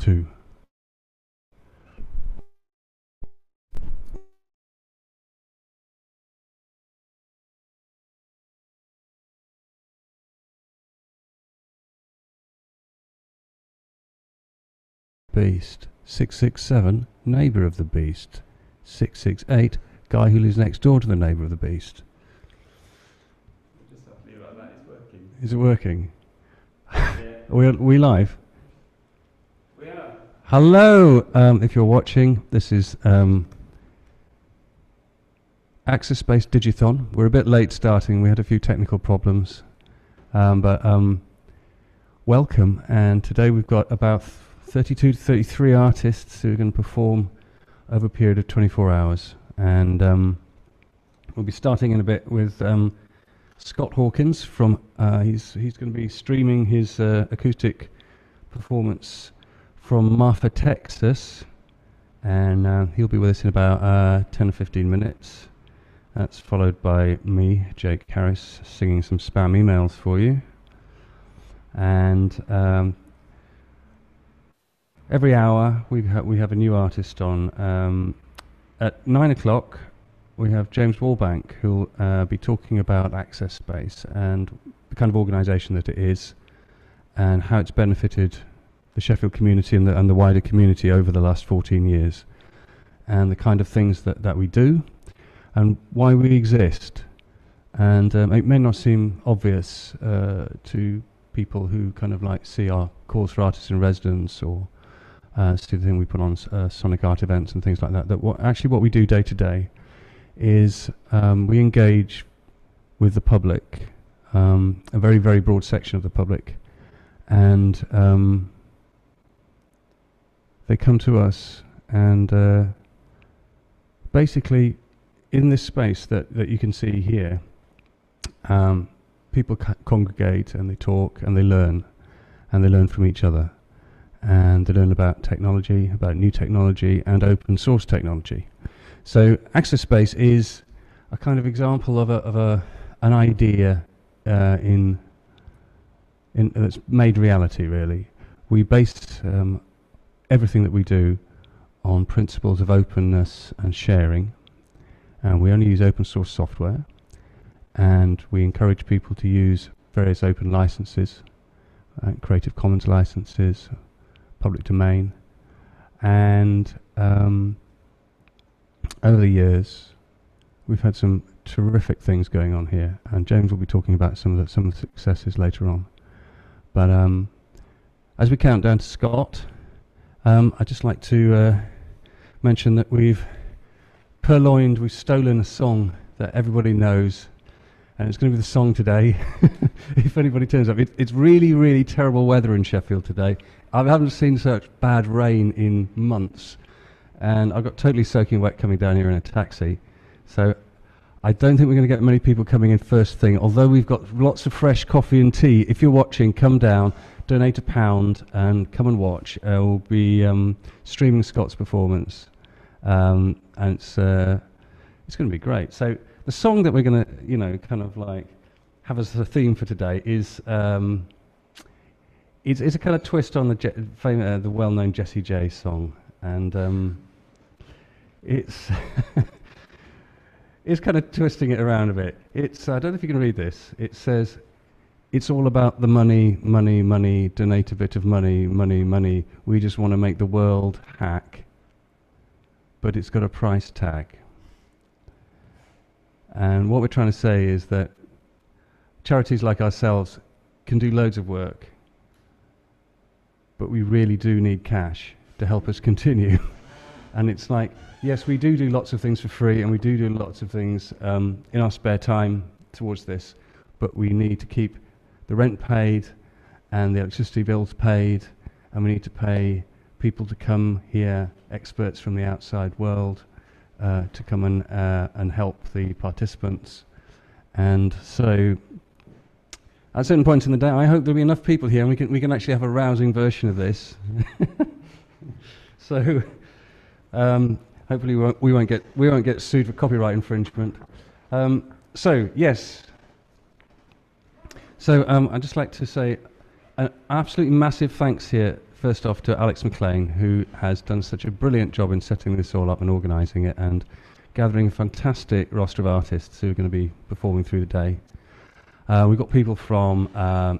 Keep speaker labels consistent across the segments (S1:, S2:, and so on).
S1: 2. Beast. 667, neighbour of the beast. 668, guy who lives next door to the neighbour of the beast.
S2: Just have to leave it like that, it's working.
S1: Is it working?
S2: Yeah.
S1: Are we live?
S2: We are.
S1: Hello, if you're watching, this is Access Space Digithon. We're a bit late starting, we had a few technical problems, but welcome, and today we've got about 32 to 33 artists who are going to perform over a period of 24 hours, and we'll be starting in a bit with Scott Hawkins from, he's going to be streaming his acoustic performance from Marfa, Texas, and he'll be with us in about 10 or 15 minutes. That's followed by me, Jake Harris, singing some spam emails for you. And every hour we have a new artist on. At 9 o'clock we have James Wallbank, who'll be talking about Access Space and the kind of organisation that it is and how it's benefited the Sheffield community and the wider community over the last 14 years, and the kind of things that we do and why we exist. And it may not seem obvious to people who kind of like see our calls for artists in residence or see the thing we put on Sonic Art events and things like that, that what we do day to day is we engage with the public, a very, very broad section of the public, and they come to us, and basically in this space that you can see here, people congregate and they talk and they learn from each other, and they learn about technology, about new technology and open source technology. So Access Space is a kind of example of an idea that's made reality, really. We base everything that we do on principles of openness and sharing, and we only use open source software, and we encourage people to use various open licenses, Creative Commons licenses, public domain, and over the years we've had some terrific things going on here, and James will be talking about some of the successes later on. But as we count down to Scott, I'd just like to mention that we've stolen a song that everybody knows, and it's going to be the song today. If anybody turns up, it's really, really terrible weather in Sheffield today. I haven't seen such bad rain in months, and I got totally soaking wet coming down here in a taxi. So I don't think we're going to get many people coming in first thing, although we've got lots of fresh coffee and tea. If you're watching, come down, donate £1 and come and watch. We'll be streaming Scott's performance, and it's going to be great. So the song that we're going to, kind of like have as a theme for today is it's a kind of twist on the well-known Jessie J song, and it's it's kind of twisting it around a bit. It's I don't know if you can read this. It says, "It's all about the money, money, money. Donate a bit of money, money, money. We just want to make the world hack, but it's got a price tag." And what we're trying to say is that charities like ourselves can do loads of work, but we really do need cash to help us continue. And it's like, yes, we do lots of things for free, and we do lots of things in our spare time towards this, but we need to keep the rent paid and the electricity bills paid, and we need to pay people to come here, experts from the outside world, to come and help the participants. And so at certain points in the day, I hope there'll be enough people here, and we can actually have a rousing version of this. So hopefully we won't get sued for copyright infringement. So yes. So I'd just like to say an absolutely massive thanks here first off to Alex McLean, who has done such a brilliant job in setting this all up and organising it and gathering a fantastic roster of artists who are going to be performing through the day. We've got people from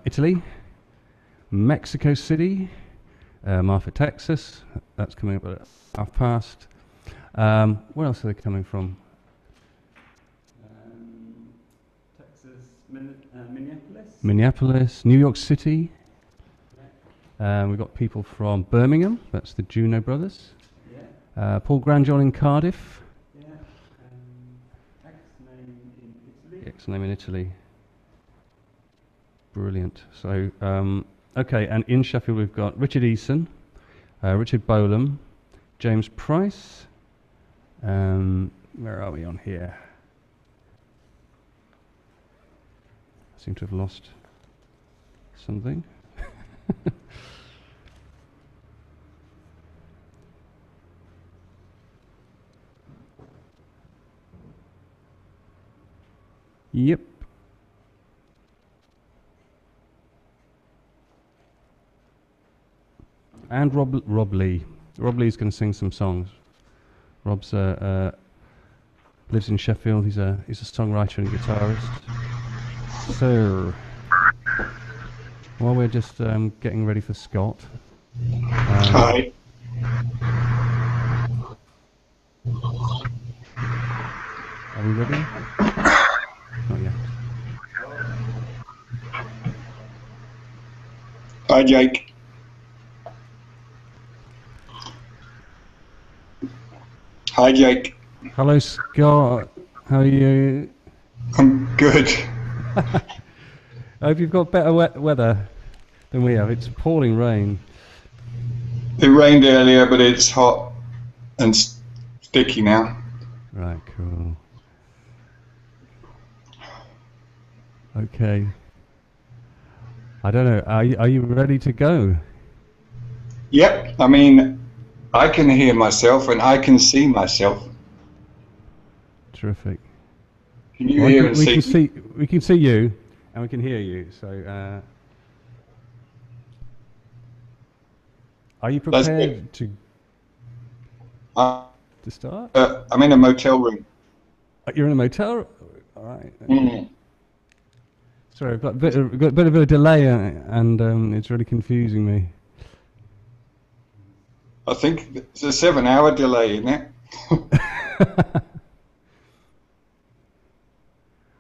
S1: Italy, Mexico City, Marfa, Texas. That's coming up at past. Where else are they coming from?
S2: Texas, Minneapolis.
S1: Minneapolis, New York City. We've got people from Birmingham. That's the Juno Brothers.
S2: Yeah.
S1: Paul Grandjohn in Cardiff.
S2: Yeah. X-Name in Italy.
S1: X-Name in Italy. Brilliant. So, okay, and in Sheffield we've got Richard Eason, Richard Bolam, James Price. Where are we on here? I seem to have lost something. Yep. And Rob Lee. Rob Lee's going to sing some songs. Rob's lives in Sheffield. He's a songwriter and guitarist. So while we're just getting ready for Scott.
S3: Hi.
S1: Are we ready? Not yet.
S3: Hi, Jake. Hi, Jake.
S1: Hello, Scott. How are you?
S3: I'm good.
S1: I hope you've got better weather than we have. It's pouring rain.
S3: It rained earlier, but it's hot and sticky now.
S1: Right, cool. Okay. I don't know. Are you ready to go?
S3: Yep. I mean, I can hear myself and I can see myself.
S1: Terrific.
S3: Can you hear and see?
S1: We can see you, and we can hear you. So, are you prepared to start?
S3: I'm in a motel room.
S1: You're in a motel. All right.
S3: Mm.
S1: Sorry, I've got a bit of a delay, and it's really confusing me.
S3: I think it's a 7-hour delay, isn't it?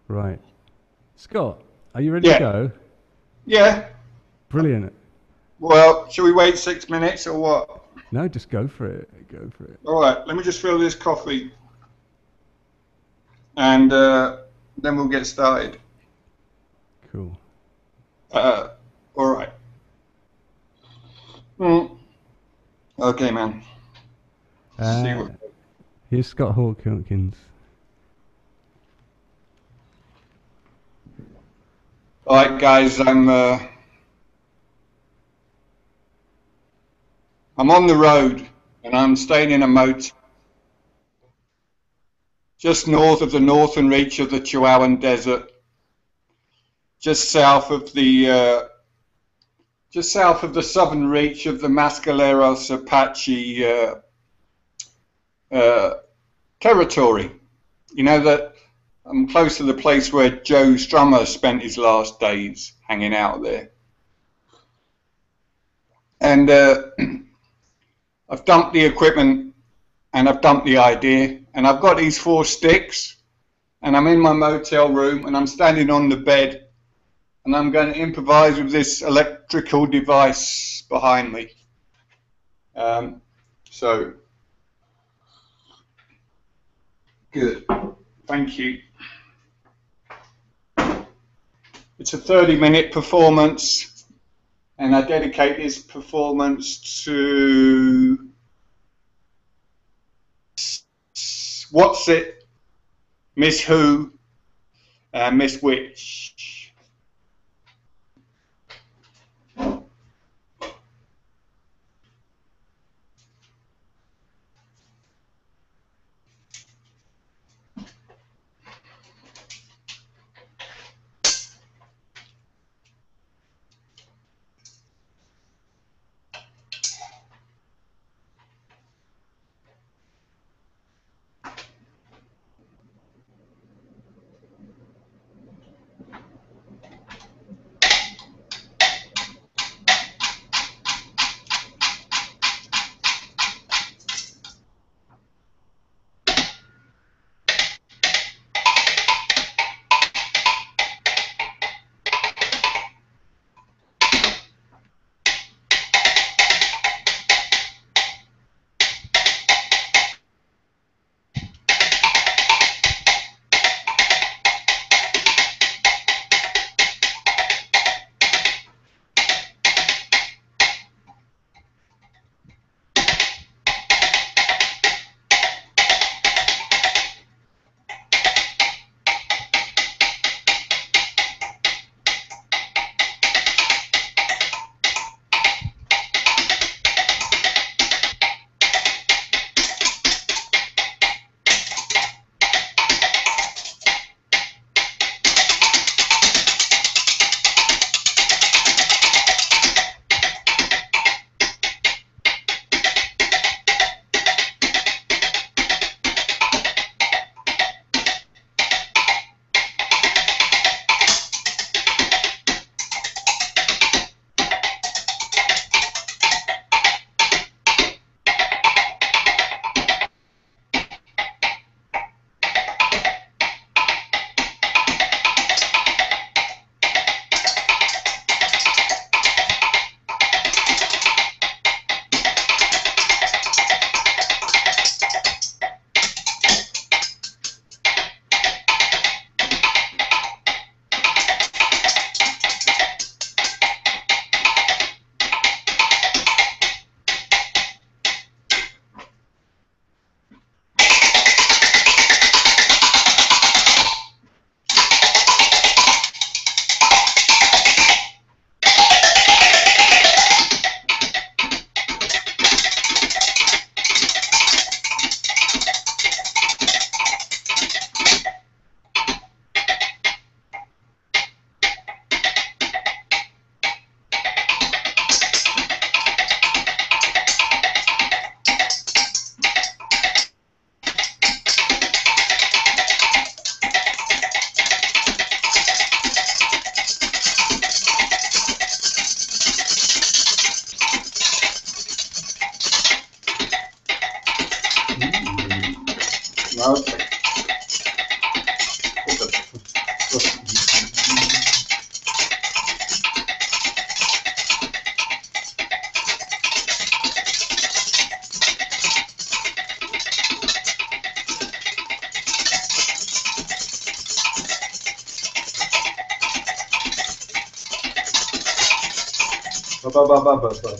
S1: Right. Scott, are you ready to go?
S3: Yeah.
S1: Brilliant.
S3: Well, should we wait 6 minutes or what?
S1: No, just go for it. Go for it.
S3: All right, let me just fill this coffee. And then we'll get started.
S1: Cool.
S3: All right. Okay, man.
S1: Here's Scott Hawkins.
S3: All right, guys. I'm on the road, and I'm staying in a motel just north of the northern reach of the Chihuahuan Desert, just south of the southern reach of the Mascaleros Apache territory. You know that I'm close to the place where Joe Strummer spent his last days hanging out there. And I've dumped the equipment and I've dumped the idea, and I've got these 4 sticks, and I'm in my motel room and I'm standing on the bed, and I'm going to improvise with this electrical device behind me. So, good. Thank you. It's a 30-minute performance, and I dedicate this performance to What's It, Miss Who, and Miss Which. Okay. Ba, ba, ba, ba, ba, ba.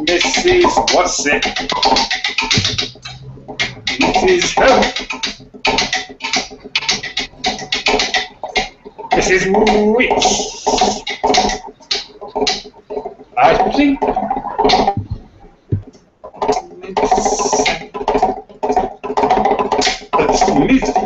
S3: Mrs. What's it? Mrs. Help. Mrs. Witch. I think that's Miss.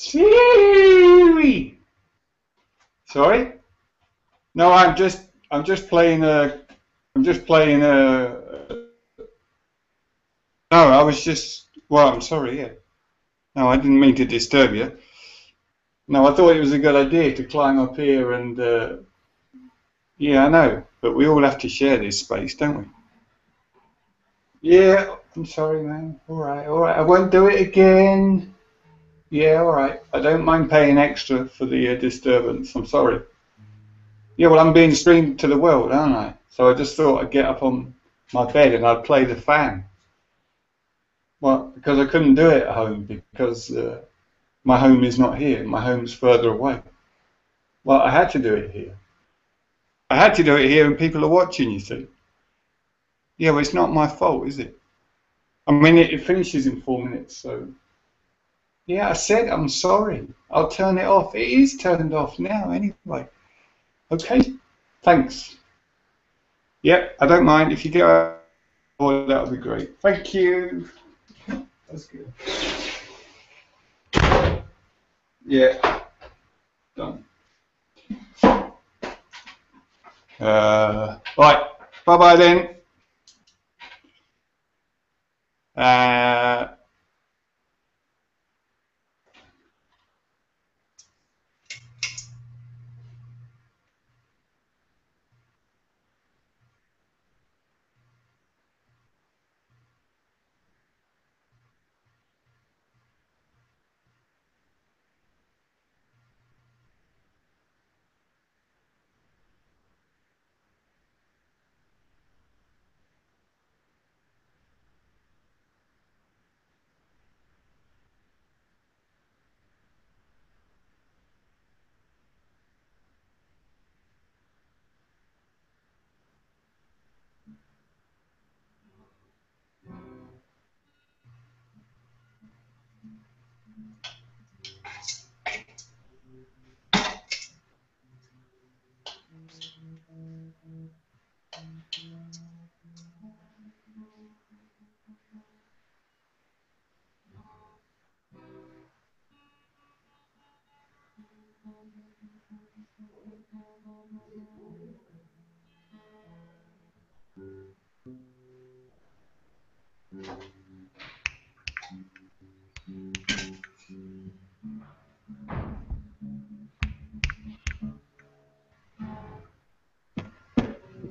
S3: Siri. Sorry? No, I'm just playing a, I'm just playing a, no, I was just, well, I'm sorry, yeah. No, I didn't mean to disturb you. No, I thought it was a good idea to climb up here and, yeah, I know, but we all have to share this space, don't we? Yeah, I'm sorry, man. All right, I won't do it again. Yeah, all right. I don't mind paying extra for the disturbance. I'm sorry. Yeah, well, I'm being streamed to the world, aren't I? So I just thought I'd get up on my bed and I'd play the fan. Well, because I couldn't do it at home because my home is not here. My home's further away. Well, I had to do it here. I had to do it here and people are watching, you see. Yeah, well, it's not my fault, is it? I mean, it finishes in 4 minutes, so... Yeah, I said I'm sorry. I'll turn it off. It is turned off now anyway. Okay, thanks. Yep, I don't mind. If you get out, oh, that would be great. Thank you. That's good. Yeah, done. Right, bye-bye then. Uh,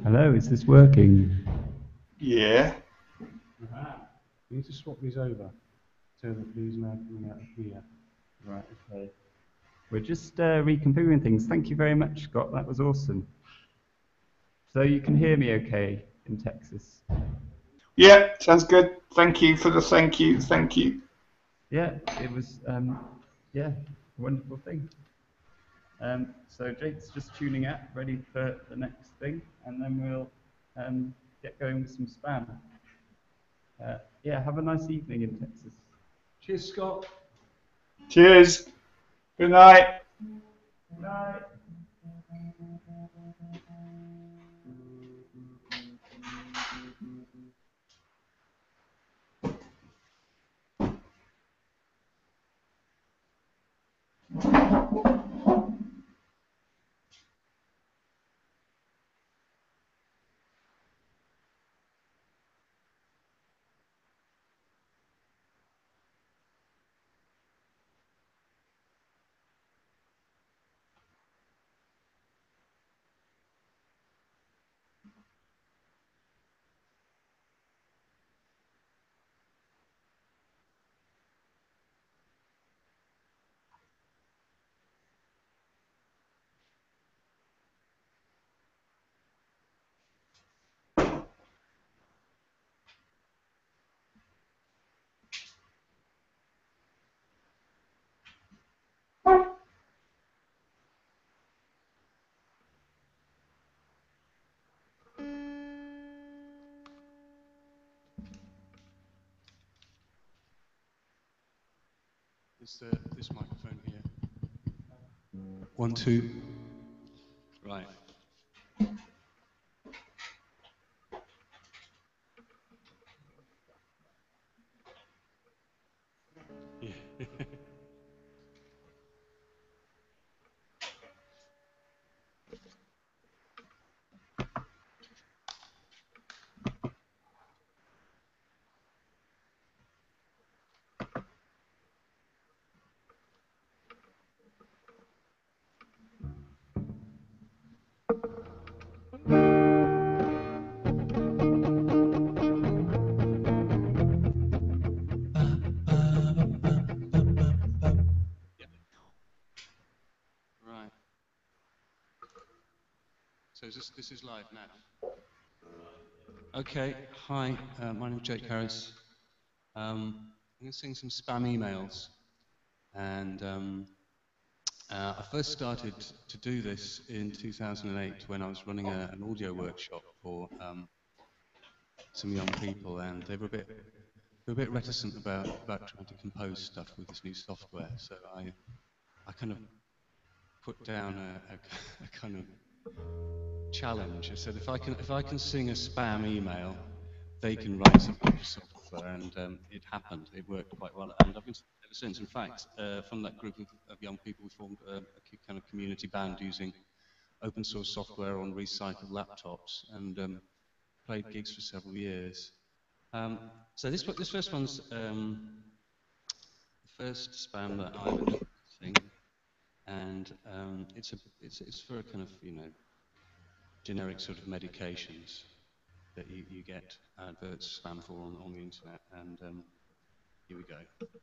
S2: Hello, is this working?
S3: yeah.
S1: We need to swap these over so that these are now coming out of here.
S2: Right, okay. We're just reconfiguring things. Thank you very much, Scott. That was awesome. So you can hear me okay in Texas?
S3: Yeah, sounds good. Thank you for the thank you. Thank you.
S2: Yeah, it was, yeah, a wonderful thing. So Jake's just tuning out, ready for the next thing, and then we'll get going with some spam. Yeah, have a nice evening in Texas.
S1: Cheers, Scott.
S3: Cheers. Good night.
S2: Night.
S1: This microphone here. 1, 2. Right. Yeah. this is live now? Okay, hi, my name is Jake Harris. I'm going to sing some spam emails, and I first started to do this in 2008 when I was running an audio workshop for some young people, and they were a bit reticent about trying to compose stuff with this new software. So I kind of put down a kind of challenge. I said if I can sing a spam email, they can write some software, and it happened. It worked quite well, and I've been ever since. In fact, from that group of young people, we formed a kind of community band using open source software on recycled laptops, and played gigs for several years. So this first one's the first spam that I would sing, and it's for a kind of generic sort of medications that you get adverts spam for on the internet, and here we go.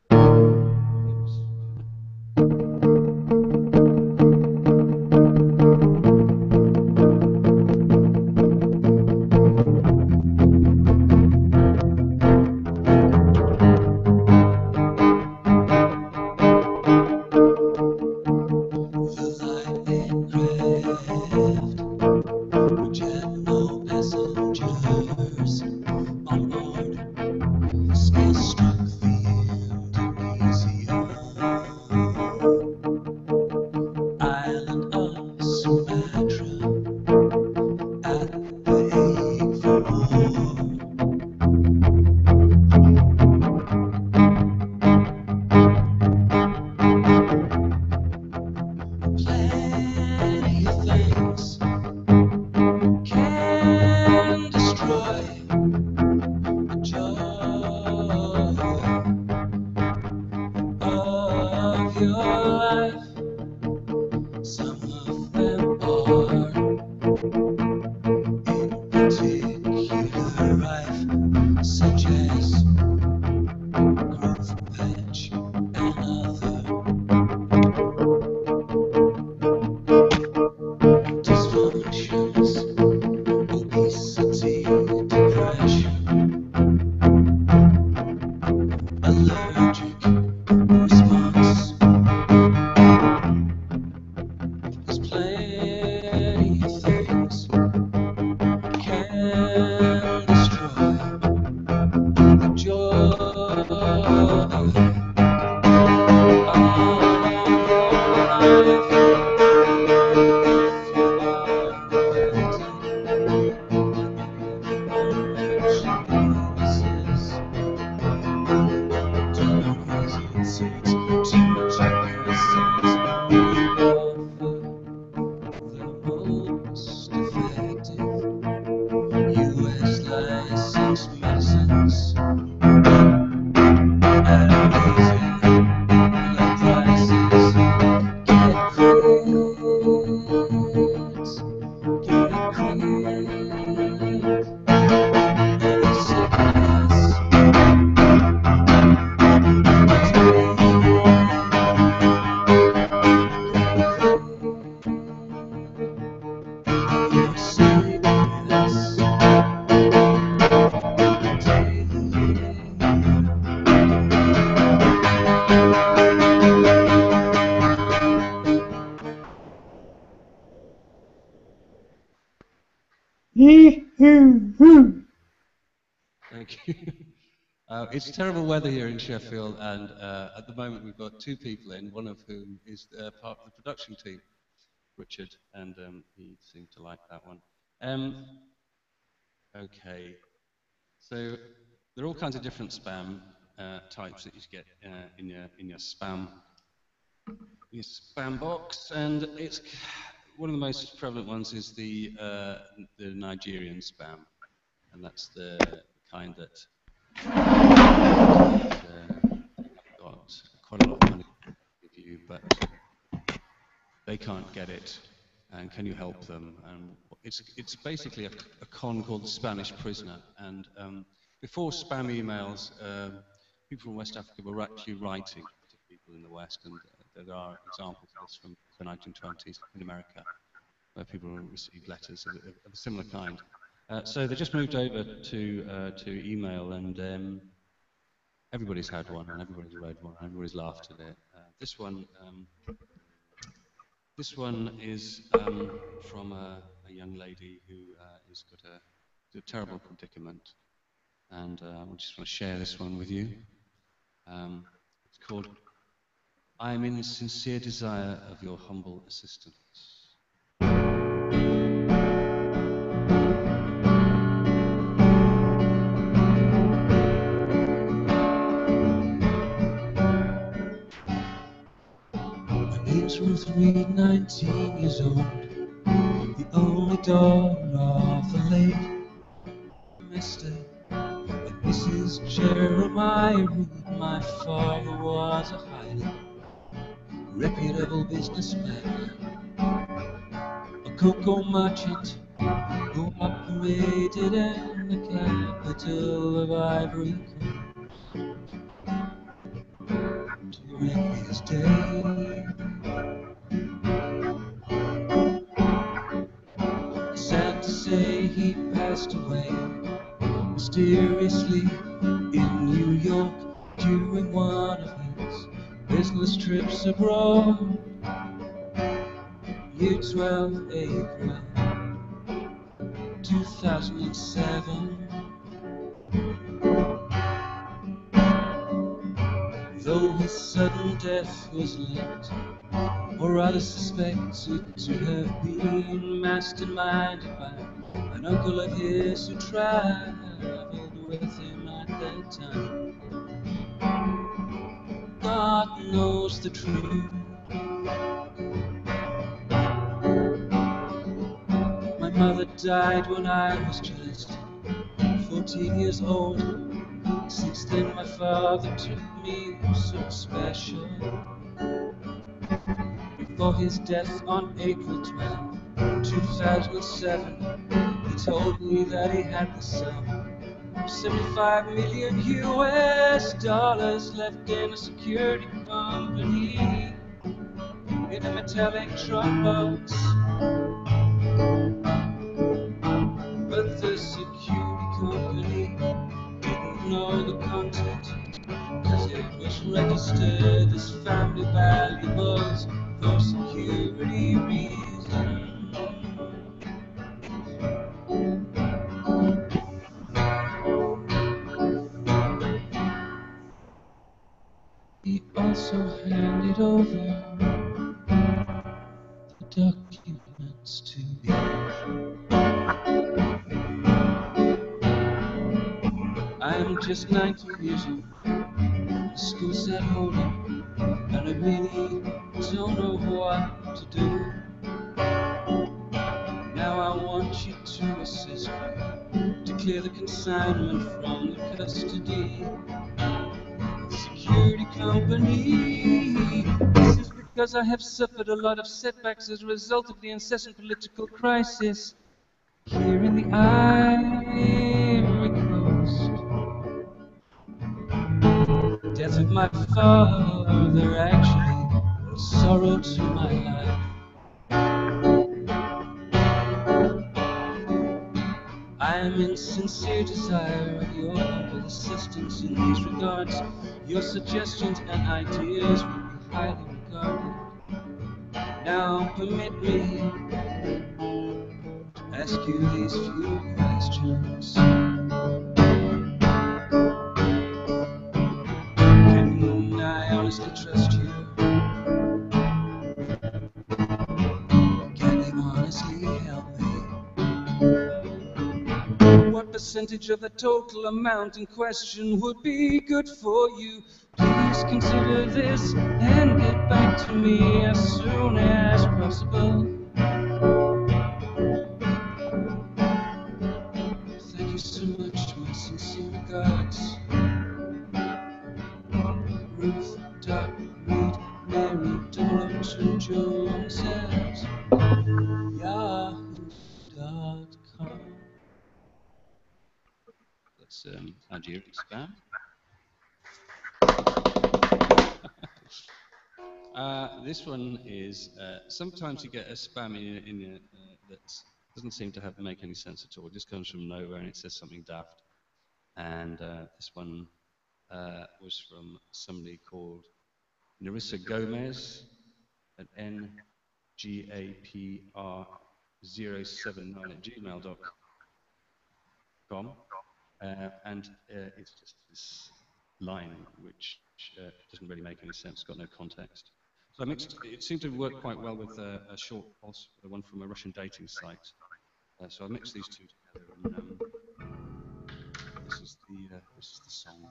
S1: Oops. Thank you. It's terrible weather here in Sheffield, and at the moment we've got two people in, one of whom is part of the production team, Richard, and he seemed to like that one. Okay, so there are all kinds of different spam types that you get in your spam box, and it's one of the most prevalent ones is the Nigerian spam, and that's the kind that got quite a lot of money to give you, but they can't get it. And can you help them? And it's basically a con called the Spanish prisoner. And before spam emails, people from West Africa were actually writing to people in the West, and there are examples of this from the 1920s in America. where people receive letters of a similar kind. So they just moved over to email, and everybody's had one, and everybody's read one, and everybody's laughed at it. This one is from a young lady who has got a terrible predicament, and I just want to share this one with you. It's called "I am in sincere desire of your humble assistance." My name's Ruth Reed, 19 years old, the only daughter of the late Mr. and Mrs. Jeremiah Reed. My father was a highly reputable businessman, a cocoa merchant who operated in the capital of Ivory Coast during his day. Sad to say, he passed away mysteriously in New York during one of his business trips abroad. Year 12 April 2007. Though his sudden death was linked, or rather suspected to have been masterminded by an uncle of his who traveled with him at that time, God knows the truth. My mother died when I was just 14 years old. Since then my father took me so special. Before his death on April 12, 2007, he told me that he had the sum of 75 million US dollars left in a security company in a metallic trunk box. But the security company didn't know the content, cause it was registered as family valuables for security reasons. He also handed over the documents to me. I'm just 19 years old, the school's at home, and I really don't know what to do. Now I want you to assist me to clear the consignment from the custody of the security company. This is because I have suffered a lot of setbacks as a result of the incessant political crisis here in the Ivory Coast. The death of my father actually brought sorrow to my life. I am in sincere desire of your humble assistance in these regards. Your suggestions and ideas will be highly regarded. Now permit me to ask you these few questions. Can I honestly trust you? Can you honestly help me? What percentage of the total amount in question would be good for you? Please consider this and get back to me as soon as possible. Thank you so much. My sincere regards. Ruth Reed Mary 002 Jones at yahoo.com. That's Algerian spam.
S4: This one is sometimes you get a spam in that doesn't seem to make any sense at all. It just comes from nowhere and it says something daft. And this one was from somebody called Narissa Gomez at ngapr079@gmail.com. And it's just this line which doesn't really make any sense, got no context. So I mixed, it seemed to work quite well with a short pulse, the one from a Russian dating site. So I mixed these two together, and this is the song.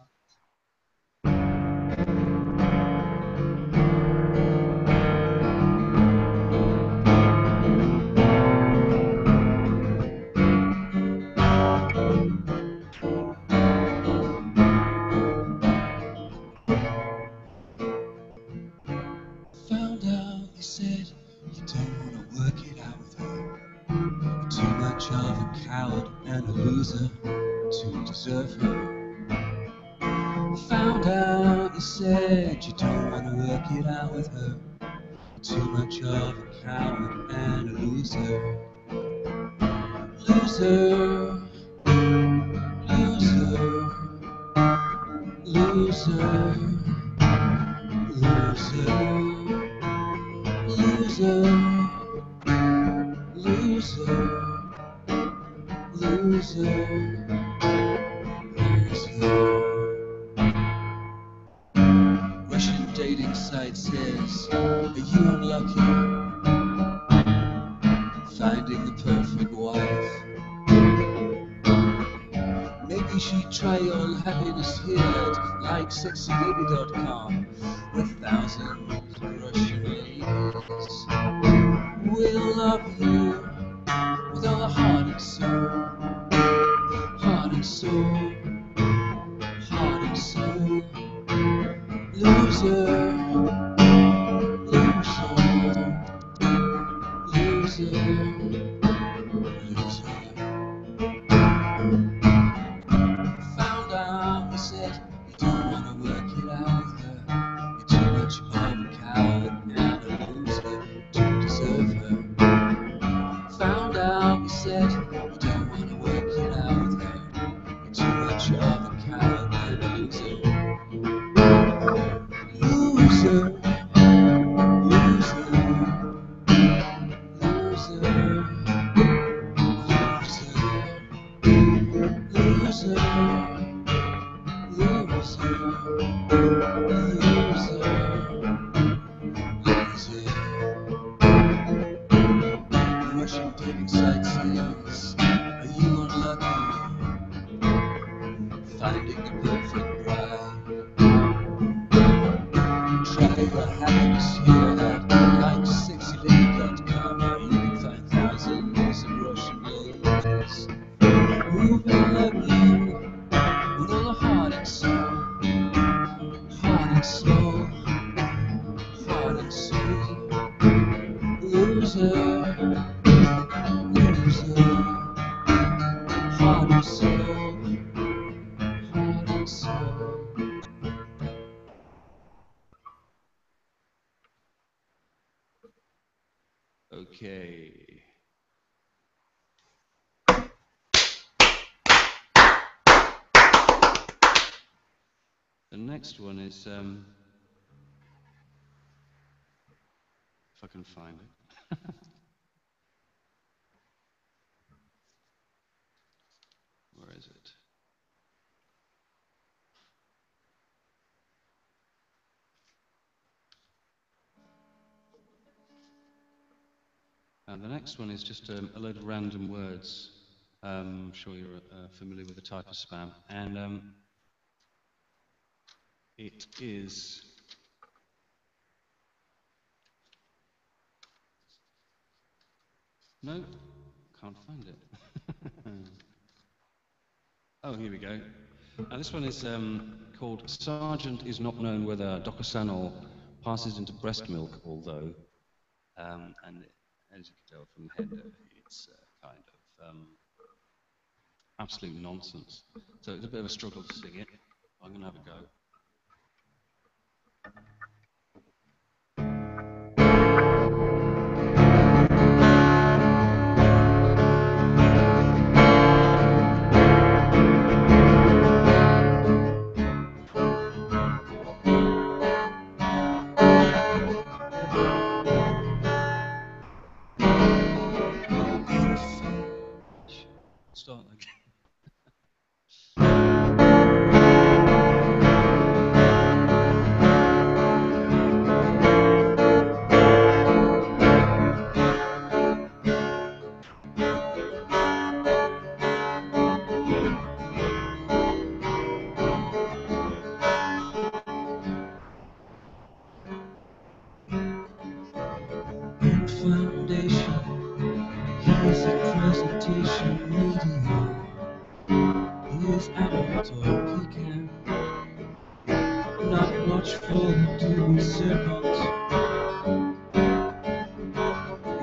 S4: Found out you said you don't want to work it out with her. You're too much of a coward and a loser to deserve her. Found out you said you don't want to work it out with her. You're too much of a coward and a loser. Loser, loser, loser, loser, loser, loser, loser, loser. Russian dating site says, are you unlucky finding the perfect wife? Maybe she'd try your happiness here at likesexylady.com, where thousands of Russian ladies will love you with all the heart and soul, heart and soul, heart and soul. Loser, loser, loser, loser. Found out you said you don't want to work it out with her. You're too much of a coward and a loser to deserve her. Found out you said you don't want to work it out with her. You're too much of a coward and a loser. Loser, loser, loser, loser, loser, loser. Russian dating site says, are you unlucky finding the perfect bride? Try your happiness here at likesexylady.com, where you can find thousands of Russian ladies who will love you with all the heart and soul, heart and soul, heart and soul. Loser, loser, heart and soul, heart and soul. Okay. The next one is, if I can find it. Where is it? The next one is just a load of random words. I'm sure you're familiar with the type of spam. And it is... No, can't find it. Oh, here we go. This one is called Sergeant is not known whether docosanol passes into breast milk, although, and as you can tell from the header, it's kind of absolute nonsense. So it's a bit of a struggle to sing it. I'm going to have a go.
S5: watchful to serpent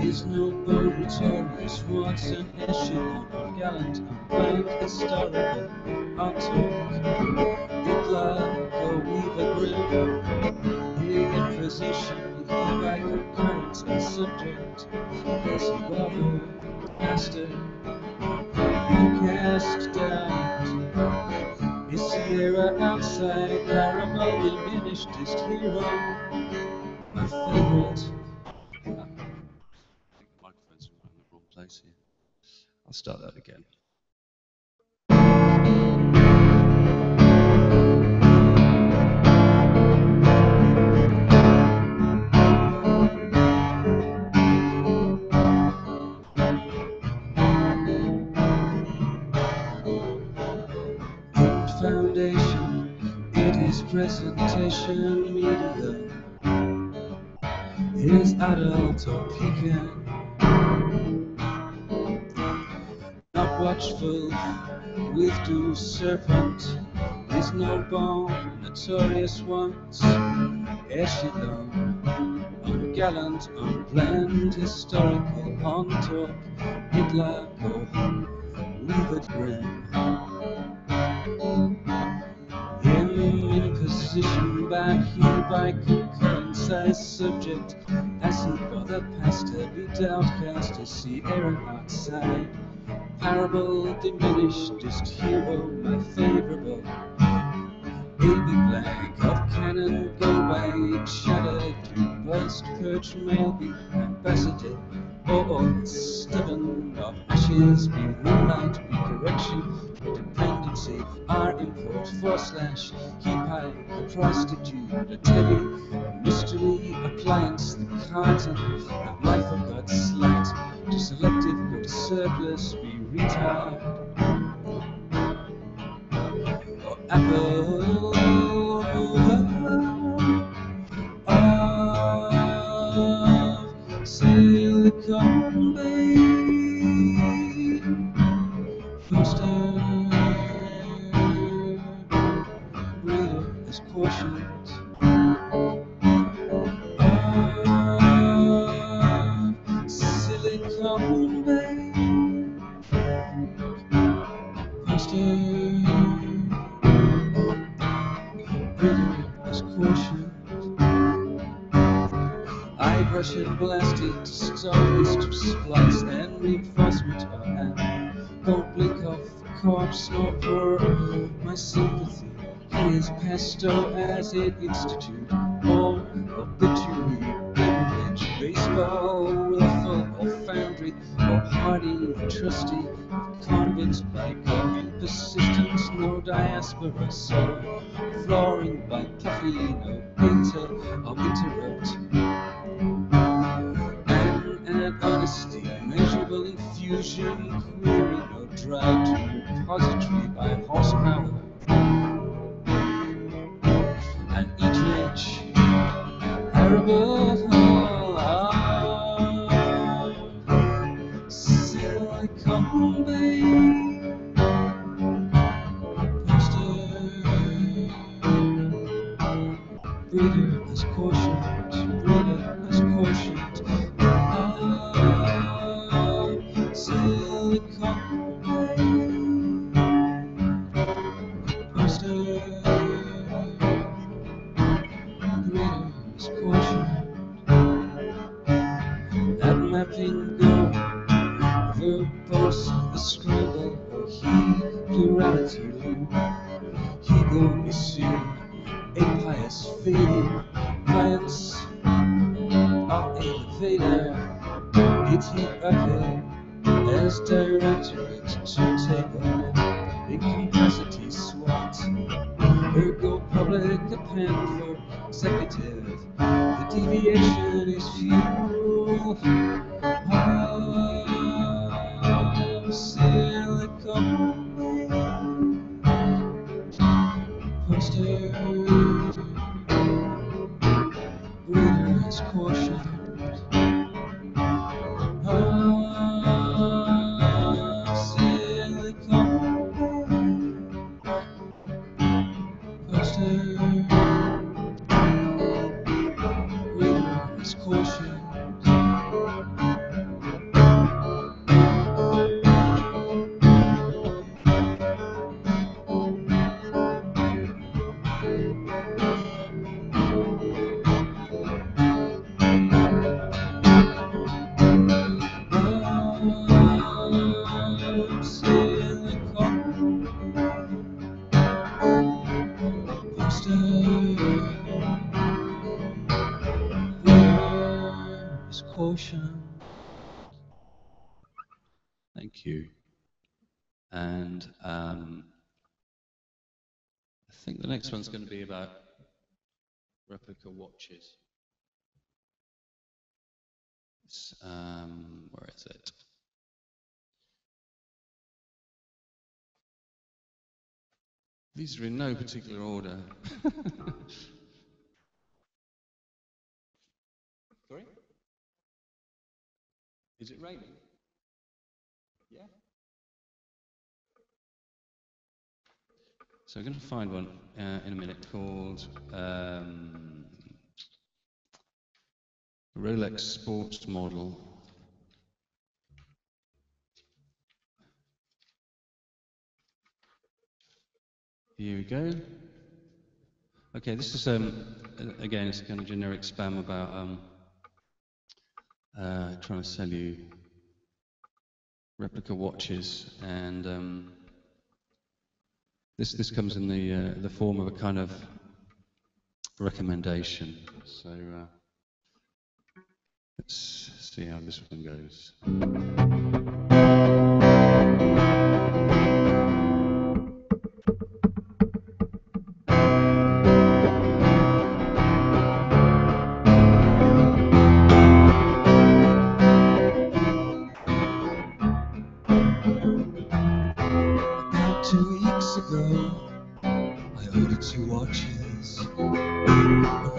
S5: is no bone notorious, once an echelon of gallant, unplanned, historical, on talk, it like a weaver grim, the imposition, he by concurrence and subject, as he borrowed, master, and cast down. Is Sierra outside, parable, diminished, just hero, my favorite.
S4: I think the microphones are in the wrong place here. I'll start that again.
S5: Foundation, it is presentation media, it is adult or pecan, not watchful with due serpent, is no bone, notorious once, echelon, ungallant, unplanned, historical, on top, it like a weavered grin. In position back here by concurrence as subject, as he bother past her, be outcast to see Aaron outside. Parable diminished, just hero, my favorable. Baby blank of cannon, go by shattered to burst, perch, mailby, ambassador. Oh, stubborn of ashes, be moonlight, be correction, dependency, our import, /, heap high, the prostitute, a teddy, mystery, appliance, the carton, of life of God's slight, to selective, go to surplus, be retired. Or apple, of Silicon Bay, poster, reader is cautioned. Silicon Bay, poster, reader is cautioned. I brush and blasted to start is to splice and reinforcement of hand. Don't blink off the corpse nor pour my sympathy. He is pesto as it institute. All obituary, beverage, baseball, willful or foundry, or hardy, trusty, convinced by going persistence, no diaspora, so flooring by puffy, no painter or interrupt. And honesty, measurable infusion, query, no drive to repository by horsepower. And each rich, arable, Silicon Bay, poster, breeder is cautioned, breeder is cautioned. Silicon Bay, poster, breeder is cautioned. That mapping go, verbose, the scramble, or he, plurality, Lou, he go, monsieur, impious, fading, clients, our elevator. It's he ahead as directorate to table, incapacity SWAT, ergo public append for executive. The deviation is fuel. Silicon poster, breeder is cautioned. Silicon poster, caution. Caution.
S4: Thank you. And I think the next one's going to be about replica watches. Where is it? These are in no particular order. Sorry? Is it raining? Yeah. So I'm going to find one in a minute called Rolex Sports Model. Here we go. Okay, this is again, it's kind of generic spam about trying to sell you replica watches, and this comes in the form of a kind of recommendation. So let's see how this one goes.
S5: About 2 weeks ago, I ordered 2 watches, a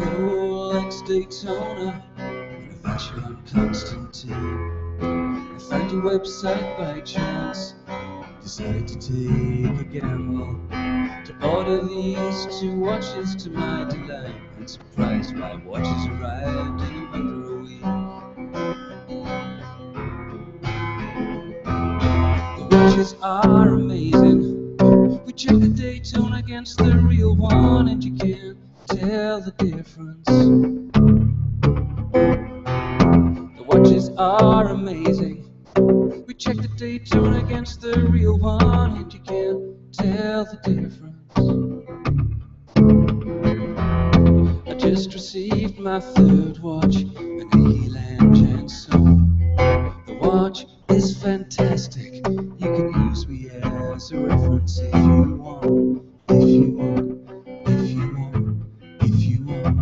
S5: Rolex Daytona and a Vacheron Constantine. I found your website by chance, decided to take a gamble, to order these 2 watches to my delight, and surprised my watches arrived in under a week. The watches are amazing. We check the Daytona against the real one, and you can't tell the difference. The watches are amazing. We check the Daytona against the real one, and you can't tell the difference. I just received my 3rd watch, an Eland Janson. The watch is fantastic. You can use me as a reference if you want, if you want, if you want, if you want,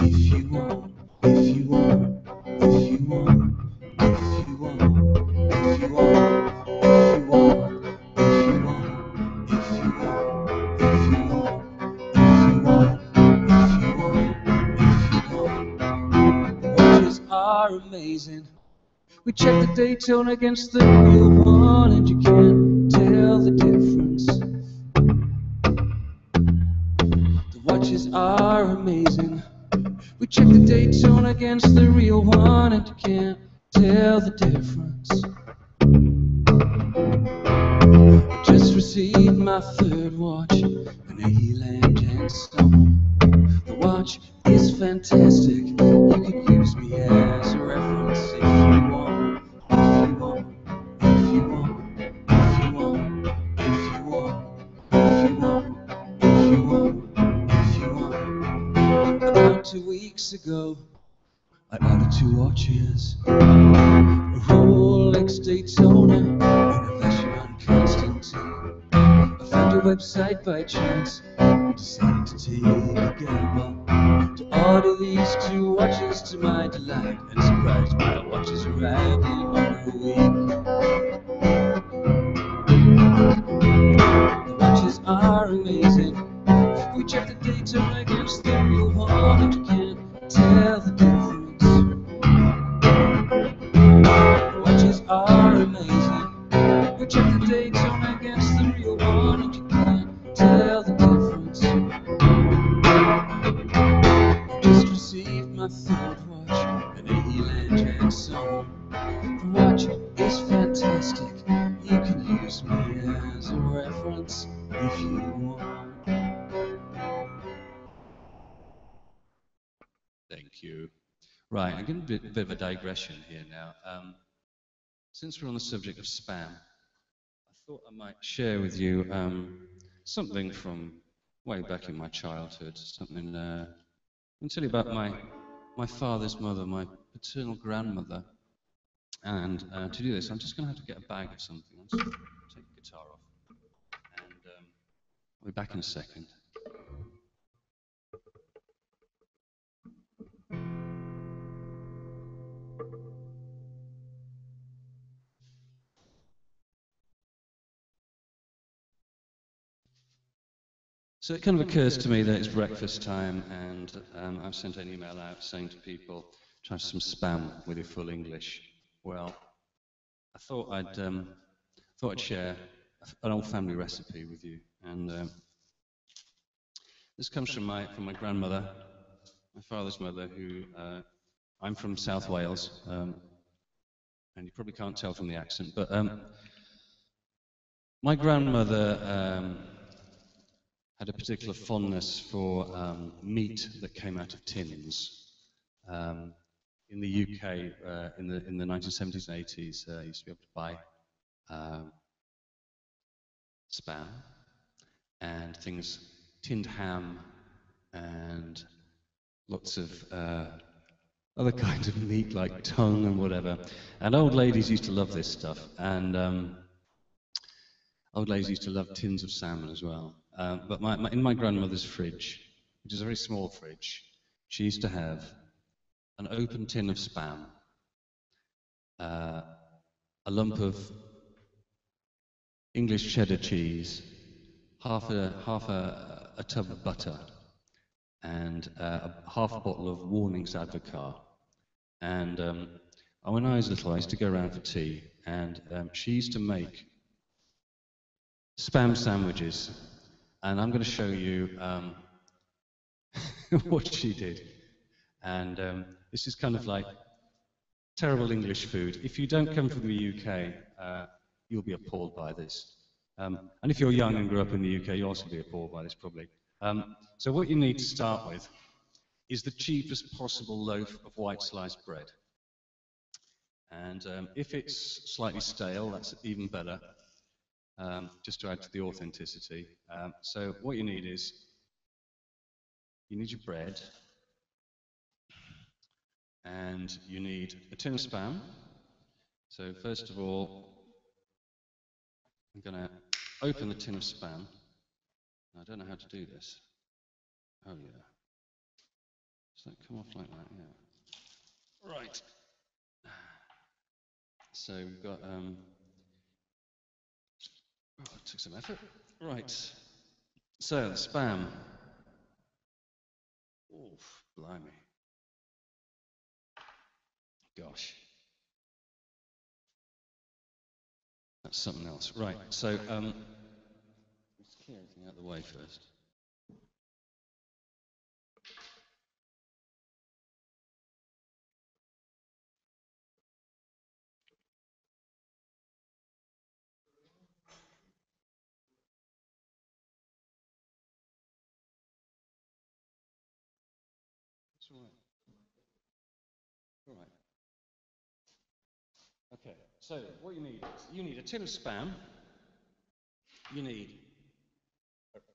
S5: if you want, if you want, if you want, if you want, if you want, if you want, if you want, if you want, if you want, if you want, if you want, if you want. The watches are amazing. We check the Daytona against the real one, and you can't tell the difference. The watches are amazing. We check the Daytona against the real one, and you can't tell the difference. I just received my 3rd watch, an Eland Janson. The watch is fantastic. You can use me as a reference if you want, if you want, if you want, if you want, if you want, if you want, if you want, if you want. About 2 weeks ago, I ordered 2 watches, a Rolex Daytona and a Vacheron Constantine. I found your website by chance, decided to take a gamble, to order these 2 watches to my delight, and surprised my watches arrived in under a week. The watches are amazing. We check the Daytona against the real one, and you can't tell the difference. The watches are amazing. We check the Daytona against the real one, and you can't tell the difference. I just received my 3rd watch, My job is fantastic. You can use me as a reference if you want.
S4: Thank you. Right, I'm getting a bit of a digression here now. Since we're on the subject of spam, I thought I might share with you something from way back in my childhood. Something. I'll tell you about my father's mother, my paternal grandmother. And to do this, I'm just going to have to get a bag of something. I'll just take the guitar off, and I'll be back in a second. So it kind of occurs to me that it's breakfast time, and I've sent an email out saying to people, try some spam with your full English. Well, I thought I'd share an old family recipe with you, and this comes from my grandmother, my father's mother, who I'm from South Wales, and you probably can't tell from the accent, but my grandmother had a particular fondness for meat that came out of tins. In the UK, in the 1970s and 80s, you used to be able to buy spam and things, tinned ham, and lots of other kinds of meat like tongue and whatever. And old ladies used to love this stuff, and old ladies used to love tins of salmon as well. But in my grandmother's fridge, which is a very small fridge, she used to have an open tin of spam, a lump of English cheddar cheese, half a tub of butter, and half a bottle of Warnings Advocaat. And when I was little, I used to go around for tea, and she used to make spam sandwiches, and I'm going to show you what she did. And this is kind of like terrible English food. If you don't come from the UK, you'll be appalled by this. And if you're young and grew up in the UK, you'll also be appalled by this, probably. So what you need to start with is the cheapest possible loaf of white sliced bread. And if it's slightly stale, that's even better, just to add to the authenticity. So what you need is, you need your bread, and you need a tin of spam. So first of all, I'm going to open the tin of spam. I don't know how to do this. Oh yeah. Does that come off like that? Yeah. Right. So we've got, oh, it took some effort. Right. So the spam. Oof, blimey. Gosh. That's something else. Right, so let's clear everything out of the way first. It's all right. All right. Okay, so what you need a tin of spam, you need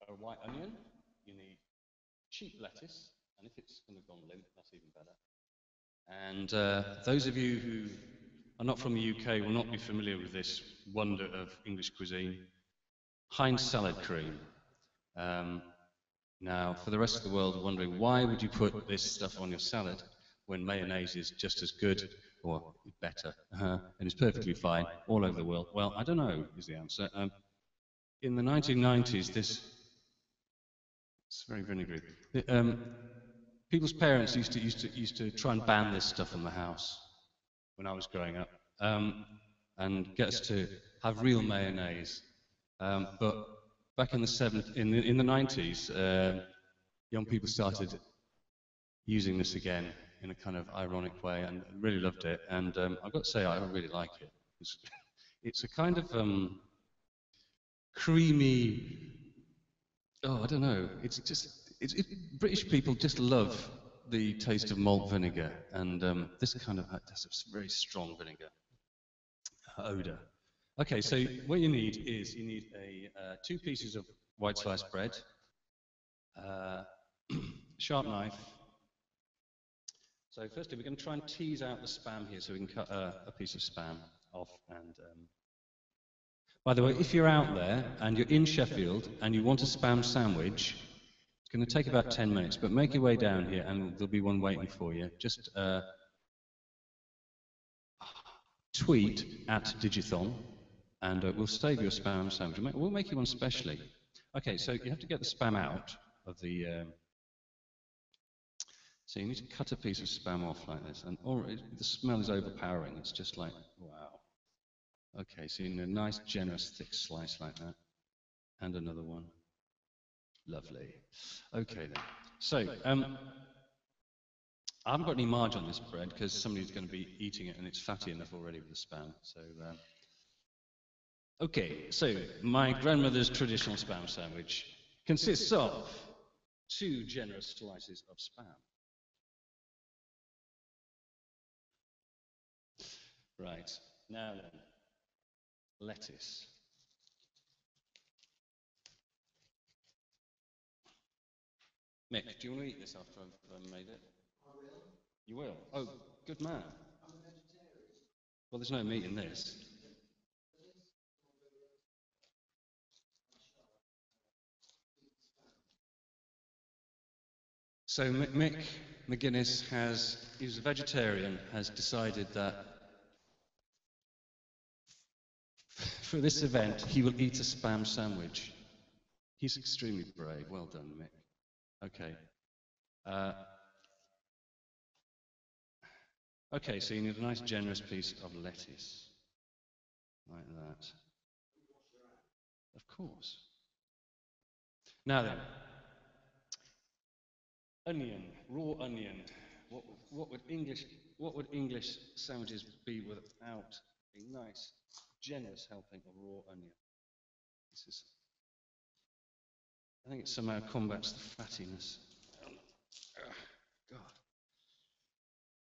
S4: a white onion, you need cheap lettuce, and if it's kind of gone limp, that's even better. And those of you who are not from the UK will not be familiar with this wonder of English cuisine, Heinz salad cream. Now, for the rest of the world wondering, why would you put this stuff on your salad when mayonnaise is just as good or better and it's perfectly fine all over the world? Well, I don't know is the answer. In the 1990s, it's very vinegary. People's parents used to try and ban this stuff in the house when I was growing up, and get us to have real mayonnaise. But back in the 90s, young people started using this again in a kind of ironic way, and really loved it. And I've got to say, I really like it. It's a kind of creamy. Oh, I don't know. It's just British people just love the taste of malt vinegar, and this kind of has a very strong vinegar odor. Okay, so what you need is a 2 pieces of white sliced bread, sharp knife. So firstly, we're going to try and tease out the spam here, so we can cut a piece of spam off. And by the way, if you're out there and you're in Sheffield and you want a spam sandwich, it's going to take about 10 minutes, but make your way down here and there'll be one waiting for you. Just tweet at Digithon, and we'll save your spam sandwich. We'll make you one specially. Okay, so you have to get the spam out of the... so you need to cut a piece of spam off like this, and the smell is overpowering. It's just like, wow. Okay, so you need a nice, generous, thick slice like that. And another one. Lovely. Okay then. So, I haven't got any marge on this bread because somebody's going to be eating it and it's fatty enough already with the spam. So, okay, so my grandmother's traditional spam sandwich consists of 2 generous slices of spam. Right, now then, lettuce. Mick, do you want to eat this after I've made it? I will. You will? Oh, good man. I'm a vegetarian. Well, there's no meat in this. So Mick McGuinness he's a vegetarian, has decided that for this event he will eat a spam sandwich. He's extremely brave. Well done, Mick. Okay. Okay, so you need a nice generous piece of lettuce. Like that. Of course. Now then, onion, raw onion. What would English sandwiches be without a nice, generous helping of raw onion? I think it somehow combats the fattiness. God,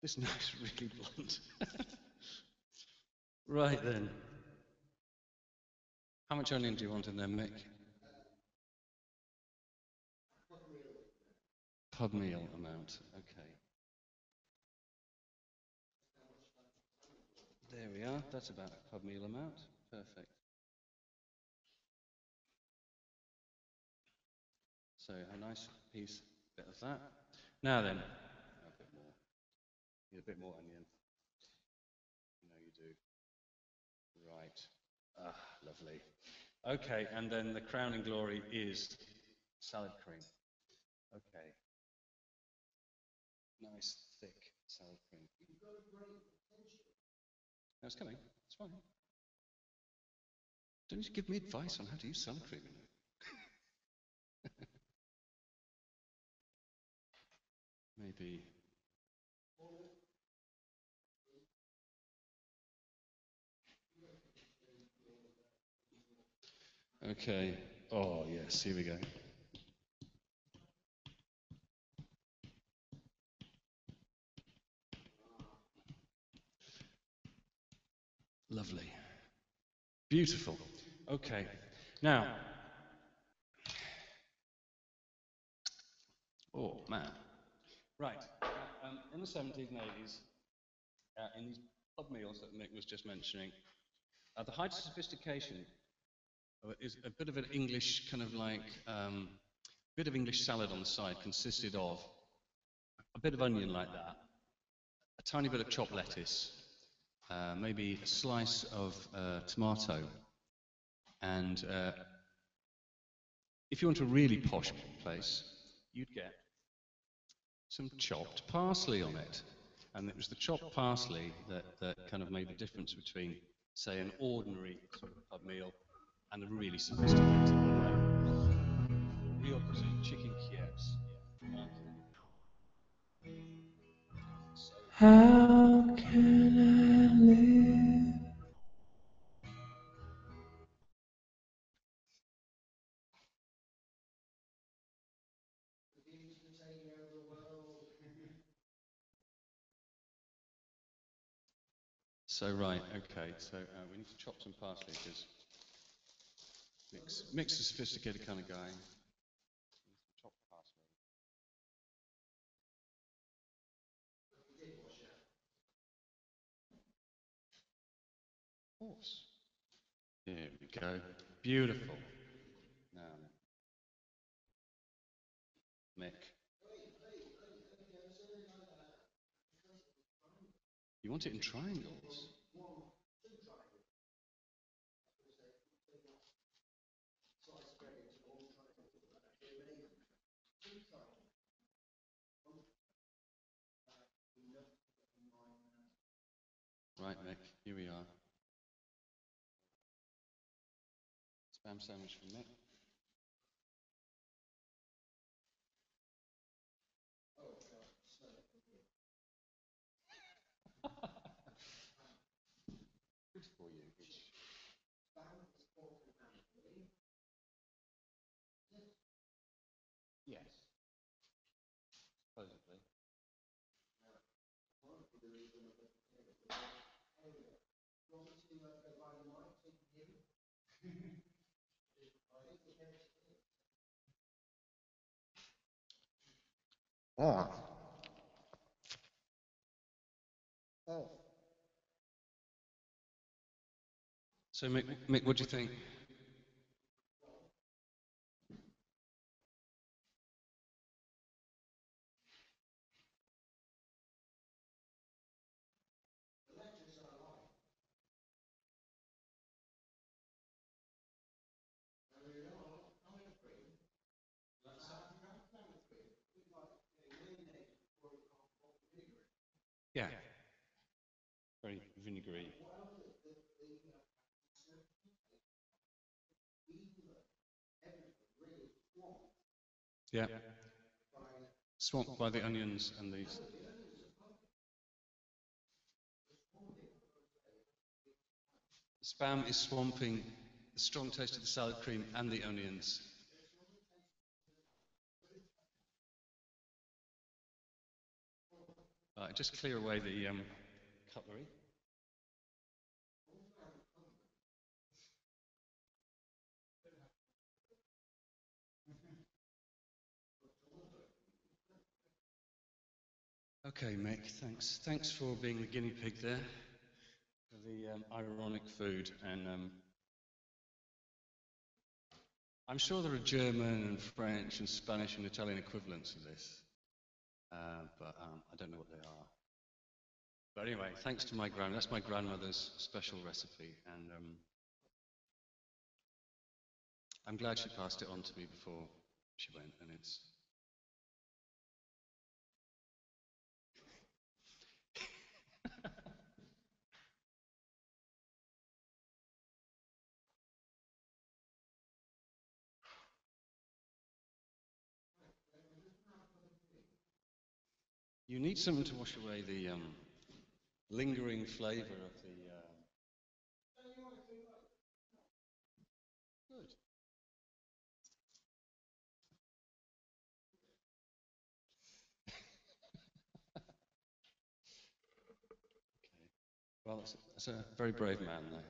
S4: this knife's really blunt. Right then. How much onion do you want in there, Mick? Pub meal amount, okay. There we are, that's about a pub meal amount, perfect. So a nice bit of that. Now then, a bit more. Need a bit more onion. You know you do. Right. Ah, lovely. Okay, and then the crowning glory is salad cream. Okay. Nice, thick salad cream. No, it's coming. It's fine. Don't you give me advice on how to use salad cream? Maybe. Okay. Oh, yes, here we go. Lovely. Beautiful. Okay. Now, oh, man. Right. In the 70s and 80s, in these pub meals that Nick was just mentioning, the height of sophistication is a bit of an English kind of like, bit of English salad on the side consisted of a bit of onion like that, a tiny bit of chopped lettuce, maybe a slice of tomato, and if you want a really posh place, you'd get some chopped parsley on it. And it was the chopped parsley that kind of made the difference between, say, an ordinary sort of pub meal and a really sophisticated one. The opposite, chicken Kievs. Yeah. Okay.
S5: How can I live?
S4: So right, okay. So we need to chop some parsley because Mick's a sophisticated kind of guy. Chop parsley. Of course. Here we go. Beautiful. Now, Mick. You want it in triangles? Right, Mick, here we are. Spam sandwich from Mick. Good for you. Yes, supposedly. Oh. Oh. So, Mick, what do you think? Yeah, very vinegary. Yeah, swamped by the onions and these. Spam is swamping the strong taste of the salad cream and the onions. Just clear away the cutlery. Okay, Mick, thanks. Thanks for being the guinea pig there for the ironic food. And I'm sure there are German and French and Spanish and Italian equivalents of this, but I don't know what they are. But anyway, thanks to my that's my grandmother's special recipe, and I'm glad she passed it on to me before she went, and it's. You need something to wash away the lingering flavour of the. Good. Okay. Well, that's a very brave man there.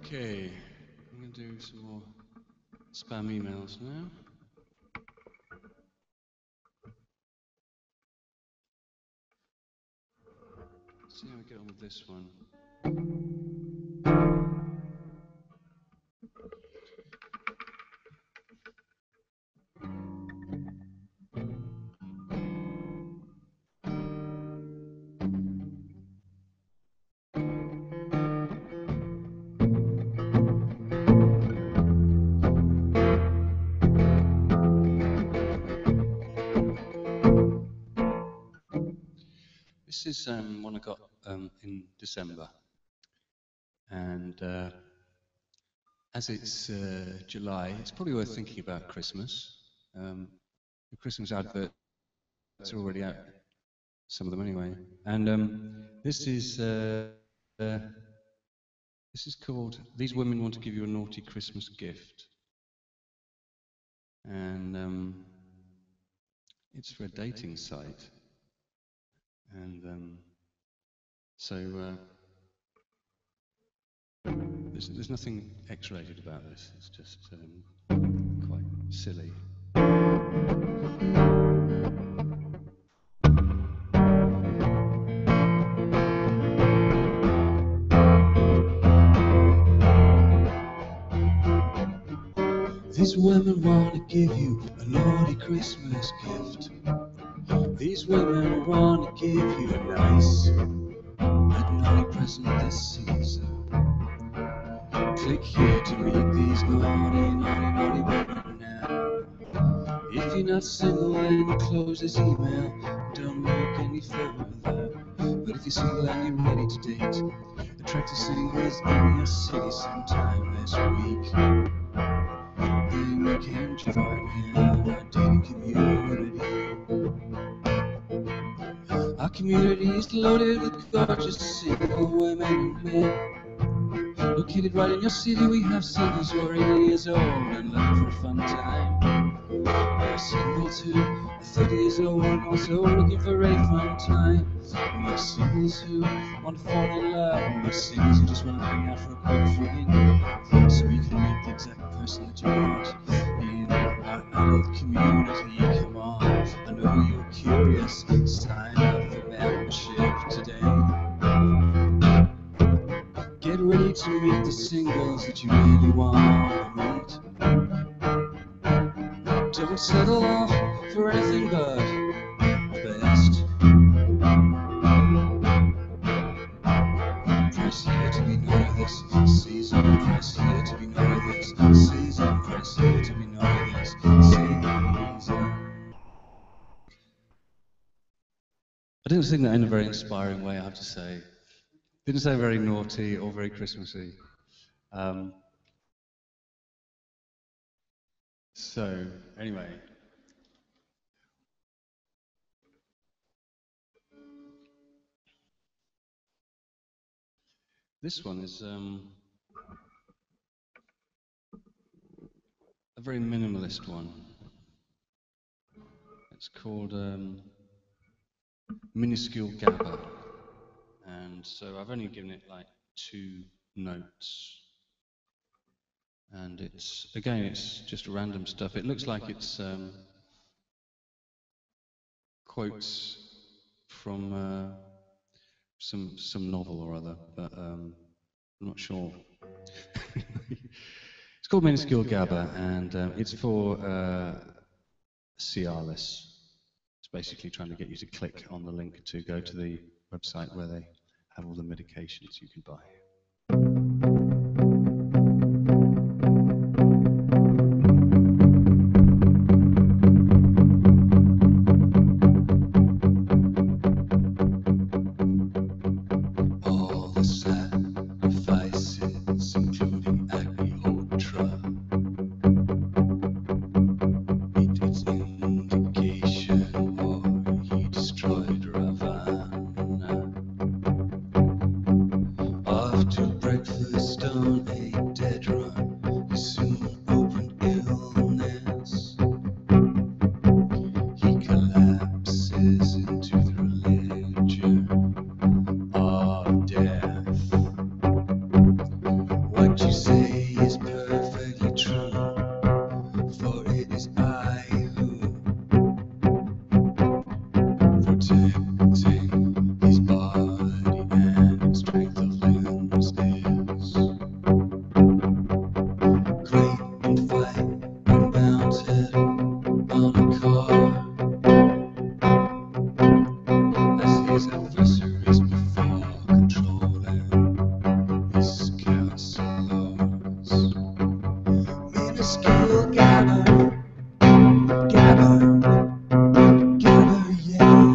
S4: Okay, I'm going to do some more spam emails now. Let's see how we get on with this one. This is one I got in December, and as it's July, it's probably worth thinking about Christmas. The Christmas adverts are already out, some of them anyway. And this is called "These Women Want to Give You a Naughty Christmas Gift," and it's for a dating site. And so there's nothing X-rated about this. It's just quite silly.
S5: These women want to give you a naughty Christmas gift. These women want to give you a nice, but naughty present this season. Click here to read these naughty women now. If you're not single, then close this email. Don't look any further. But if you're single and you're ready to date, attractive singles in your city sometime this week. Then we can join in our dating community. Our community is loaded with gorgeous single women and men. Located right in your city, we have singles who are 80 years old and looking for a fun time. We are single too, 30 years old and also looking for a fun time. We are singles who want to fall in love, and we are singles who just want to hang out for a quick fling. So you can meet the exact person that you want in our adult community. Come on, I know you're curious. Sign up for membership today. Get ready to meet the singles that you really want to meet. Don't settle for anything but the best. Press here to be known of this season. Press here to be known of this season. Press here to be known of this season.
S4: I didn't sing that in a very inspiring way, I have to say. Didn't say very naughty or very Christmassy. So, anyway. This one is a very minimalist one. It's called Minuscule Gabber. And so I've only given it like 2 notes. And it's, again, it's just random stuff. It looks like it's quotes from some novel or other, but I'm not sure. It's called Minuscule Gabber, and it's for CRless. It's basically trying to get you to click on the link to go to the website where they have all the medications you can buy.
S5: All the sacrifices, including Agni Ultra, meet its indication, or he destroyed Ravana. Off to breakfast on a dead run, he soon opened illness. He collapses into the religion of death. What you say is perfectly true, for it is I who, protecting his body and strength of limbs, is great and fine and mounted on a car, as his adversaries before controlling his counselors. Minuscule Gabber, Gabber, Gabber, yeah.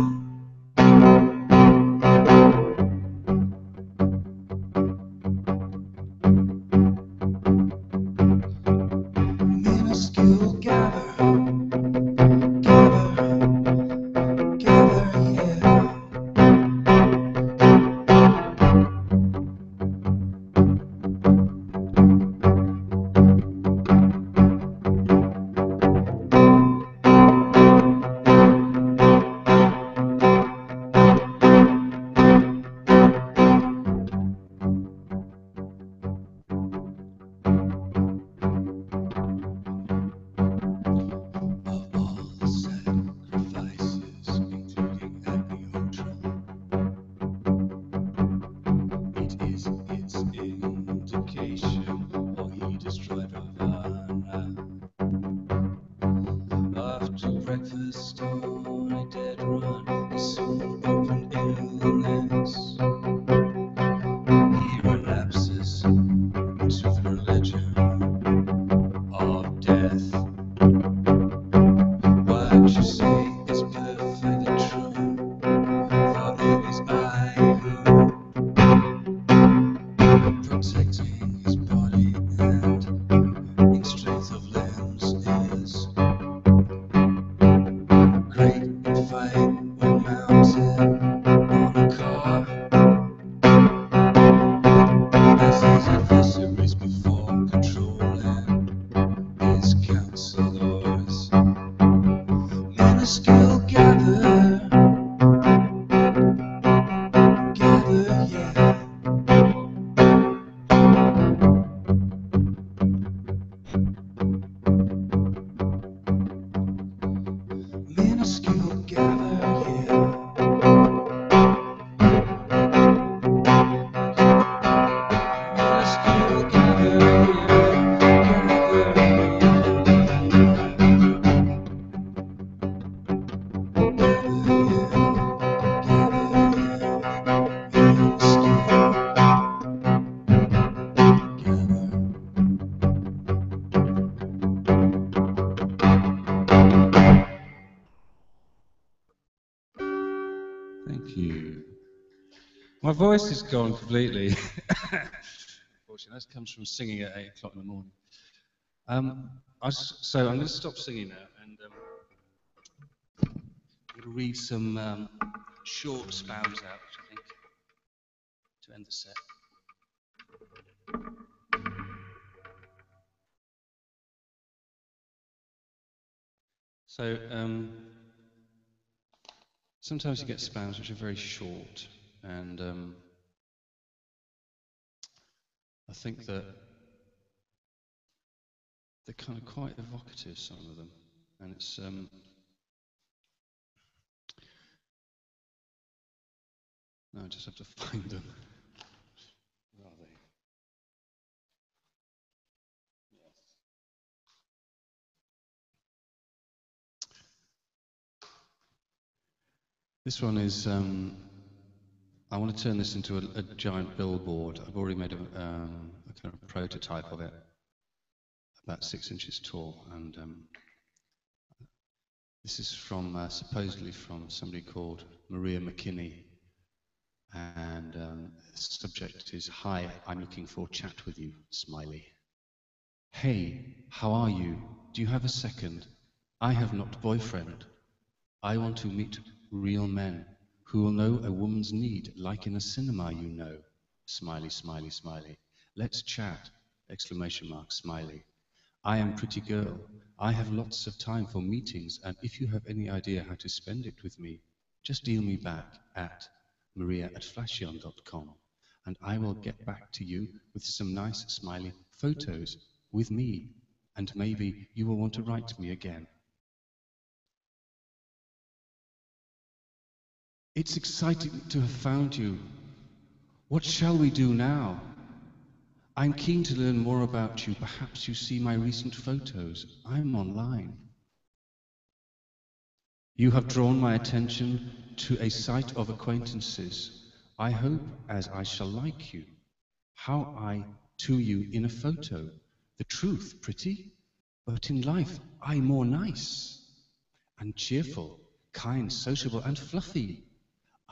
S5: fight when mounted on a car. As his adversaries before controlling his counselors. Men of skill gather, yeah. Men of skill gather, yeah. Men of skill gather, yeah. Gather,
S4: Thank you. My voice is gone completely. Unfortunately, that comes from singing at 8 o'clock in the morning. So I'm going to stop singing now, and I'm going to read some short spams out, I think, to end the set. So sometimes you get spams which are very short, and I think that they're kind of quite evocative, some of them, and it's no, I just have to find them. Where are they? Yes. This one is, I want to turn this into a giant billboard. I've already made a kind of prototype of it, about 6 inches tall, and this is from, supposedly from somebody called Maria McKinney, and the subject is, "Hi, I'm looking for a chat with you, smiley. Hey, how are you? Do you have a second? I have not boyfriend. I want to meet real men who will know a woman's need, like in a cinema, you know. Smiley, smiley, smiley. Let's chat! Exclamation mark, smiley. I am pretty girl. I have lots of time for meetings, and if you have any idea how to spend it with me, just deal me back at maria@flashion.com, and I will get back to you with some nice smiley photos with me, and maybe you will want to write me again. It's exciting to have found you. What shall we do now? I'm keen to learn more about you. Perhaps you see my recent photos. I'm online. You have drawn my attention to a site of acquaintances. I hope as I shall like you. How I to you in a photo. The truth, pretty, but in life I more nice. And cheerful, kind, sociable and fluffy.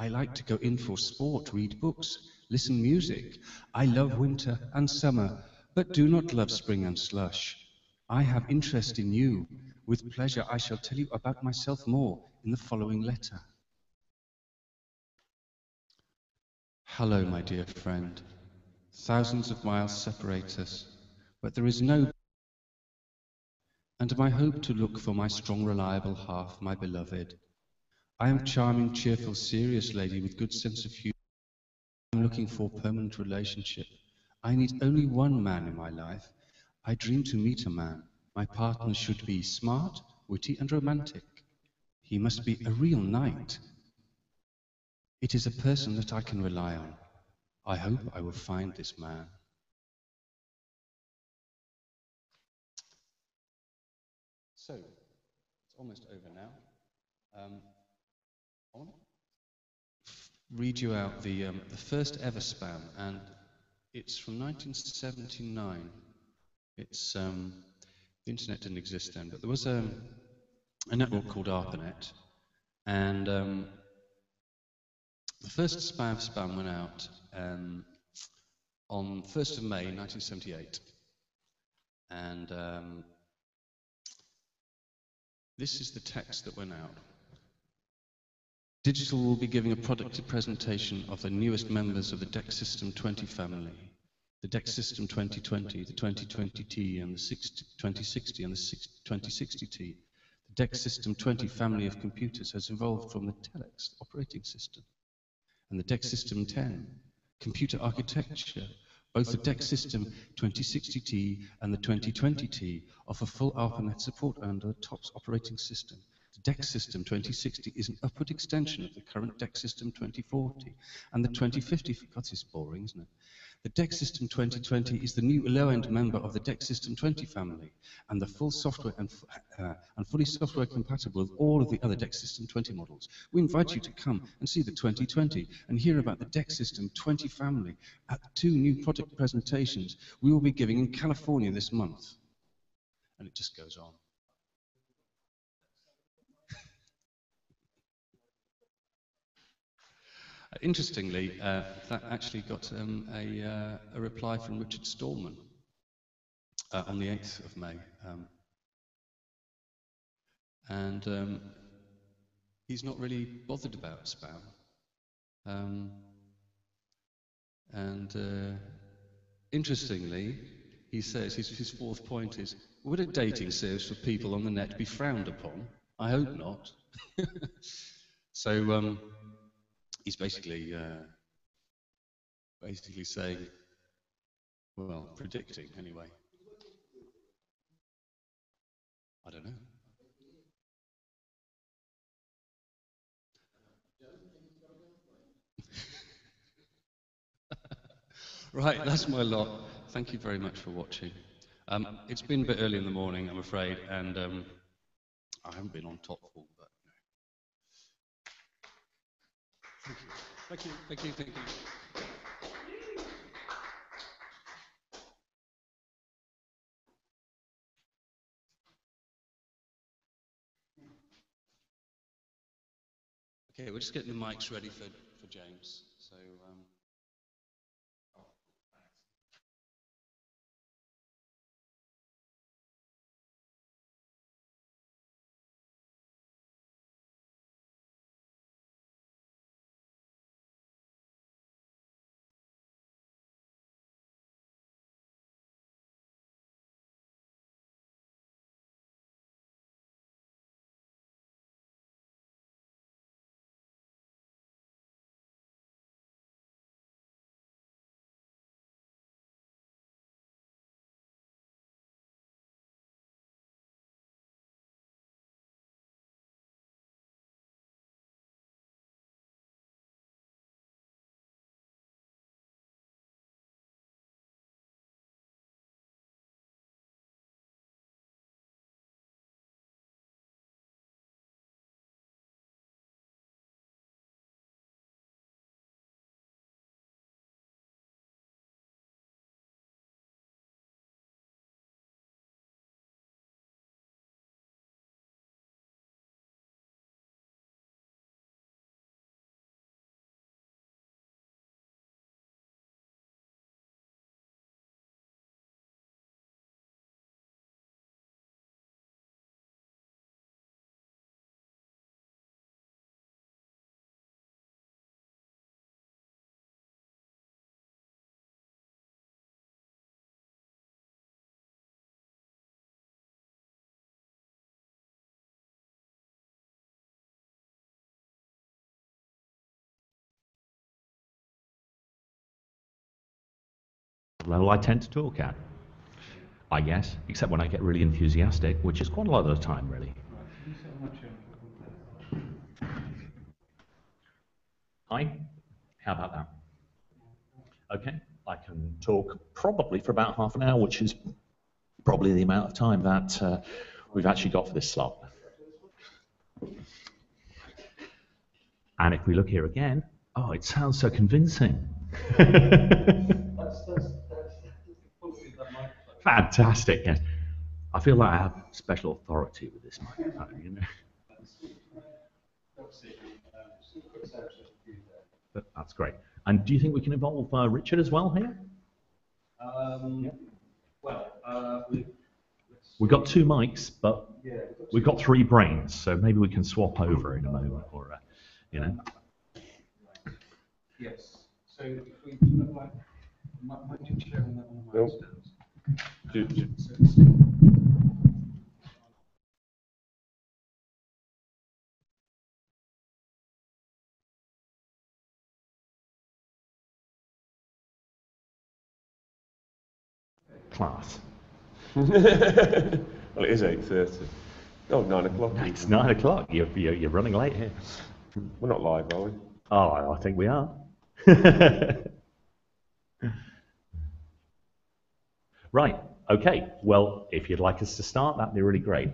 S4: I like to go in for sport, read books, listen music. I love winter and summer, but do not love spring and slush. I have interest in you. With pleasure I shall tell you about myself more in the following letter. Hello, my dear friend. Thousands of miles separate us, but there is no... And my hope to look for my strong, reliable half, my beloved. I am charming, cheerful, serious lady with good sense of humor. I'm looking for a permanent relationship. I need only one man in my life. I dream to meet a man. My partner should be smart, witty and romantic. He must be a real knight. It is a person that I can rely on. I hope I will find this man. So, it's almost over now. I want to read you out the first ever spam, and it's from 1979. It's the internet didn't exist then, but there was a network called ARPANET, and the first spam went out on 1st of May 1978, and this is the text that went out. Digital will be giving a product presentation of the newest members of the DEC System 20 family. The DEC System 2020, the 2020T, and the 2060 and the 2060T. The DEC System 20 family of computers has evolved from the Telex operating system. And the DEC System 10, computer architecture, both the DEC System 2060T and the 2020T offer full ARPANET support under the TOPS operating system. The DEC System 2060 is an upward extension of the current DEC System 2040, and the 2050, God, this is boring, isn't it? The DEC System 2020 is the new low-end member of the DEC System 20 family, and the full software and fully software compatible with all of the other DEC System 20 models. We invite you to come and see the 2020 and hear about the DEC System 20 family at 2 new product presentations we will be giving in California this month. And it just goes on. Interestingly, that actually got a reply from Richard Stallman on the 8th of May. And he's not really bothered about spam. Interestingly, he says his 4th point is, would a dating service for people on the net be frowned upon? I hope not. So he's basically saying, well, predicting anyway. I don't know. Right, that's my lot. Thank you very much for watching. It's been a bit early in the morning, I'm afraid, and I haven't been on top full, but thank you. Thank you. Okay, we're just getting the mics ready for James. So.
S6: Level I tend to talk at, I guess, except when I get really enthusiastic, which is quite a lot of the time, really. Hi, how about that? Okay, I can talk probably for about half an hour, which is probably the amount of time that we've actually got for this slot. And if we look here again, oh, it sounds so convincing. Fantastic, yes. I feel like I have special authority with this microphone, you know. But that's great. And do you think we can involve Richard as well here? We've got 2 mics, but we've got 3 brains, so maybe we can swap over in a moment. Or you know.
S4: Yes. So if we kind of like, might you share on that one of my
S7: Nope.
S4: stands?
S7: Do-
S4: So it's-
S6: Class.
S7: Well, it is 8:30. Oh, 9 o'clock.
S6: It's
S7: even.
S6: 9 o'clock. You're running late here.
S7: We're not live, are we?
S6: Oh, I think we are. Right. Okay. Well, if you'd like us to start, that'd be really great.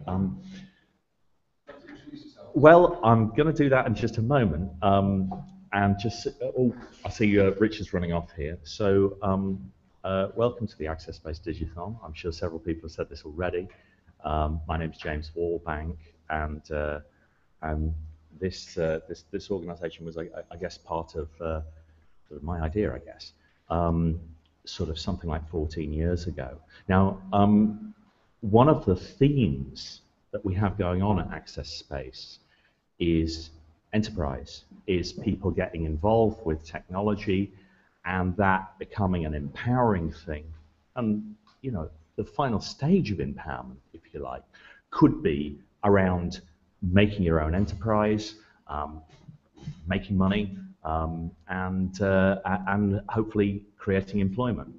S6: Well, I'm going to do that in just a moment. And just, I see Richard's running off here. So, welcome to the Access Space Digithon. I'm sure several people have said this already. My name's James Wallbank, and this organisation was, I guess, part of sort of my idea, I guess, sort of something like 14 years ago. Now, one of the themes that we have going on at Access Space is enterprise, is people getting involved with technology and that becoming an empowering thing. And, you know, the final stage of empowerment, if you like, could be around making your own enterprise, making money, and hopefully creating employment.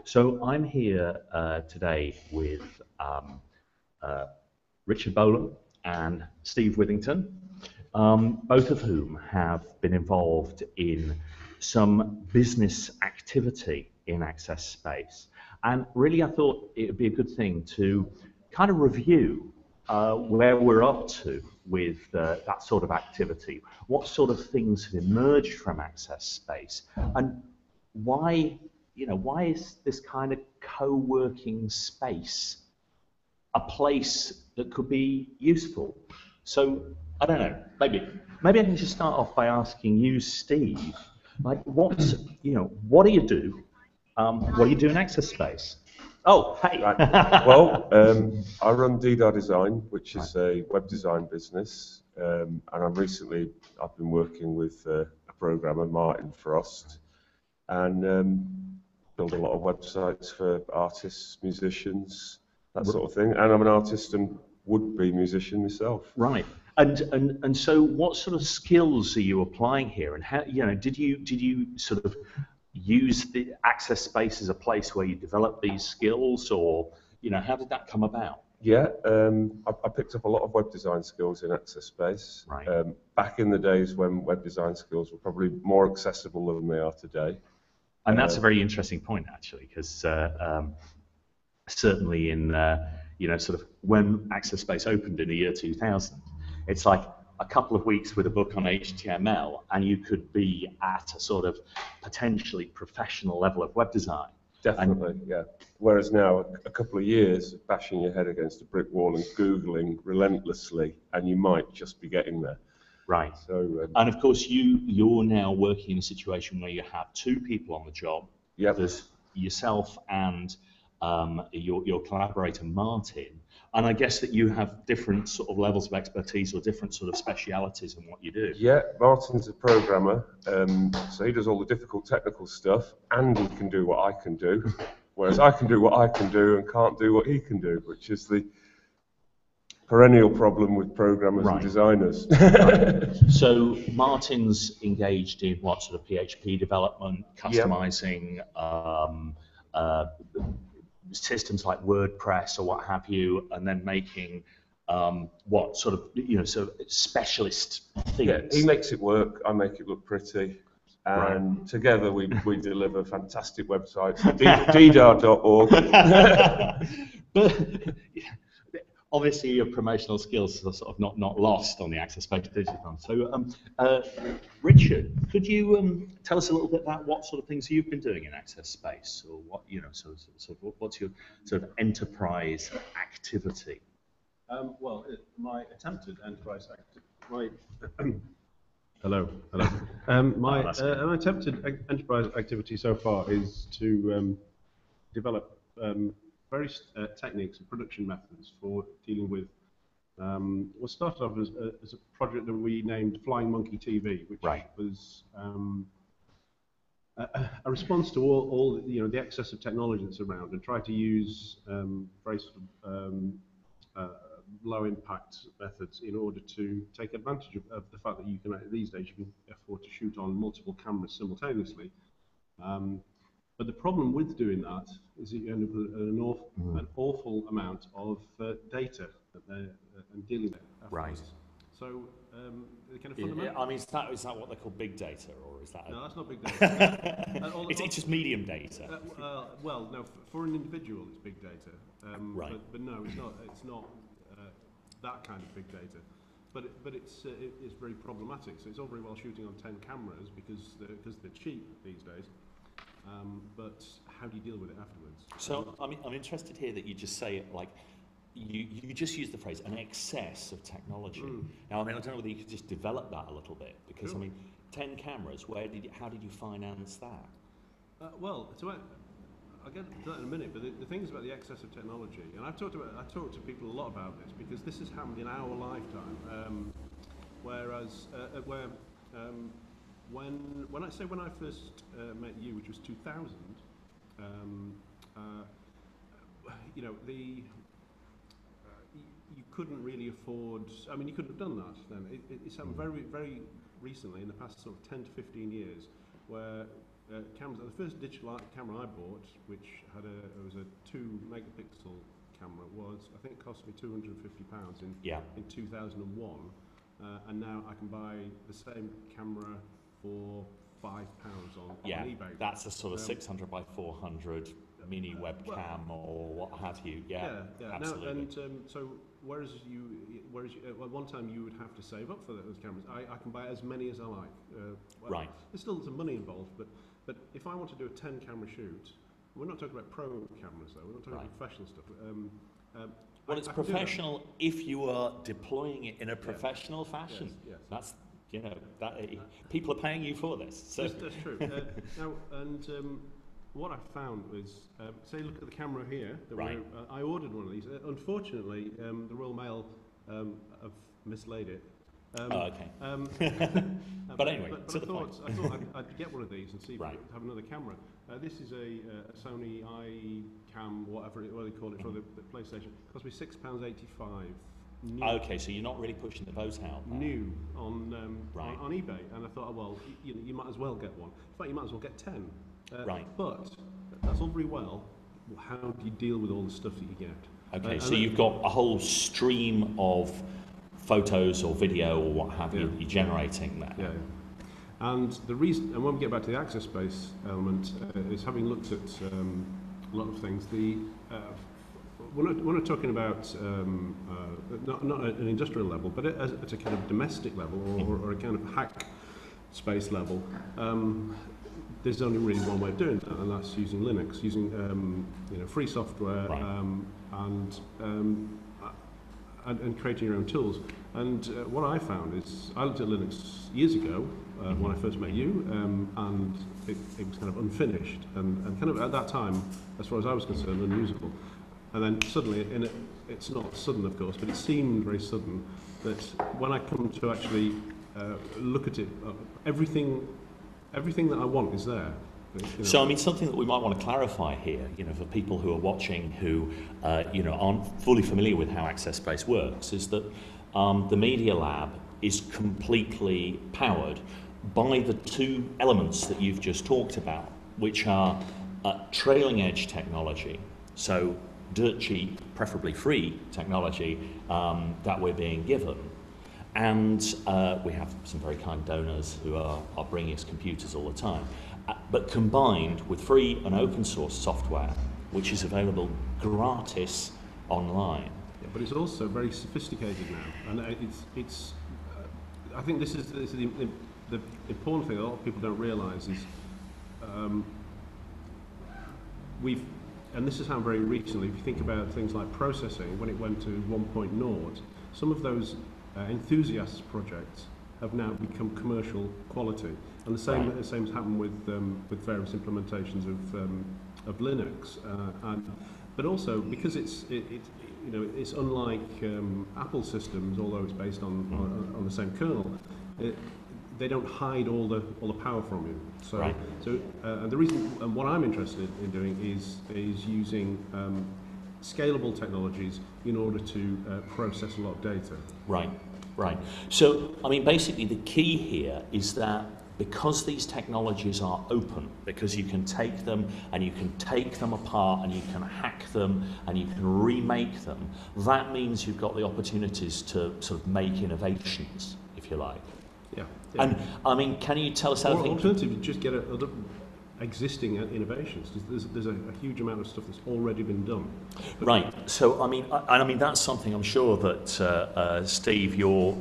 S6: So I'm here today with Richard Bolam and Steve Withington, both of whom have been involved in some business activity in Access Space. And really, I thought it would be a good thing to kind of review where we're up to with that sort of activity, what sort of things have emerged from Access Space, and why is this kind of co-working space a place that could be useful? So I don't know, maybe I can just start off by asking you, Steve, like what do you do? What do you do in Access Space? Oh, hey.
S7: Right. Well, I run DDAR Design, which is a web design business, and I've been working with a programmer, Martin Frost, and build a lot of websites for artists, musicians, that sort of thing. And I'm an artist and would-be musician myself.
S6: Right. And so, what sort of skills are you applying here? And how, did you sort of use the Access Space as a place where you develop these skills, or how did that come about?
S7: Yeah, I picked up a lot of web design skills in Access Space.
S6: Right.
S7: Back in the days when web design skills were probably more accessible than they are today.
S6: And that's a very interesting point, actually, because certainly in sort of when Access Space opened in the year 2000, it's like a couple of weeks with a book on HTML, and you could be at a sort of potentially professional level of web design.
S7: Definitely, yeah. Whereas now, a couple of years of bashing your head against a brick wall and Googling relentlessly, and you might just be getting there.
S6: Right.
S7: So,
S6: and of course, you're now working in a situation where you have two people on the job.
S7: Yep.
S6: There's yourself and your collaborator, Martin. And I guess that you have different sort of levels of expertise or different sort of specialities in what you do.
S7: Yeah, Martin's a programmer, so he does all the difficult technical stuff, and he can do what I can do, whereas I can do what I can do and can't do what he can do, which is the perennial problem with programmers and designers.
S6: Right. So Martin's engaged in what sort of PHP development, customizing, systems like WordPress or what have you, and then making what sort of specialist things.
S7: Yeah, he makes it work. I make it look pretty, and together we deliver fantastic websites. ddar.org.
S6: But obviously, your promotional skills are sort of not lost on the Access Space Digithon. So, Richard, could you tell us a little bit about what sort of things you've been doing in Access Space, or what what's your sort of enterprise activity?
S8: Well, my attempted enterprise activity. Hello. My attempted enterprise activity so far is to develop various techniques and production methods for dealing with was started off as a project that we named Flying Monkey TV, which was a response to all the excess of technology that's around, and try to use very sort of low impact methods in order to take advantage of the fact that you can these days you can afford to shoot on multiple cameras simultaneously. But the problem with doing that is that you end up with an awful amount of data and dealing with afterwards.
S6: Right.
S8: So the kind of fundamental.
S6: I mean, is that what they call big data, or is that?
S8: No, that's not big data.
S6: It's just medium data.
S8: Well, no, for an individual, it's big data.
S6: Right.
S8: But no, it's not. It's not that kind of big data. But it's very problematic. So it's all very well shooting on 10 cameras because they're cheap these days. But how do you deal with it afterwards?
S6: So I'm interested here that you just say it like. You just use the phrase an excess of technology. Now, I mean, I don't know whether you could just develop that a little bit, because, I mean, 10 cameras, how did you finance that?
S8: Well, I'll get to that in a minute, but the thing is about the excess of technology, and I talked to people a lot about this, because this has happened in our lifetime, whereas when I first met you, which was 2000, you know, you couldn't really afford. I mean, you couldn't have done that then. It's happened very, very recently, in the past sort of 10 to 15 years, where cameras. The first digital camera I bought, which was a 2 megapixel camera, I think it cost me £250 in 2001, and now I can buy the same camera for £5 on eBay.
S6: That's a sort of 600 by 400 mini webcam or what have you. Yeah, absolutely.
S8: Now, and so whereas at one time you would have to save up for those cameras, I can buy as many as I like.
S6: Right.
S8: There's still some money involved, but if I want to do a 10 camera shoot, we're not talking about pro cameras though. We're not talking about professional stuff.
S6: Well, it's professional if you are deploying it in a professional fashion.
S8: Yes.
S6: That's people are paying you for this. So
S8: that's true. Now, and what I found was, say, look at the camera here. I ordered one of these. Unfortunately, the Royal Mail have mislaid it.
S6: Okay. But anyway,
S8: I thought I'd get one of these and see if I could have another camera. This is a Sony iCam, whatever they call it, for the PlayStation. It cost me £6.85. New.
S6: Okay, so you're not really pushing the boat out there.
S8: New on eBay, and I thought, oh, well, you might as well get one. In fact, you might as well get 10. But that's all very well. How do you deal with all the stuff that you get?
S6: Okay, so you've got a whole stream of photos or video or what have you you're generating there.
S8: Yeah. And the reason, and when we get back to the access space element, is having looked at a lot of things. We're not talking about not at an industrial level, but at a kind of domestic level or a kind of hack space level. There's only really one way of doing that, and that's using Linux, using free software and creating your own tools. And what I found is, I looked at Linux years ago when I first met you, and it was kind of unfinished and kind of at that time, as far as I was concerned, unusable. And then suddenly, it's not sudden, of course, but it seemed very sudden that when I come to actually look at it, everything that I want is there.
S6: So, I mean, something that we might want to clarify here, for people who are watching who, aren't fully familiar with how Access Space works, is that the Media Lab is completely powered by the two elements that you've just talked about, which are trailing edge technology, so dirt cheap, preferably free technology that we're being given. And we have some very kind donors who are bringing us computers all the time. But combined with free and open source software, which is available gratis online.
S8: Yeah, but it's also very sophisticated now. And it's I think this is the important thing a lot of people don't realise is and this has happened very recently. If you think about things like processing, when it went to 1.0, some of those enthusiast projects have now become commercial quality, and the same has happened with various implementations of Linux, but also because you know, it's unlike Apple systems, although it's based on the same kernel. They don't hide all the power from you. So,
S6: right.
S8: And the reason, and what I'm interested in doing is using scalable technologies in order to process a lot of data.
S6: Right, right. So, I mean, basically the key here is that because these technologies are open, because you can take them and you can take them apart and you can hack them and you can remake them, that means you've got the opportunities to sort of make innovations, if you like.
S8: Yeah.
S6: And, I mean, can you tell us how
S8: Or alternatively, just get other existing innovations. There's a huge amount of stuff that's already been done.
S6: Right. So I mean that's something I'm sure that Steve, you're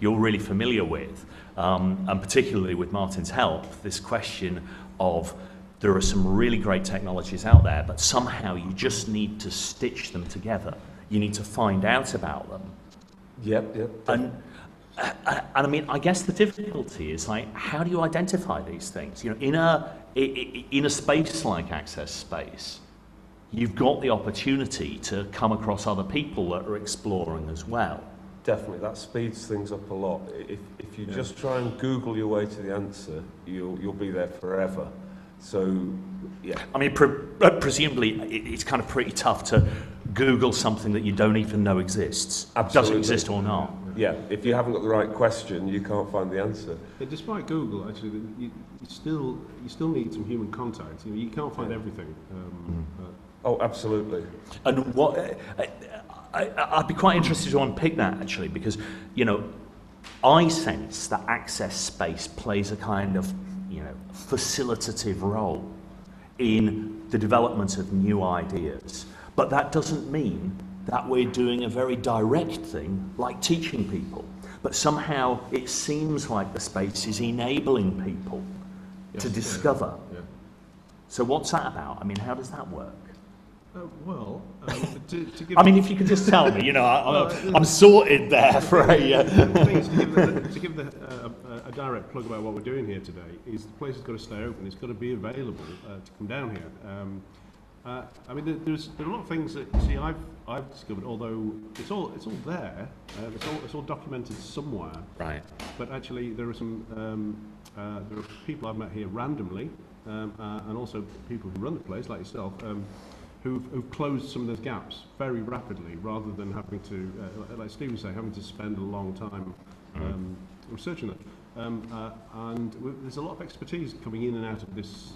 S6: really familiar with, and particularly with Martin's help. This question of there are some really great technologies out there, but somehow you just need to stitch them together. You need to find out about them.
S7: Yep.
S6: And I mean, I guess the difficulty is like, how do you identify these things? You know, in a space like Access Space, you've got the opportunity to come across other people that are exploring as well.
S7: Definitely, that speeds things up a lot. If you just try and Google your way to the answer, you'll be there forever. So, yeah.
S6: I mean, presumably, it's kind of pretty tough to Google something that you don't even know exists.
S7: Absolutely.
S6: Doesn't exist or not.
S7: Yeah, if you haven't got the right question, you can't find the answer.
S8: Yeah, despite Google, actually, you still need some human contact. You can't find everything.
S7: Oh, absolutely.
S6: And what I'd be quite interested to unpick that actually, because you know, I sense that Access Space plays a kind of facilitative role in the development of new ideas, but that doesn't mean that we're doing a very direct thing like teaching people, but somehow it seems like the space is enabling people to discover.
S8: Yeah.
S6: So what's that about? I mean, how does that work?
S8: To give
S6: I mean, if you could just tell me, I'm sorted there for a...
S8: The thing is, to give a direct plug about what we're doing here today is the place has got to stay open. It's got to be available to come down here. I mean, there are a lot of things that I've discovered. Although it's all there, it's all documented somewhere.
S6: Right.
S8: But actually, there are some there are people I've met here randomly, and also people who run the place, like yourself, who've closed some of those gaps very rapidly, rather than having to, like Steve was saying, having to spend a long time researching that. And there's a lot of expertise coming in and out of this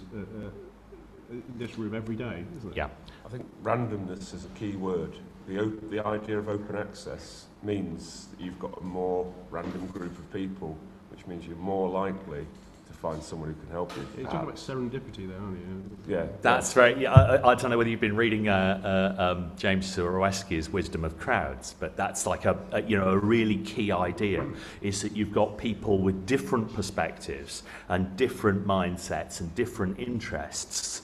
S8: room every day, isn't it?
S6: Yeah.
S7: I think randomness is a key word. The idea of open access means that you've got a more random group of people, which means you're more likely to find someone who can help you.
S8: You're talking about serendipity there, aren't you?
S7: Yeah.
S6: That's right. Yeah, I don't know whether you've been reading James Surowiecki's Wisdom of Crowds, but that's like a really key idea, is that you've got people with different perspectives and different mindsets and different interests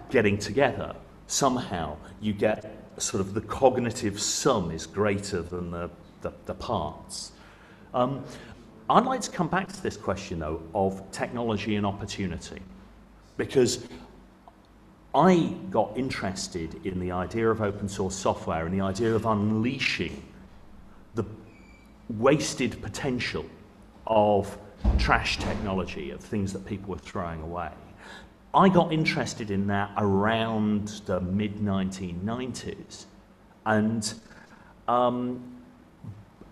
S6: getting together. Somehow you get sort of the cognitive sum is greater than the parts. I'd like to come back to this question, though, of technology and opportunity, because I got interested in the idea of open source software and the idea of unleashing the wasted potential of trash technology, of things that people were throwing away. I got interested in that around the mid-1990s, and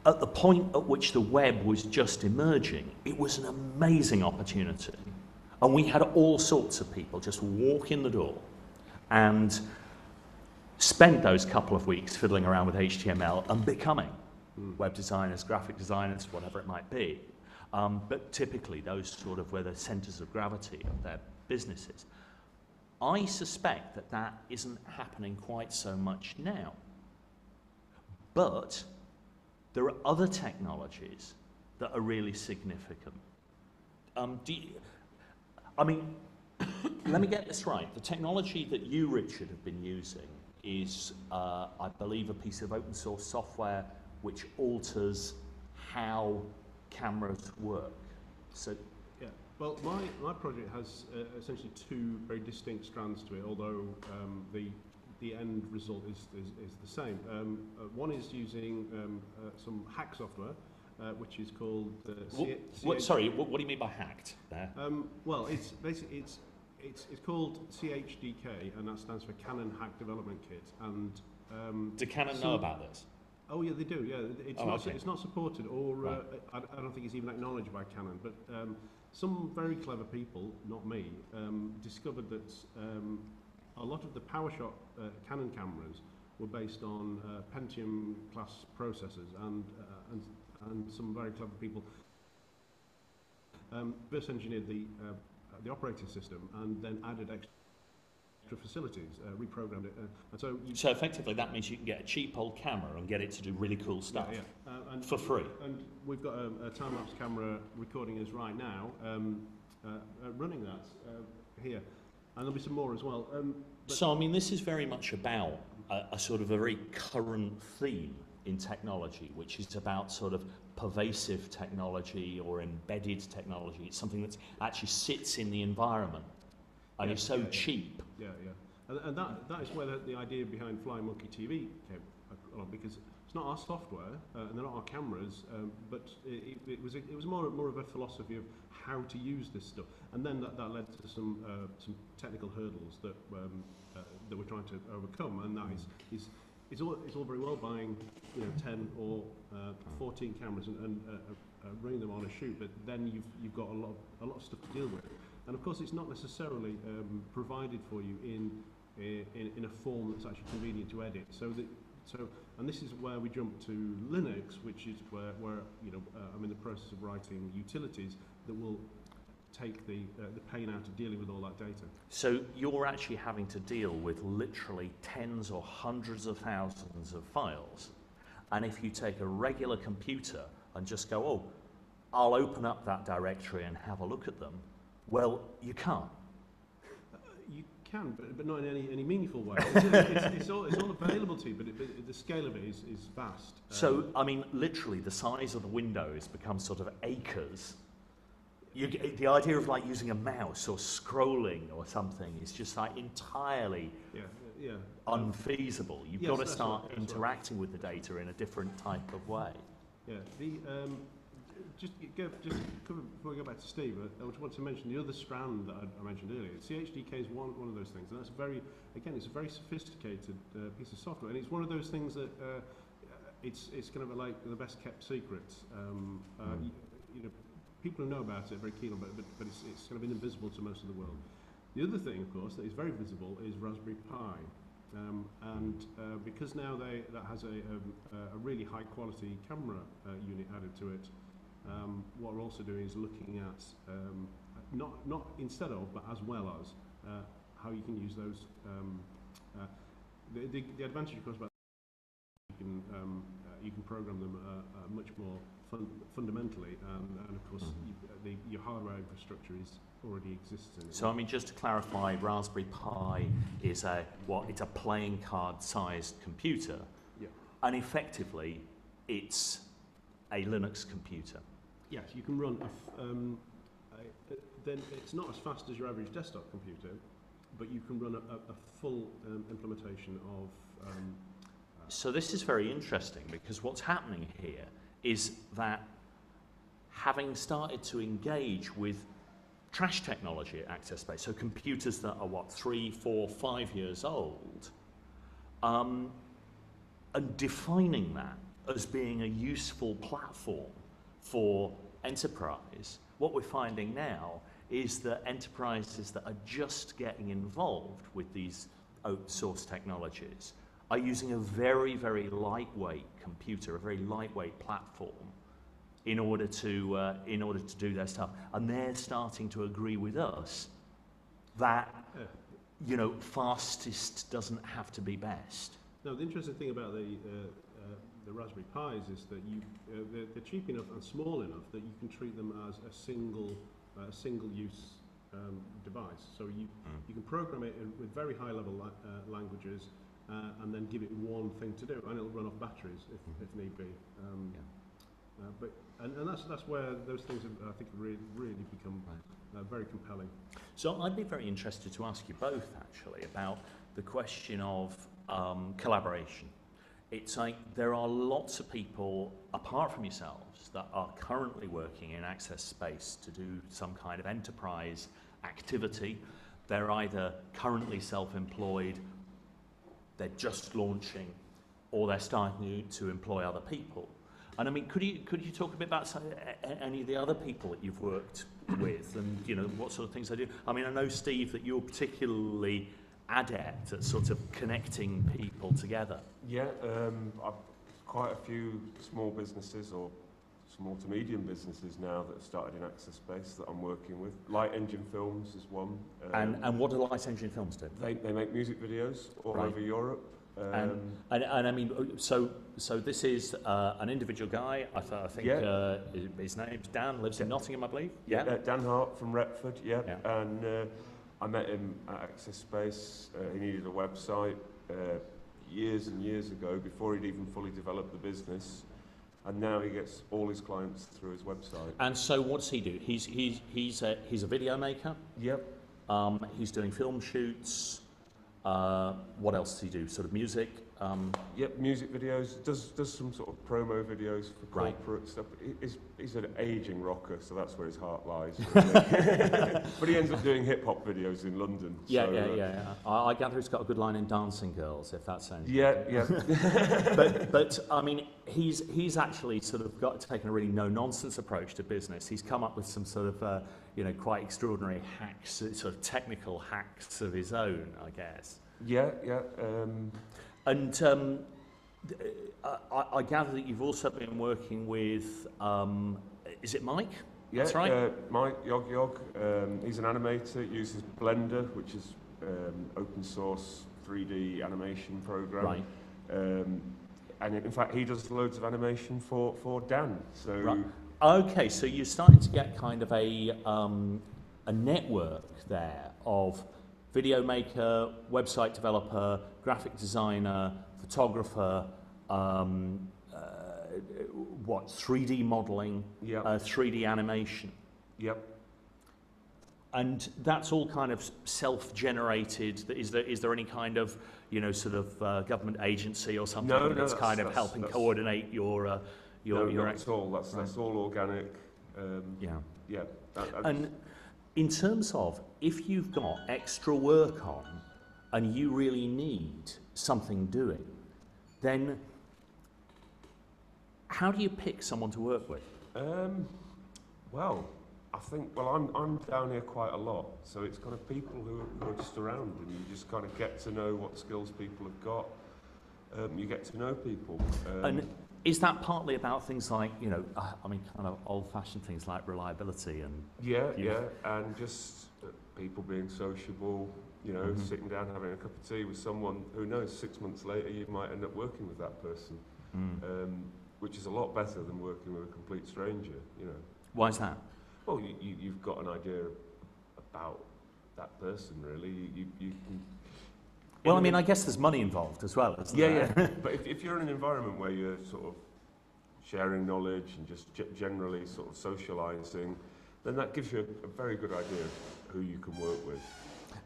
S6: at the point at which the web was just emerging, it was an amazing opportunity. And we had all sorts of people just walk in the door and spend those couple of weeks fiddling around with HTML and becoming web designers, graphic designers, whatever it might be. But typically those sort of were the centers of gravity of their businesses. I suspect that that isn't happening quite so much now. But there are other technologies that are really significant. I mean, let me get this right. The technology that you, Richard, have been using is, I believe, a piece of open source software which alters how cameras work. So,
S8: yeah. Well, my project has essentially two very distinct strands to it, although the the end result is the same. One is using some hack software, which is called
S6: sorry, what do you mean by hacked there?
S8: Well, it's basically it's called CHDK, and that stands for Canon Hack Development Kit. And
S6: do Canon know about this?
S8: Oh yeah, they do. Yeah, it's not supported, or
S6: Right.
S8: I don't think it's even acknowledged by Canon. But some very clever people, not me, discovered that a lot of the PowerShot Canon cameras were based on Pentium class processors, and some very clever people reverse engineered the operating system and then added extra facilities, reprogrammed it, and
S6: so effectively that means you can get a cheap old camera and get it to do really cool stuff
S8: and
S6: for free.
S8: And we've got a time-lapse camera recording us right now, running that here, and there'll be some more as well.
S6: So I mean, this is very much about a sort of a very current theme in technology, which is about sort of pervasive technology or embedded technology. It's something that actually sits in the environment and is so cheap.
S8: Yeah. And that is where the idea behind Flying Monkey TV came along, because it's not our software and they're not our cameras, but it was more of a philosophy of how to use this stuff, and then that led to some technical hurdles that we're trying to overcome, and that is it's all very well buying 10 or 14 cameras and running them on a shoot, but then you've got a lot of stuff to deal with, and of course it's not necessarily provided for you in a form that's actually convenient to edit. And this is where we jump to Linux, which is where I'm in the process of writing utilities that will take the pain out of dealing with all that data.
S6: So you're actually having to deal with literally tens or hundreds of thousands of files, and if you take a regular computer and just go, oh, I'll open up that directory and have a look at them, well, you can't.
S8: You can, but not in any meaningful way. It's all available to you, but the scale of it is vast.
S6: So, I mean, literally, the size of the windows becomes sort of acres. The idea of like using a mouse or scrolling or something is just like entirely unfeasible. You've got to start interacting with the data in a different type of way.
S8: Yeah. Before we go back to Steve, I just want to mention the other strand that I mentioned earlier. CHDK is one of those things, and that's it's a very sophisticated piece of software, and it's one of those things that it's kind of like the best kept secrets. People who know about it are very keen on it, but it's kind of invisible to most of the world. The other thing, of course, that is very visible is Raspberry Pi, and because now that has a really high quality camera unit added to it. What we're also doing is looking at not instead of, but as well as how you can use those. The advantage, of course, about you can program them much more fundamentally, and of course your hardware infrastructure already exists in it.
S6: So I mean, just to clarify, Raspberry Pi is it's a playing card sized computer, and effectively it's a Linux computer.
S8: Yes, you can run then it's not as fast as your average desktop computer, but you can run a full implementation of.
S6: So this is very interesting, because what's happening here is that having started to engage with trash technology at Access Space, so computers that are 3, 4, 5 years old, and defining that as being a useful platform for enterprise, what we're finding now is that enterprises that are just getting involved with these open source technologies are using a very, very lightweight computer, a very lightweight platform, in order to do their stuff, and they're starting to agree with us that fastest doesn't have to be best.
S8: No, the interesting thing about the Raspberry Pis is that they're cheap enough and small enough that you can treat them as a single-use device. So you can program it with very high-level languages, and then give it one thing to do, and it'll run off batteries if need be. And that's where those things have, I think, really become very compelling.
S6: So I'd be very interested to ask you both, actually, about the question of collaboration. It's like there are lots of people, apart from yourselves, that are currently working in access space to do some kind of enterprise activity. They're either currently self-employed, they're just launching, or they're starting to employ other people. And I mean, could you talk a bit about any of the other people that you've worked with, and you know what sort of things they do? I mean, I know, Steve, that you're particularly adept at sort of connecting people together.
S7: Yeah, I've quite a few small businesses or small to medium businesses now that have started in access space that I'm working with. Light Engine Films is one.
S6: And what do Light Engine Films do?
S7: They make music videos all over Europe.
S6: And I mean, so this is an individual guy. I think his name's Dan. Lives in Nottingham, I believe. Yeah.
S7: Dan Hart from Retford. Yeah. And I met him at Access Space. He needed a website years and years ago before he'd even fully developed the business. And now he gets all his clients through his website.
S6: And so what does he do? He's a video maker.
S7: Yep.
S6: He's doing film shoots. What else does he do? Sort of music?
S7: Yep, music videos. Does some sort of promo videos for corporate stuff. He's an aging rocker, so that's where his heart lies. Really. But he ends up doing hip-hop videos in London.
S6: Yeah. I gather he's got a good line in Dancing Girls, if that sounds
S7: Yeah.
S6: but I mean, he's actually sort of taken a really no-nonsense approach to business. He's come up with some sort of quite extraordinary hacks, sort of technical hacks of his own, I guess.
S7: Yeah.
S6: And I gather that you've also been working with, is it Mike?
S7: Yeah,
S6: that's right.
S7: Mike Yog. He's an animator, uses Blender, which is open source 3D animation program.
S6: Right.
S7: And in fact, he does loads of animation for Dan. So.
S6: Right. Okay, so you're starting to get kind of a network there of video maker, website developer, graphic designer, photographer, 3D modeling, 3D animation.
S7: Yep.
S6: And that's all kind of self-generated. Is there any kind of sort of government agency or something that's kind of helping coordinate your
S7: No, not at all. That's all organic. Yeah.
S6: And in terms of, if you've got extra work on and you really need something doing, then how do you pick someone to work with?
S7: Well, I think, I'm down here quite a lot, so it's kind of people who are just around, and you just kind of get to know what skills people have got. You get to know people.
S6: And is that partly about things like, kind of old-fashioned things like reliability and...
S7: Yeah, and just people being sociable, sitting down, having a cup of tea with someone, who knows, 6 months later you might end up working with that person, which is a lot better than working with a complete stranger,
S6: Why is that?
S7: Well, you've got an idea about that person, really. You can...
S6: Well, I mean, I guess there's money involved as well, isn't there?
S7: Yeah. But if you're in an environment where you're sort of sharing knowledge and just generally sort of socialising, then that gives you a very good idea of who you can work with.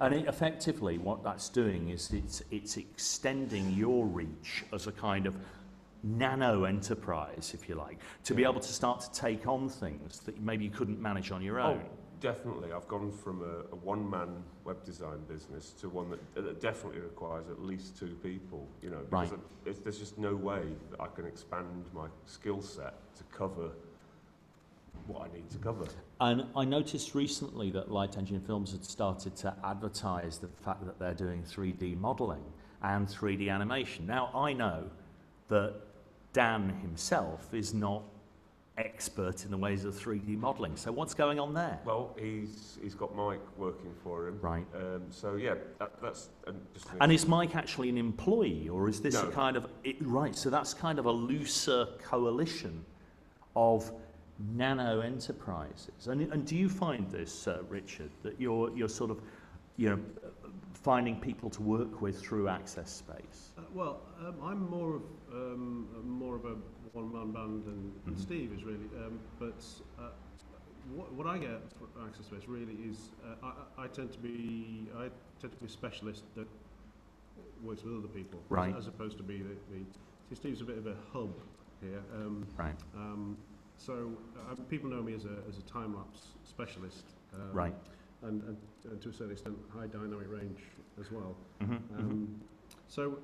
S6: And effectively, what that's doing is it's extending your reach as a kind of nano enterprise, if you like, to be able to start to take on things that maybe you couldn't manage on your own.
S7: Oh, definitely. I've gone from a one-man web design business to one that definitely requires at least 2 people, because there's just no way that I can expand my skill set to cover what I need to cover.
S6: And I noticed recently that Light Engine Films had started to advertise the fact that they're doing 3D modelling and 3D animation. Now, I know that Dan himself is not expert in the ways of 3D modelling. So what's going on there?
S7: Well, he's got Mike working for him.
S6: Right.
S7: So yeah, that's just.
S6: And is Mike actually an employee, or is this a kind of right? So that's kind of a looser coalition of nano enterprises. And do you find this, Richard, that you're sort of, finding people to work with through Access Space?
S8: I'm more of a one-man band than Steve is really. But what I get from Access Space really is I tend to be a specialist that works with other people,
S6: Right.
S8: as opposed to be see, Steve's a bit of a hub here.
S6: Right.
S8: So people know me as a time-lapse specialist.
S6: Right.
S8: And to a certain extent, high dynamic range as well. So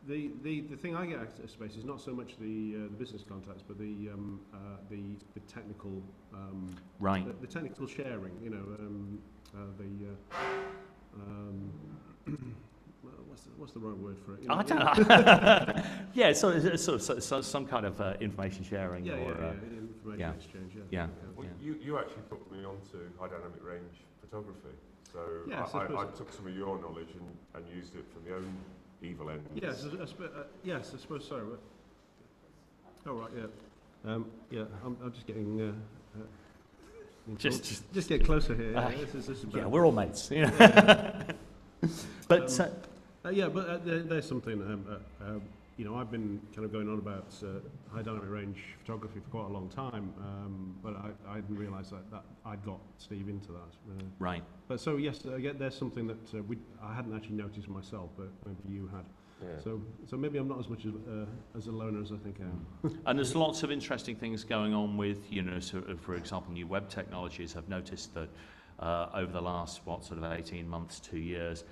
S8: the thing I get out of Space is not so much the business contacts, but the technical
S6: Right.
S8: the technical sharing. You know, what's the right word for it? You know,
S6: I don't know. Yeah, so some kind of information sharing.
S8: Information exchange.
S6: Yeah.
S7: Well, you actually put me onto high dynamic range photography. So
S8: Yes,
S7: I took some of your knowledge and used it for my own evil ends.
S8: Yes, I suppose so. Oh right, yeah. I'm just getting. Just get closer here. This is
S6: Yeah, we're all mates. You know. But
S8: there's something. You know, I've been kind of going on about high dynamic range photography for quite a long time, but I didn't realise that I'd got Steve into that.
S6: right.
S8: But so yes, again, there's something that I hadn't actually noticed myself, but maybe you had.
S7: Yeah.
S8: So maybe I'm not as much as a loner as I think I am.
S6: And there's lots of interesting things going on with, you know, sort of, for example, new web technologies. I've noticed that over the last, sort of 18 months, 2 years,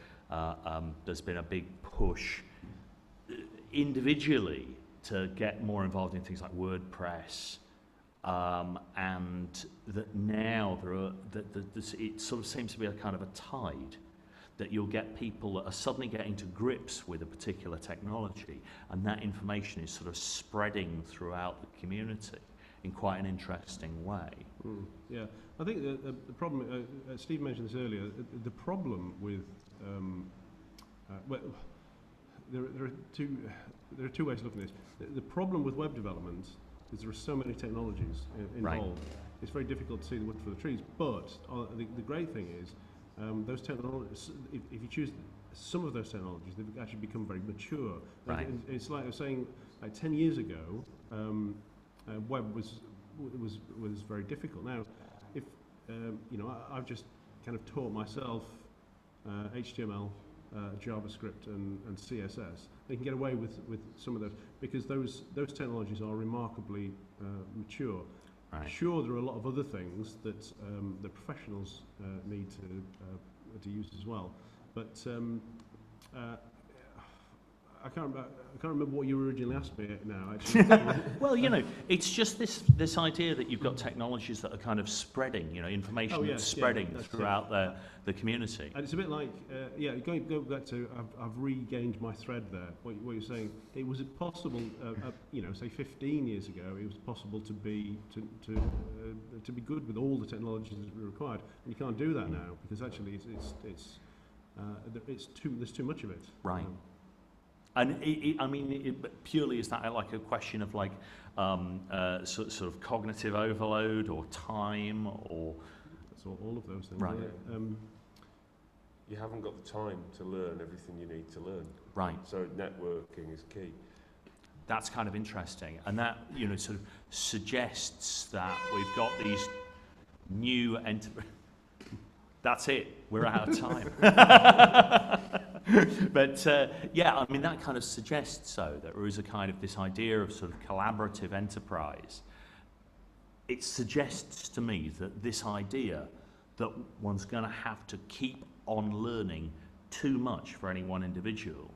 S6: there's been a big push individually to get more involved in things like WordPress, and that now it sort of seems to be a kind of a tide that you'll get people that are suddenly getting to grips with a particular technology, and that information is sort of spreading throughout the community in quite an interesting way.
S8: Yeah, I think the problem, Steve mentioned this earlier, the problem with, there are two ways of looking at this. The problem with web development is there are so many technologies involved.
S6: Right.
S8: It's very difficult to see the wood for the trees, but the great thing is, those technologies, if you choose some of those technologies, they've actually become very mature.
S6: Right.
S8: It's like I was saying, like 10 years ago, web was very difficult. Now, if you know, I've just kind of taught myself HTML, JavaScript, and CSS. They can get away with some of those because those technologies are remarkably mature.
S6: Right.
S8: Sure, there are a lot of other things that the professionals need to use as well, but I can't remember what you originally asked me now. Actually,
S6: Well, you know, it's just this idea that you've got technologies that are kind of spreading, you know, information that's spreading throughout the community.
S8: and it's a bit like, going back to, I've regained my thread there. What you're saying, it was possible, you know, say 15 years ago, it was possible to be good with all the technologies that were required, and you can't do that now because actually there's too much of it.
S6: Right. And I mean, purely is that like a question of like sort of cognitive overload or time or?
S8: That's all of those things.
S6: Right.
S8: Yeah.
S7: You haven't got the time to learn everything you need to learn.
S6: Right.
S7: So networking is key.
S6: That's kind of interesting, and that, you know, sort of suggests that we've got these new That's it. We're out of time. But yeah, I mean, that kind of suggests so that there is a kind of this idea of sort of collaborative enterprise. It suggests to me that this idea that one's going to have to keep on learning too much for any one individual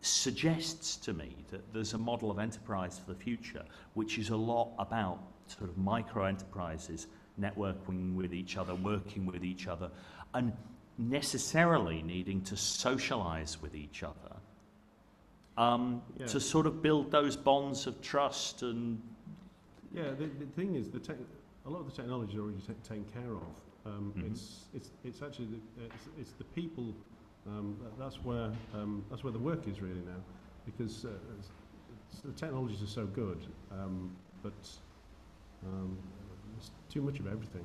S6: suggests to me that there's a model of enterprise for the future which is a lot about sort of micro enterprises networking with each other, working with each other, and necessarily needing to socialize with each other to sort of build those bonds of trust. And
S8: yeah, the thing is, a lot of the technology is already taken care of. It's actually it's the people. That's where the work is really now, because the technologies are so good, but there's too much of everything.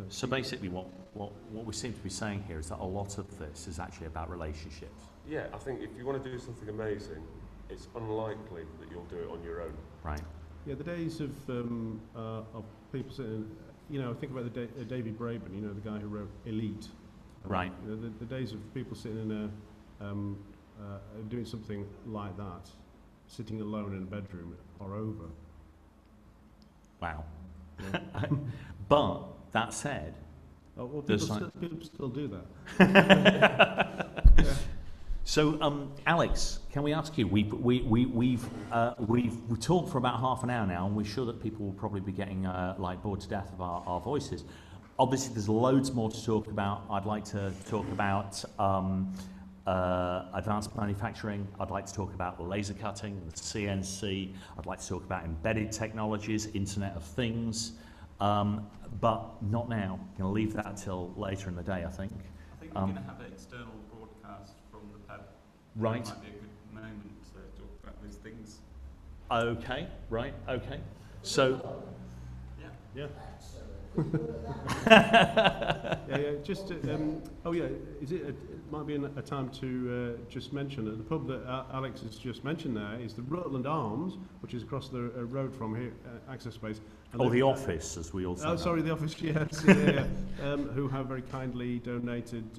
S6: So basically, what we seem to be saying here is that a lot of this is actually about relationships.
S7: Yeah, I think if you want to do something amazing, it's unlikely that you'll do it on your own.
S6: Right.
S8: Yeah, the days of people sitting, you know, think about David Braben, you know, the guy who wrote Elite.
S6: Right.
S8: You know, the days of people sitting in doing something like that, sitting alone in a bedroom, are over.
S6: Wow. But that said,
S8: Oh, well,
S6: There's
S8: people still do that. Yeah.
S6: so Alex, can we ask you? We've talked for about half an hour now, and we're sure that people will probably be getting like bored to death of our voices. Obviously, there's loads more to talk about. I'd like to talk about advanced manufacturing. I'd like to talk about laser cutting, the CNC. I'd like to talk about embedded technologies, Internet of Things, but not now. I'm going to leave that till later in the day, I think.
S2: I think we're going to have an external broadcast from the pub.
S6: Right.
S2: It might be a good moment to talk about those things.
S6: Okay, right, okay. So,
S8: Yeah. Yeah. Just oh yeah, it might be a time to just mention that the pub that Alex has just mentioned there is the Rutland Arms, which is across the road from here, Access Space. And
S6: the office, as we also know.
S8: sorry, the office, yes, yeah. Who have very kindly donated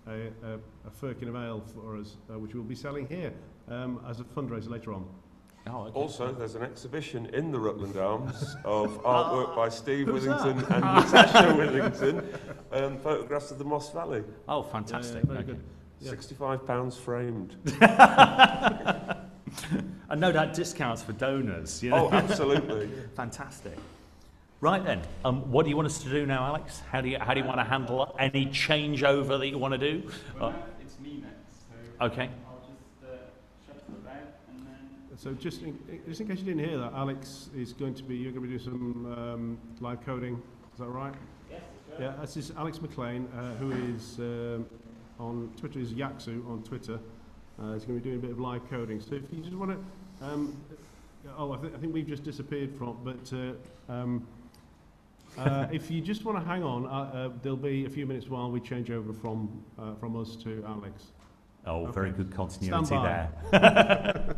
S8: a firkin of ale for us, which we'll be selling here as a fundraiser later on.
S6: Oh, okay.
S7: Also, there's an exhibition in the Rutland Arms of artwork by Steve
S8: Who's
S7: Withington and Natasha Withington, photographs of the Moss Valley.
S6: Oh, fantastic.
S8: Very
S6: Okay.
S8: good. Yeah.
S7: £65 framed.
S6: And no doubt discounts for donors. You know?
S7: Oh, absolutely.
S6: Fantastic. Right then, what do you want us to do now, Alex? How do you want to handle any changeover that you want to do?
S2: Well, it's me next, so
S6: Okay.
S2: I'll just shut the bag and then...
S8: So just in case you didn't hear that, Alex is going to be, you're going to be doing some live coding, is that right?
S2: Yes, that's
S8: Yeah, this is Alex McLean, who is on Twitter, is Yaksu on Twitter. He's going to be doing a bit of live coding. So if you just want to, I think we've just disappeared from, but if you just want to hang on, there'll be a few minutes while we change over from us to Alex.
S6: Oh,
S8: Okay.
S6: very good continuity
S8: Stand by.
S6: there.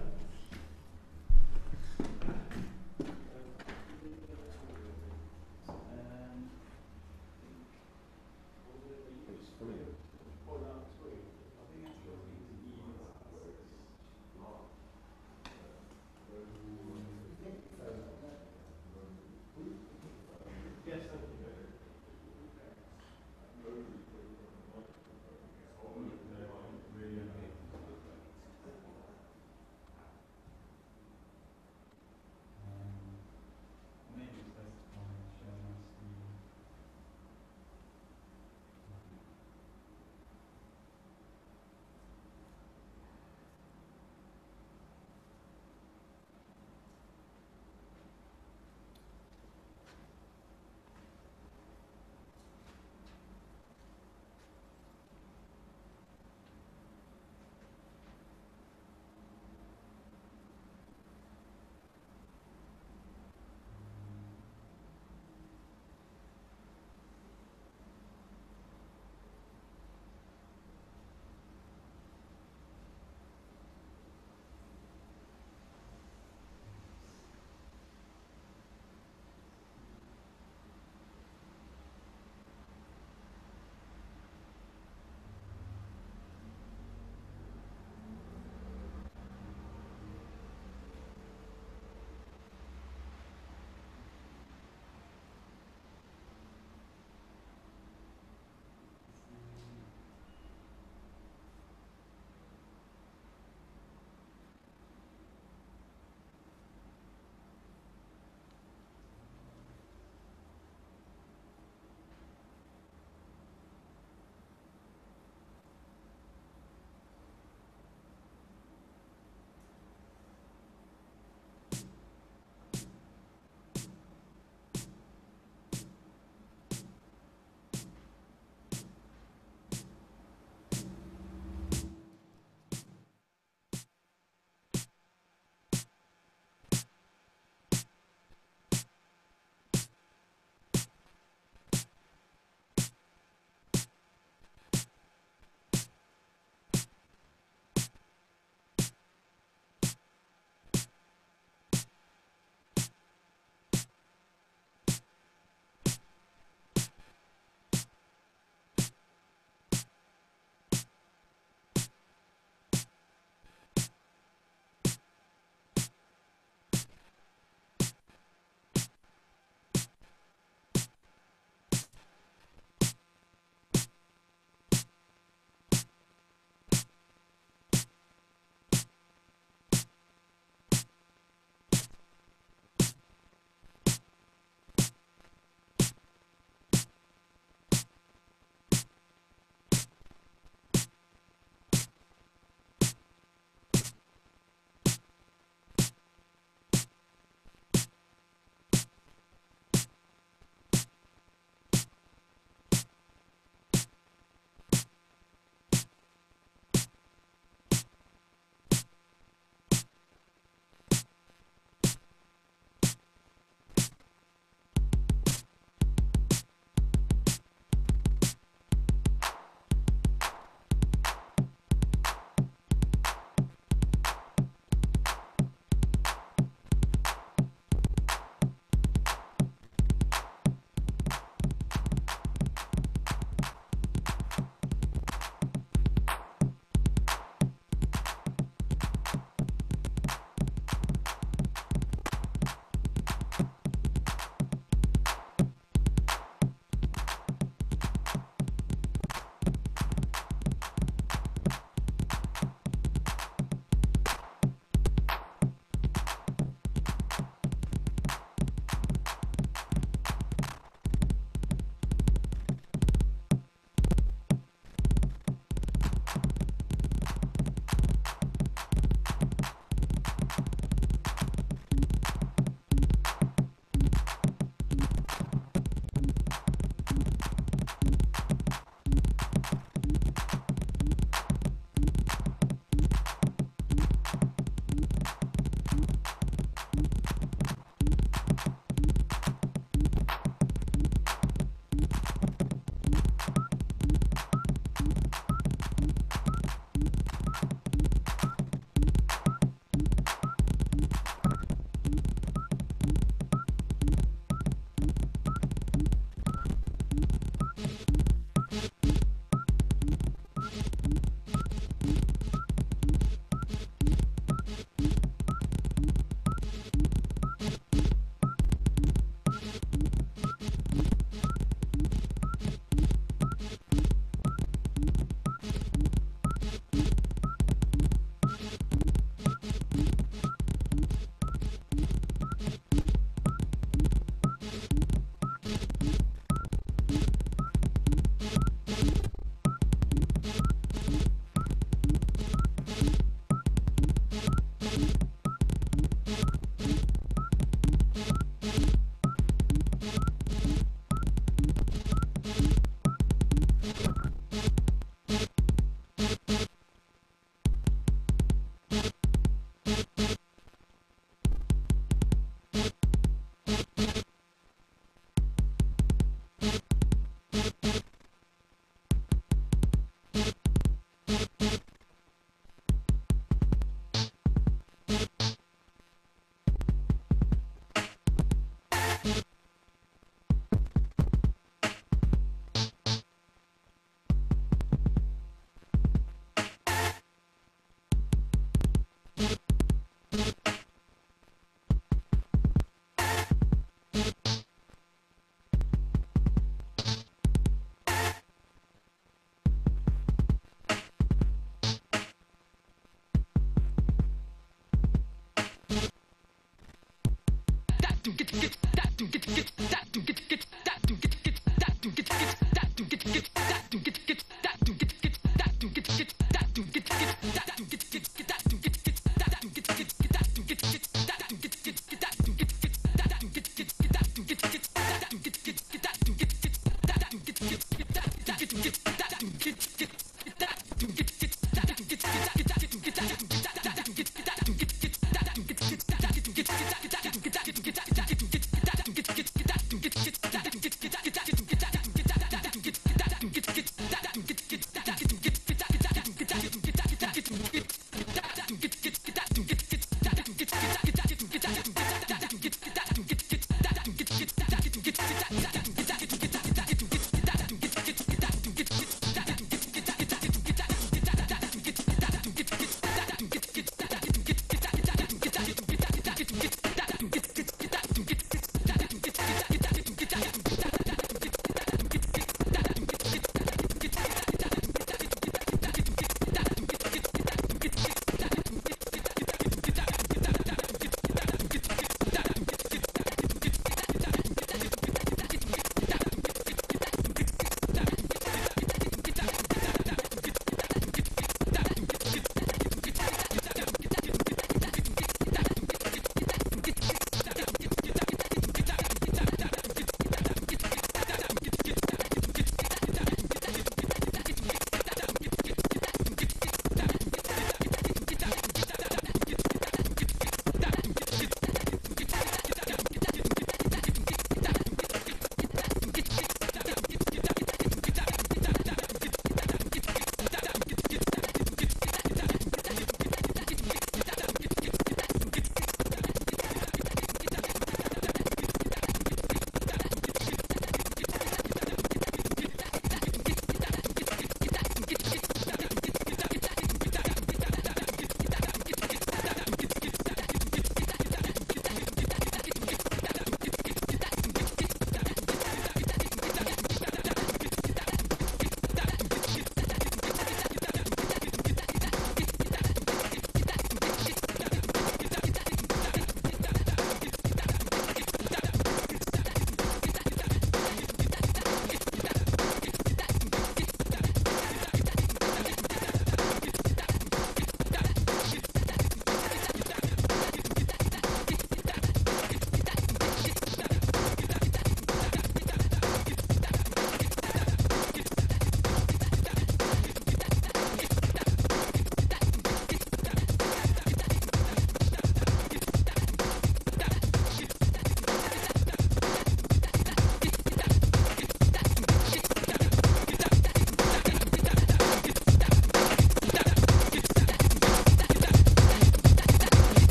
S9: Get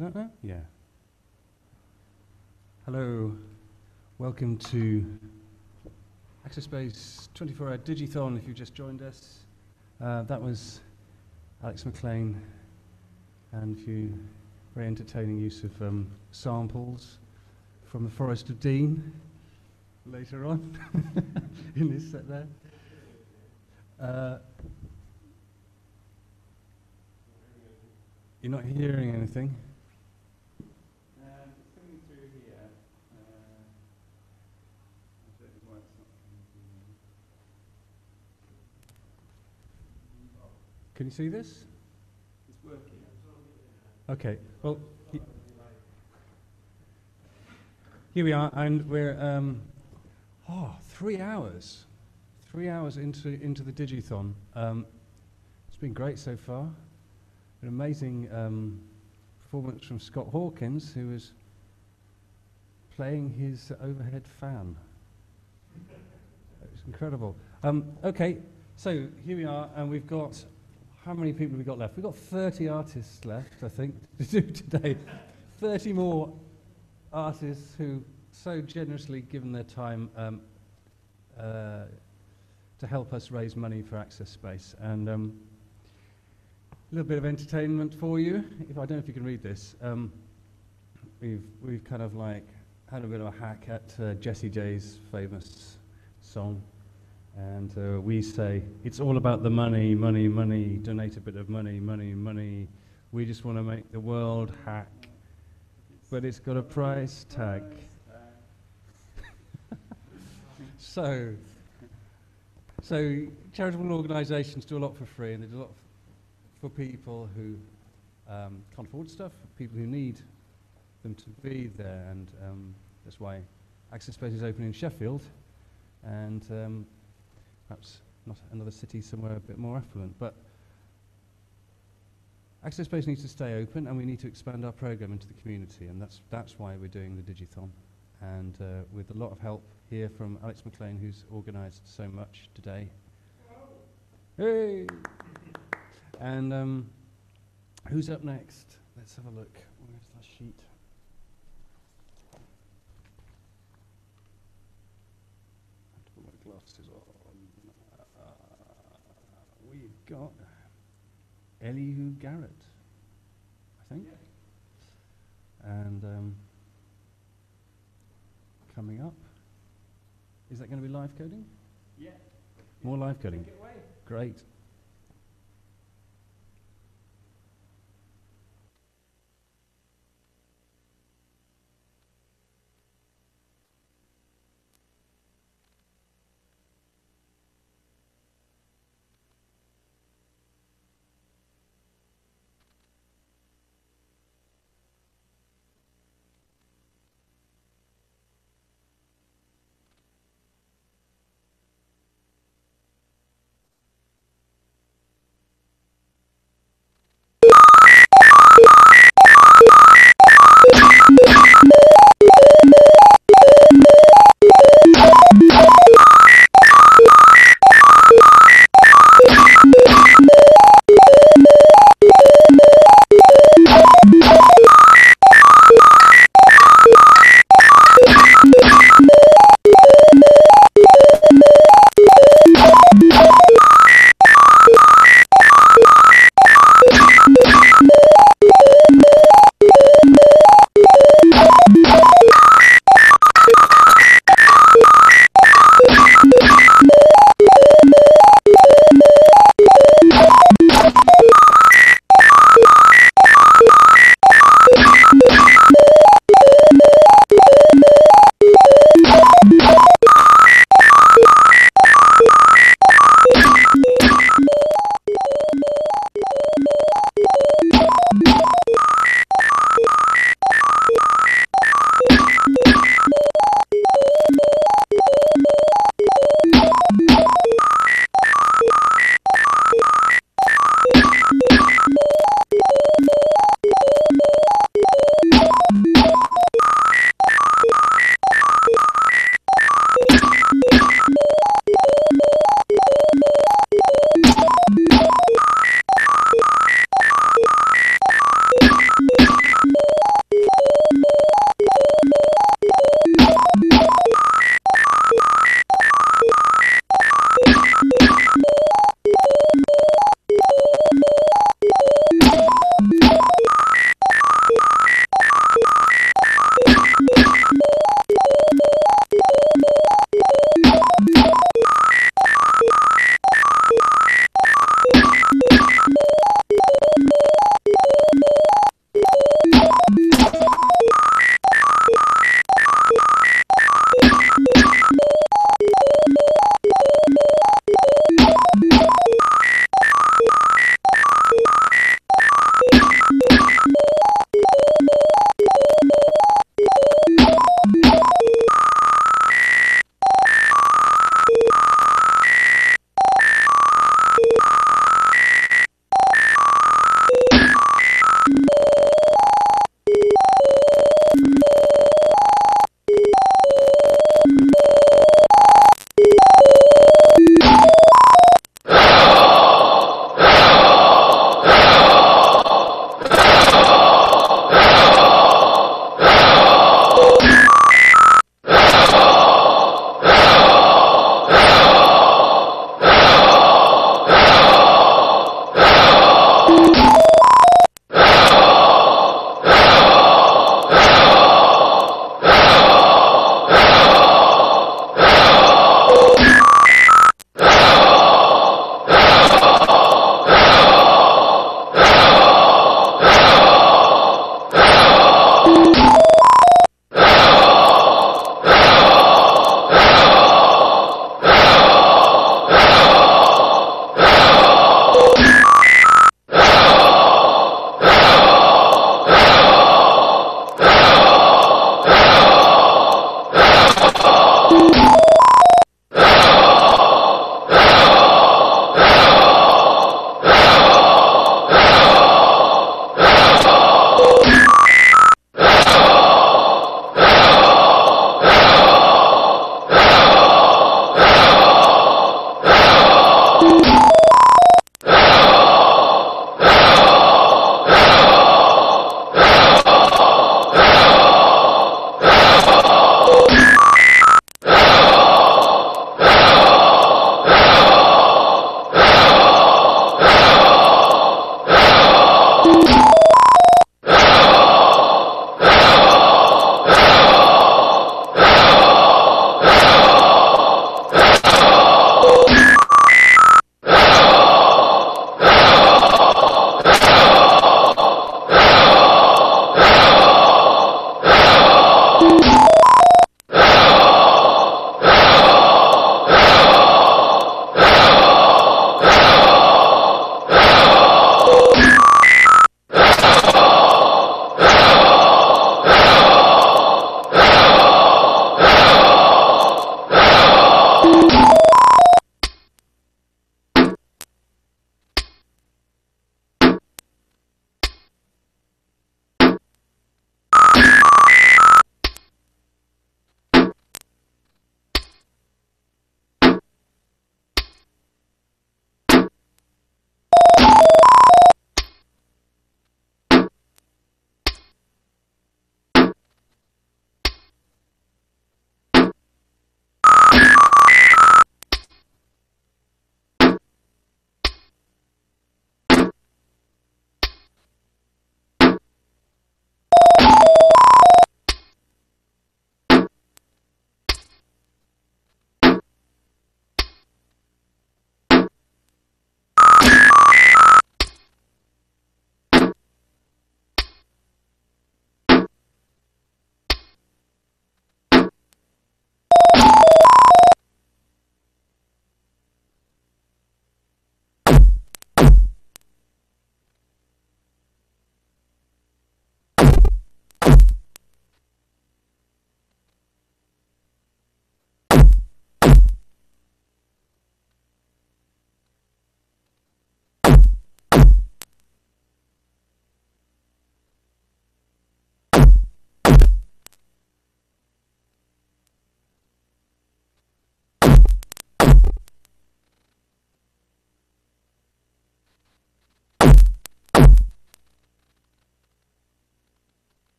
S1: that now? Yeah. Hello. Welcome to Access Space 24-hour Digithon, if you've just joined us. That was Alex McLean, and a few very entertaining use of samples from the Forest of Dean later on in this set there. You're not hearing anything?
S2: It's coming through here. I don't know why it's not coming through.
S1: Can you see this?
S2: It's working.
S1: Okay, well, here we are, and we're 3 hours. 3 hours into the Digithon. It's been great so far. An amazing performance from Scott Hawkins, who was playing his overhead fan. It was incredible. Okay, so here we are, and we've got, how many people have we got left? We've got 30 artists left, I think, to do today. 30 more artists who so generously given their time to help us raise money for Access Space. And a little bit of entertainment for you. I don't know if you can read this. We've kind of like had a bit of a hack at Jessie J's famous song. And we say, it's all about the money, money, money, donate a bit of money, money, money. We just want to make the world hack, but it's got a price tag. So charitable organisations do a lot for free, and they do a lot for people who can't afford stuff, for people who need them to be there, and that's why Access Space is open in Sheffield, and perhaps not another city somewhere a bit more affluent, but Access Space needs to stay open, and we need to expand our programme into the community, and that's why we're doing the Digithon, and with a lot of help here from Alex McLean, who's organised so much today. Hey! And who's up next? Let's have a look. Where's that sheet? I have to put my glasses on. We've got Elihu Garrett, I think. And coming up, is that going to be live coding?
S2: Yeah.
S1: More live coding.
S2: Take it away.
S1: Great.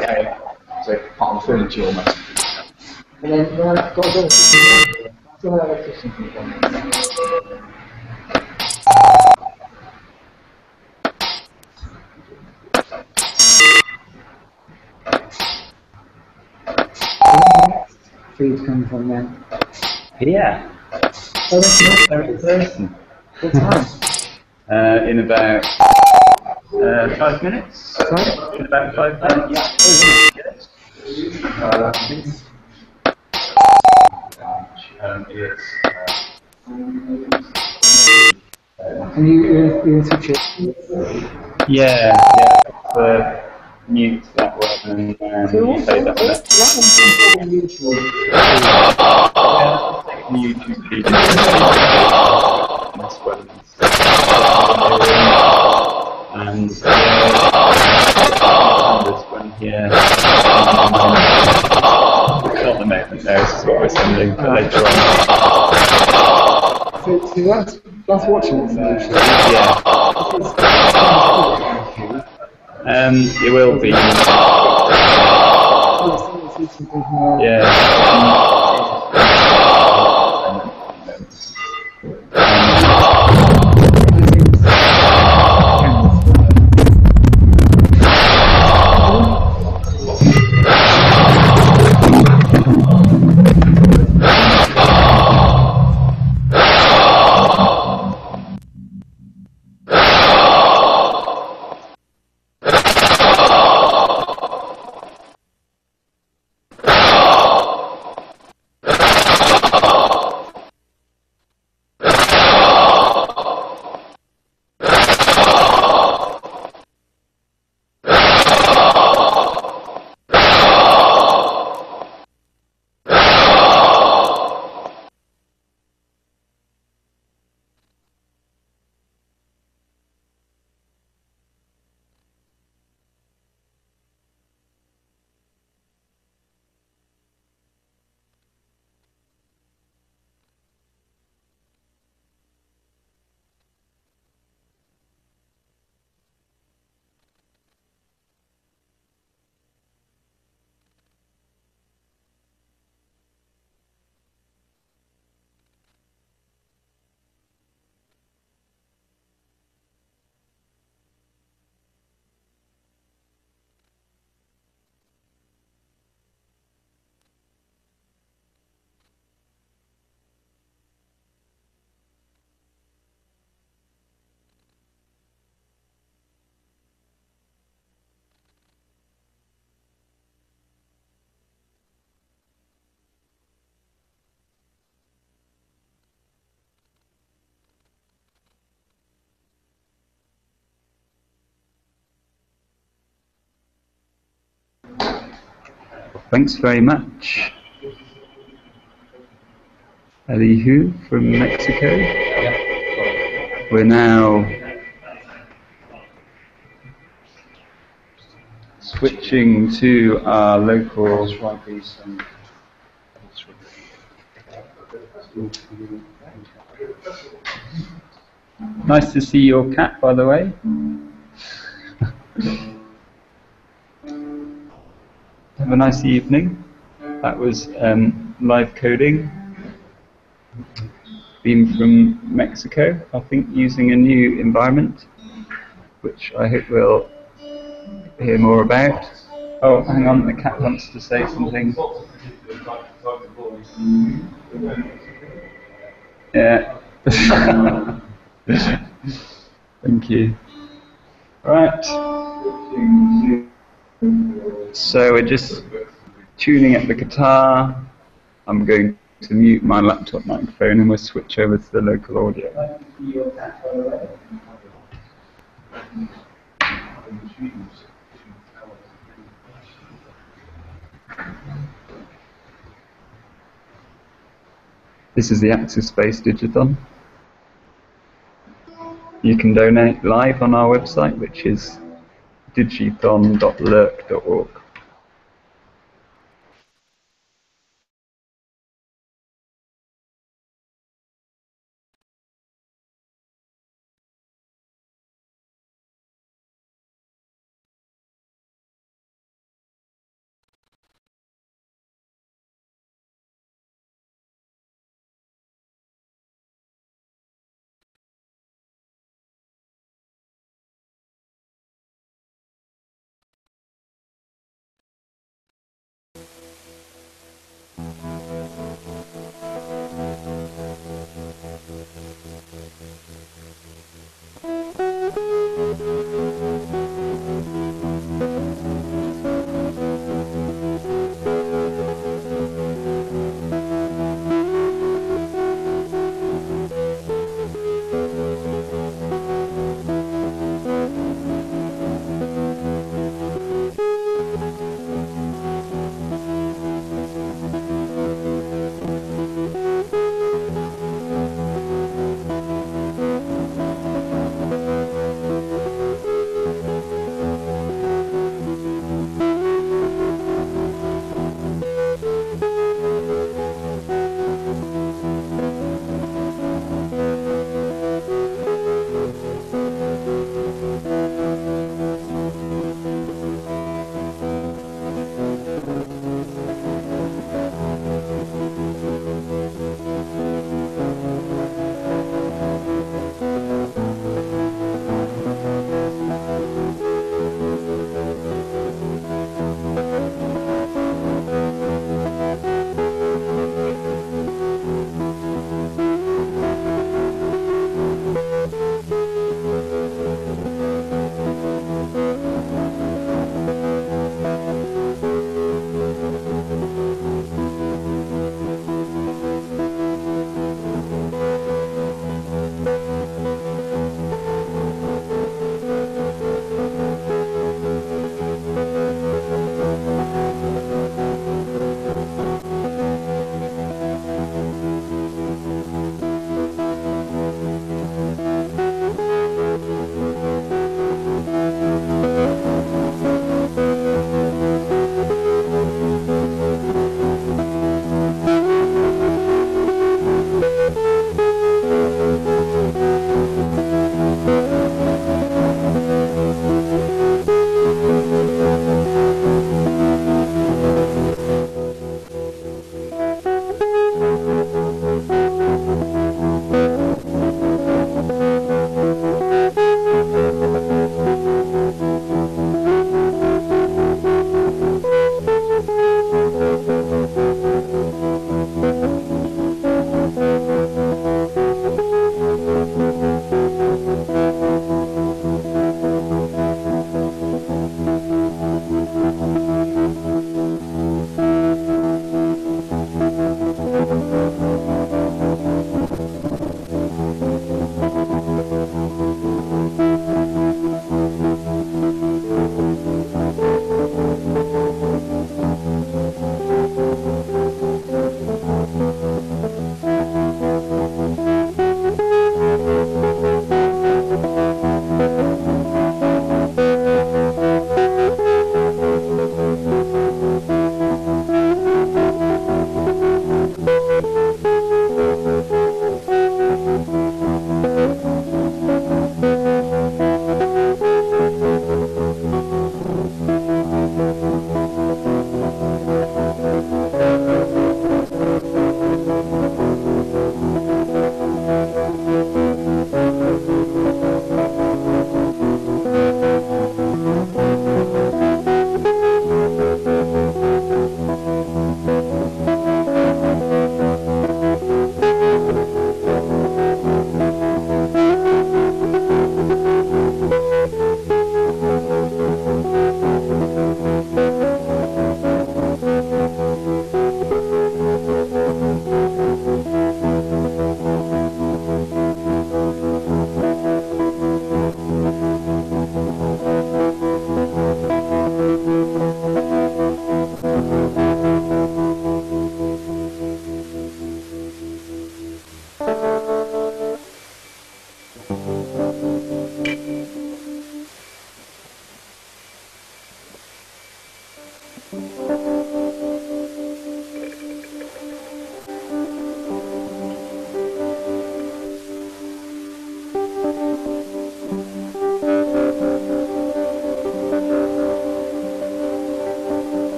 S9: Okay, so part of the furniture almost. And then when I've got to still have electrician from food come from there?
S2: Yeah.
S9: Oh, that's not
S2: They're in person.
S9: What time?
S2: In about 5 minutes.
S9: Sorry?
S2: In about 5 minutes.
S9: Yeah.
S2: Yes.
S9: And you're a teacher?
S2: Yeah. Mute that one and you say that one. YouTube video. And when Yeah. Not the moment, no, this is what we're sending, but later on.
S9: So that's watching it solution.
S2: Yeah. It will be. Yeah. Thanks very much. Elihu from Mexico. We're now switching to our local. Nice to see your cat, by the way. Have a nice evening. That was live coding. Been from Mexico, I think, using a new environment, which I hope we'll hear more about. Oh, hang on, the cat wants to say something. Yeah. Thank you. Right. So we're just tuning up the guitar. I'm going to mute my laptop microphone and we'll switch over to the local audio. This is the Access Space Digithon. You can donate live on our website, which is digithon.lurk.org.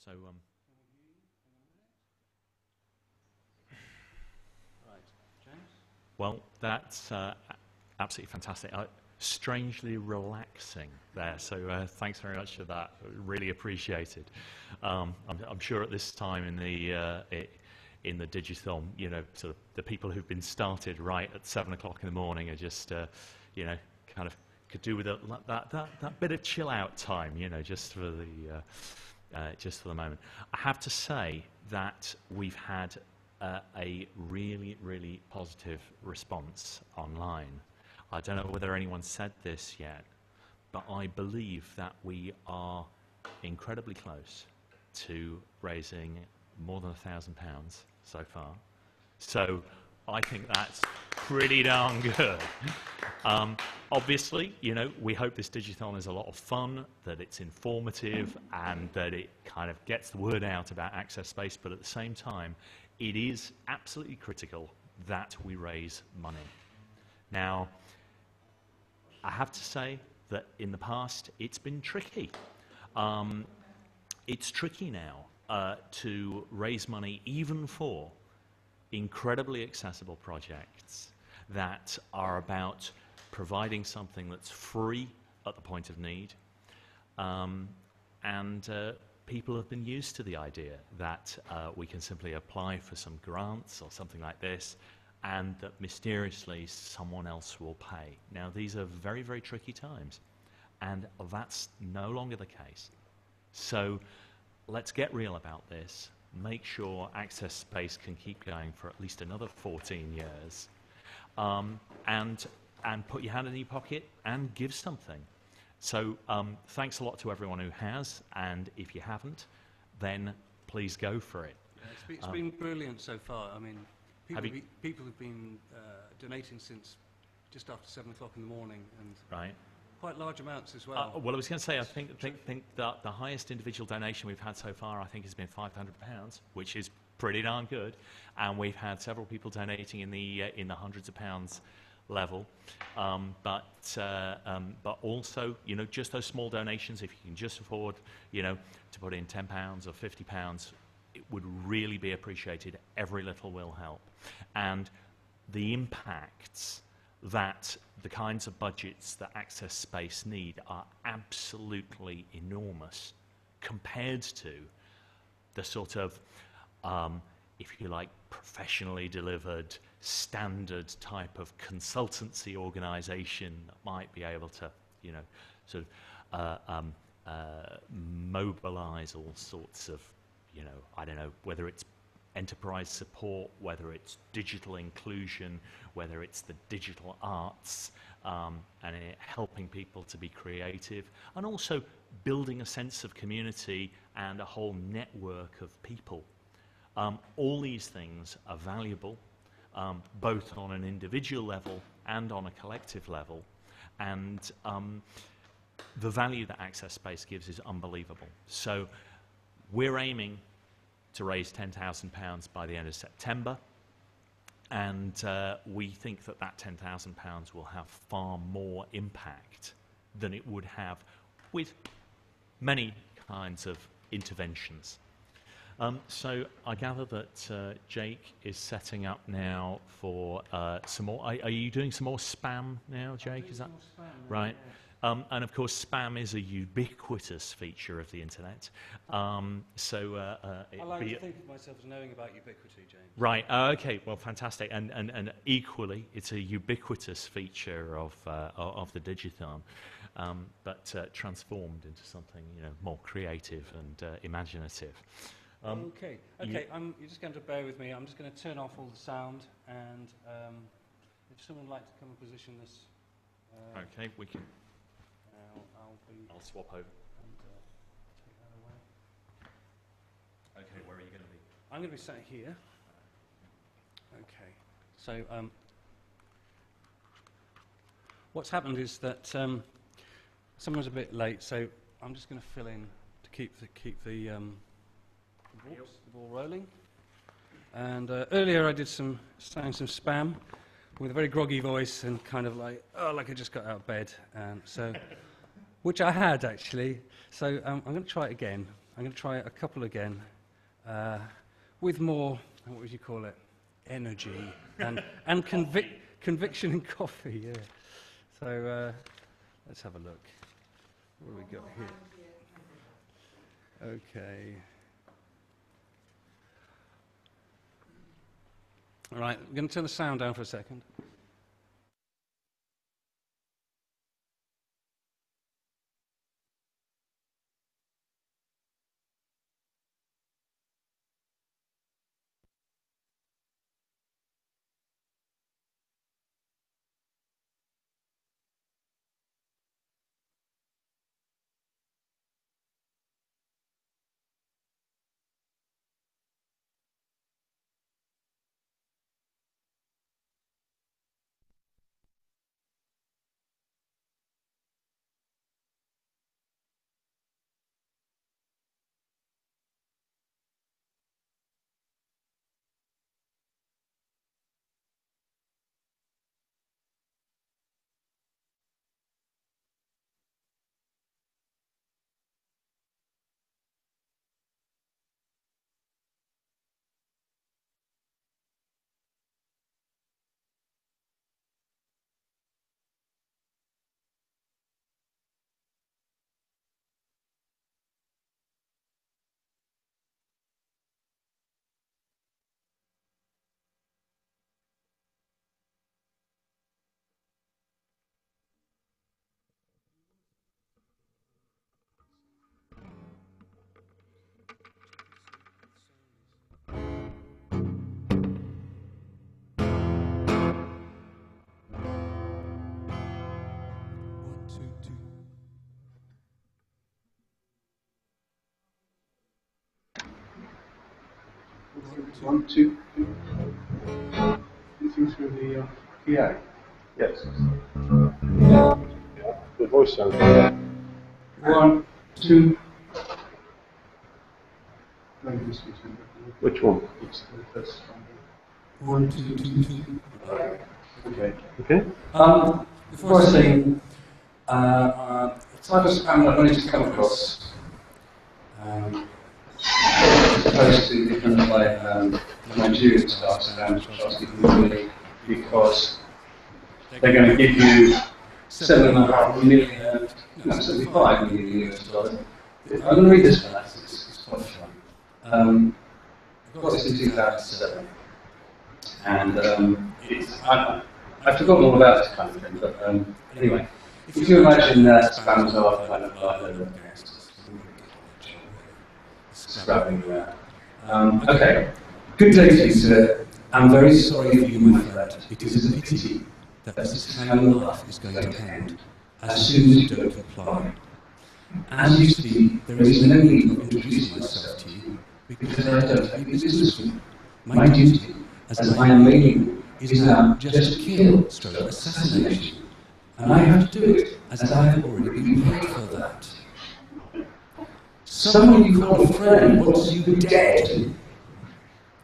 S6: So,
S1: Right, James?
S6: well, that's absolutely fantastic. Strangely relaxing there, so thanks very much for that. Really appreciated. I'm sure at this time in the Digithon, you know, sort of the people who've been started right at 7 o'clock in the morning are just, you know, kind of could do with that bit of chill out time, you know, just for the moment. I have to say that we've had a really, really positive response online. I don't know whether anyone said this yet, but I believe that we are incredibly close to raising more than £1,000 so far. So I think that's pretty darn good. Obviously, you know, we hope this Digithon is a lot of fun, that it's informative, and that it kind of gets the word out about Access Space, but at the same time, it is absolutely critical that we raise money. Now, I have to say that in the past, it's been tricky. It's tricky now to raise money even for incredibly accessible projects that are about providing something that's free at the point of need. People have been used to the idea that we can simply apply for some grants or something like this, and that mysteriously someone else will pay. Now, these are very, very tricky times, and that's no longer the case. So let's get real about this, make sure Access Space can keep going for at least another 14 years, and put your hand in your pocket and give something. So thanks a lot to everyone who has, and if you haven't, then please go for it.
S1: Yeah, it's been brilliant so far. I mean, people have been donating since just after 7 o'clock in the morning, and
S6: right.
S1: Quite large amounts as well.
S6: Well, I was going to say, I think that the highest individual donation we've had so far, I think, has been £500, which is pretty darn good, and we've had several people donating in the hundreds of pounds level, but also, you know, just those small donations, if you can just afford, you know, to put in £10 or £50, it would really be appreciated. Every little will help. And the impacts that the kinds of budgets that Access Space need are absolutely enormous compared to the sort of, if you like, professionally delivered, standard type of consultancy organization that might be able to, you know, sort of mobilize all sorts of, you know, I don't know, whether it's enterprise support, whether it's digital inclusion, whether it's the digital arts, and helping people to be creative, and also building a sense of community and a whole network of people. All these things are valuable, both on an individual level and on a collective level, and the value that Access Space gives is unbelievable. So we're aiming to raise £10,000 by the end of September, and we think that that £10,000 will have far more impact than it would have with many kinds of interventions. So I gather that Jake is setting up now for some more. Are you doing some more spam now, Jake? Is that right? Yeah. And of course, spam is a ubiquitous feature of the internet. I
S1: like to think of myself as knowing about ubiquity, James.
S6: Right. Okay. Well, fantastic. And equally, it's a ubiquitous feature of the Digithon, but transformed into something, you know, more creative and imaginative.
S1: Okay. You're just going to bear with me. I'm just going to turn off all the sound, and if someone would like to come and position this.
S6: Okay, we can.
S1: I'll
S6: swap over.
S1: And take that away.
S6: Okay, where are you going to be?
S1: I'm going to be sat here. Okay. So what's happened is that someone was a bit late, so I'm just going to fill in to keep the ball rolling. And earlier I did sang some spam with a very groggy voice and kind of like I just got out of bed, so which I had actually. So I'm going to try it again. I'm going to try a couple again with more, what would you call it, energy and conviction and coffee, yeah. So let's have a look. What have we got here? Okay. All right, we're going to turn the sound down for a second.
S10: One, two. Listen through the PA. Yes.
S7: The voice sounds good.
S10: 1, 2.
S7: Which one?
S10: It's the first one. 1, 2, 2, 2. Okay.
S7: Okay.
S10: Before I say, it's not I'm not going to come across opposed to different like Nigerian staff around trusting because they're going to give you 7.5 million, no, 75 million US dollars. I'm going to read this one, it's quite fun. I got this in 2007, and I've forgotten all about this kind of thing, but anyway, if you imagine that spammers are kind of like little gangsters, scrabbling around. Okay, good day to you, sir. I'm very sorry for you, my friend. It is a pity that this is how your life is going to end as soon as you don't comply. As you see, there is no need of introducing myself to you, because I don't have any business with you. My duty, as I am making you, is now just to kill, assassination, and I have to do it, as I have already been paid for that. Someone you call a friend wants you dead.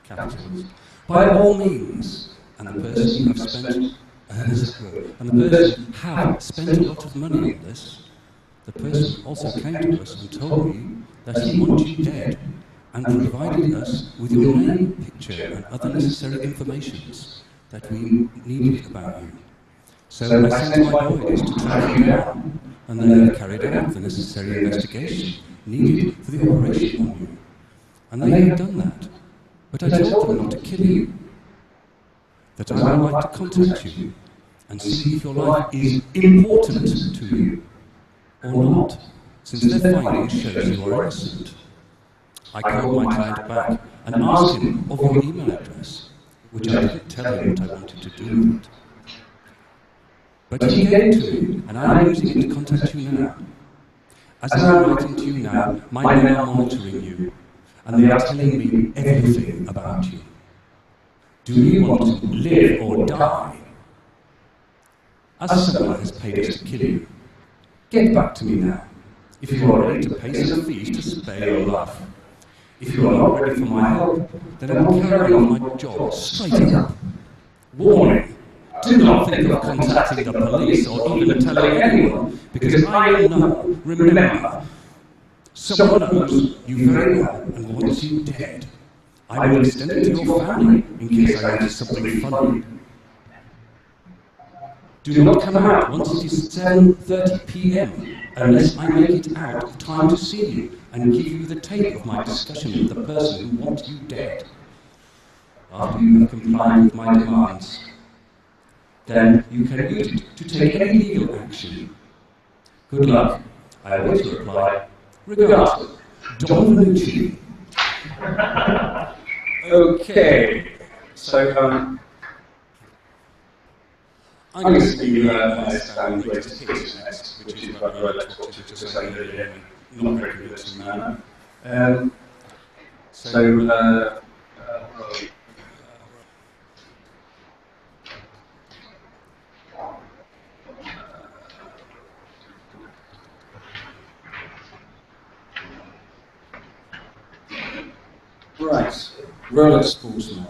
S10: Capitals. By all means, and the person you have spent, and the person have spent a lot of money on this. The person also came to us and told me that he wanted you dead, and provided us with your name, picture, and other necessary informations that we needed about you. So I sent my boys to track you down, and they have carried out the necessary investigation needed for the operation on you. And they have done that. But I told them not to kill you, that I would like to contact you and see if your life is important to you or not, since their findings shows you are innocent. I called my client back and asked him of your email address, which I didn't tell him what I wanted to do with it. But he gave it to me, and I am using it to contact you now. As I am writing to you now, my men are monitoring you, and they are telling me everything about you. Do you want to live or die? As someone has paid us to kill you, get back to me now, if you are ready to pay some fees to spare your life. If you are not ready for my help, then I will carry on my job straight up. Warning, do not think of contacting the police or even telling anyone, because I know, remember, Someone knows you very well and wants you dead. I will extend it to your family in case I notice something funny. Do not come out once it is 7:30 p.m. unless I make it out of time to see you and give you the tape of my discussion with the person who wants you dead. After you have complied with my demands, then you can use it to take any legal action. Good luck. I await your reply. Regards, Don Vanucci.
S11: Okay, so I'm going to give you my standard greatest hits next, which is what I talked to just say earlier in not very convincing manner.
S10: Right, Rolex Sportsman.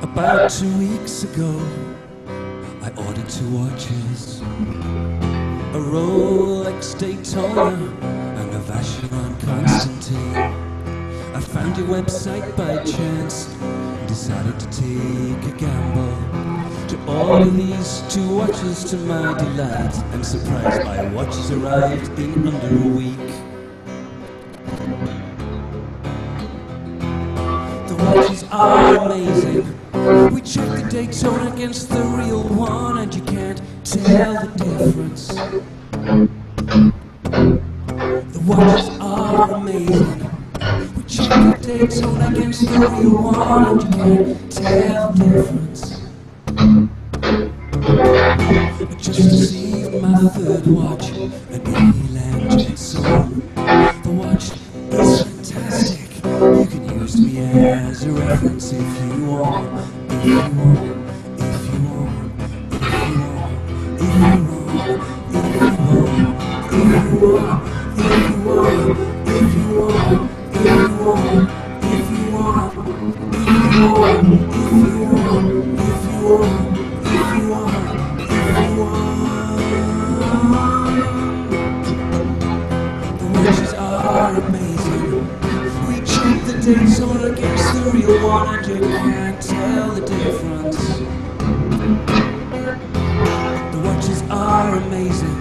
S10: About 2 weeks ago, I ordered 2 watches, a Rolex Daytona and a Vacheron Constantine. I found your website by chance, decided to take a gamble, to order these 2 watches. To my delight and surprise, my watches arrived in under a week. The watches are amazing. We checked the Daytona against the real one, and you can't tell the difference. The watches are amazing. We checked the Daytona against the real one, and you can't tell the difference. I just received my 3rd watch, an Eland Jetson. The watch is fantastic. You can use me as a reference if you want. If you want, if you want, if you want, if you want, if you want, if you want, if you want, if you want, if you want, if you want, if you want, if you want, if you want, if you want. The watches are amazing. We check the Daytona against the real one, and you can't tell the difference. The watches are amazing.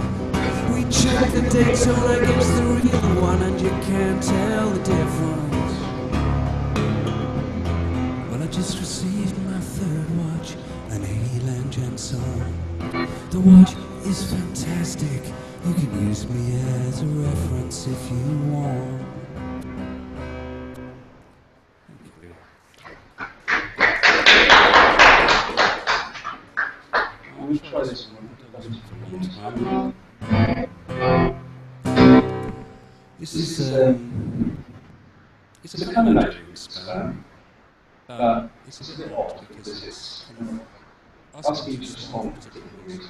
S10: We check the Daytona against the real one, and you can't tell the difference. Well, I just received my 3rd watch, an Eland Jetson. The watch is fantastic. You can use me as a reference if you want.
S11: we'll try this one.
S10: This is it's a calendar spell. It's a bit odd because it's kind of asking you to respond particularly.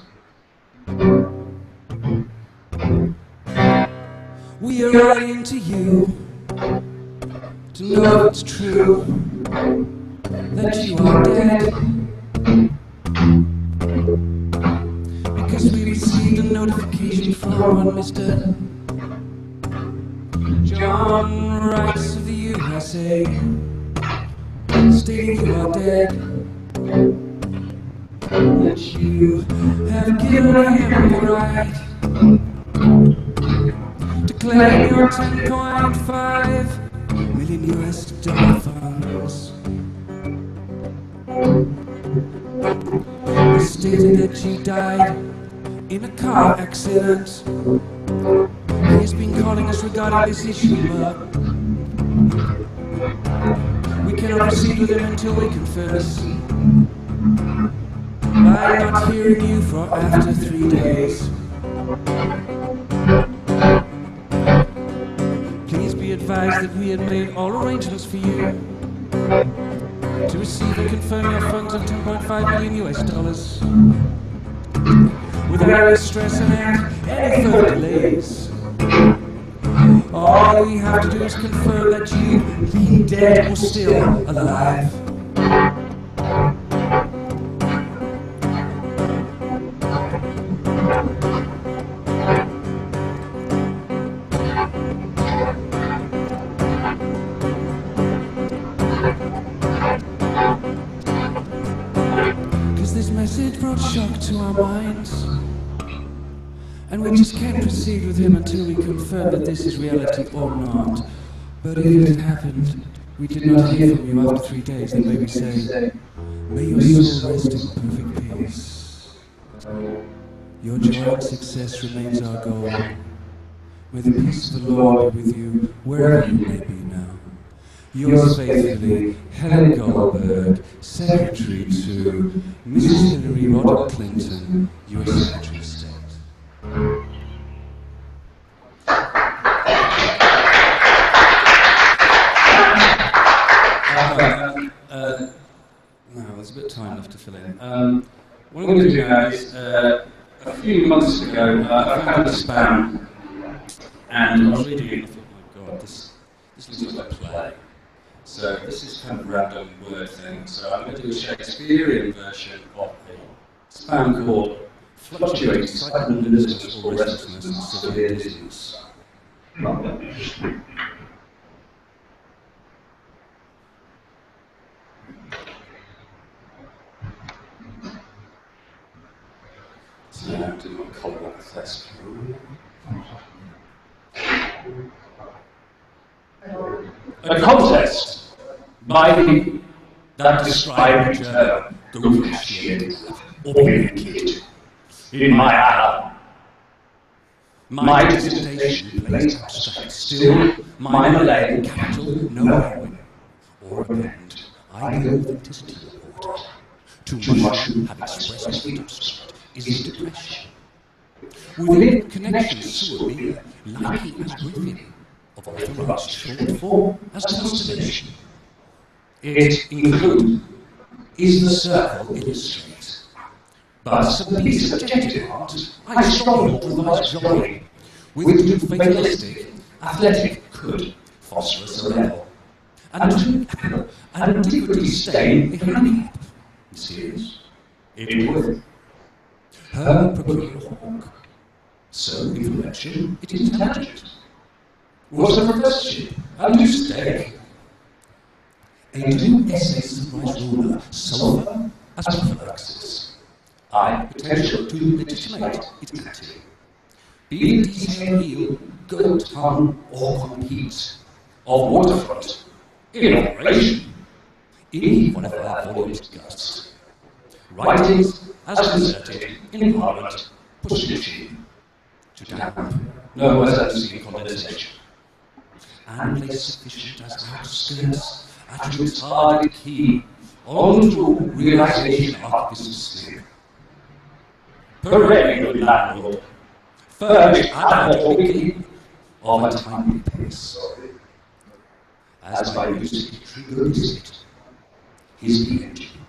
S10: We are writing to you to know it's true that you are dead, because we received a notification from one Mr. John Rice of the USA, stating you are dead, that you have given him the right to claim your $10.5 million US funds. He stated that you died in a car accident. He has been calling us regarding this issue, but we cannot proceed with him until we confess. By not hearing you for after 3 days. advised that we had made all arrangements for you to receive and confirm your funds of 10.5 million US dollars without any stress and any further delays. All we have to do is confirm that you, being dead, or still alive. Because this message brought shock to our minds. And we just can't proceed with him until we confirm that this is reality or not. But if it happened, we did not hear from you after 3 days, then may we say, may your soul rest in perfect peace. Your joy and success remains our goal. May the peace of the Lord be with you, wherever you may be now. Yours faithfully, Helen Goldberg, Secretary to Mrs. Hillary Rodham Clinton, U.S. Secretary of State. Now, there's a bit of time left to fill in. What I'm going to do now is, a few months ago, I found a spam, and I was reading it and I thought, oh my god, this looks like a play. So this is kind of a random word thing. So I'm going to do a Shakespearean version of a spam called Fluctuating Psychoanalysis or Restlessness and Severe Dizziness. So now I'm doing a colour test. A contest by that described term, go appreciate or be naked. In my hour, my dissertation plays abstract, still minor lay, capital, no heroin, or append. I go authenticity reporter. Too much have expressed in abstract is depression. Within connections sewer beer, liking as briefing of authorized short form as constellation. It include is the circle illustrate. But be subjective art, I strongly revise joy. With too fatalistic, athletic could phosphorus a level. And antiquity stain a honey. Serious? It would. Her procure a hawk. So influential, it is intelligent. Was a professorship, a new steak. A new essay sunrise ruler, sulfur as prophylaxis. I potential to legitimate its anti. Be the detail heel, goat tongue, or compete. Of waterfront, in operation, in one of our volumes gust. Writings as inserted in Parliament, pushing to damp, no as unseen condensation. And place sufficient as outskirts at retarded key, on to realization of business sleep. Perennial landlord, furnished admirably of a timely pace. As by music triggers it, his engine.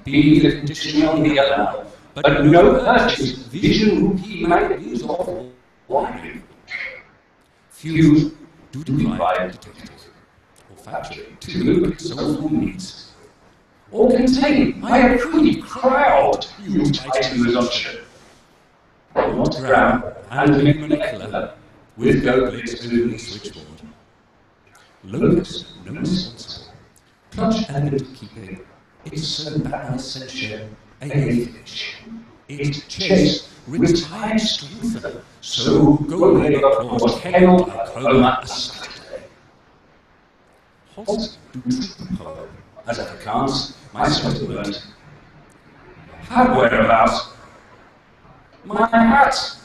S10: Be the condition on the allow, but no purchase, vision he might use of wiring. Few do deprive detective, or factory, to look at soulful needs. Or contain my accrued crowd, you titan resumption. Not ground and molecular, with go-blitz only switchboard. Locus, no responsible. Clutch element keeping, it's so bad censure, a finish. It chase, retired strengthen, so go-blade applause, kennel, glaucoma, a Saturday. Holst do treat the poem, as ever counts, my sentiment. How whereabouts? My hat!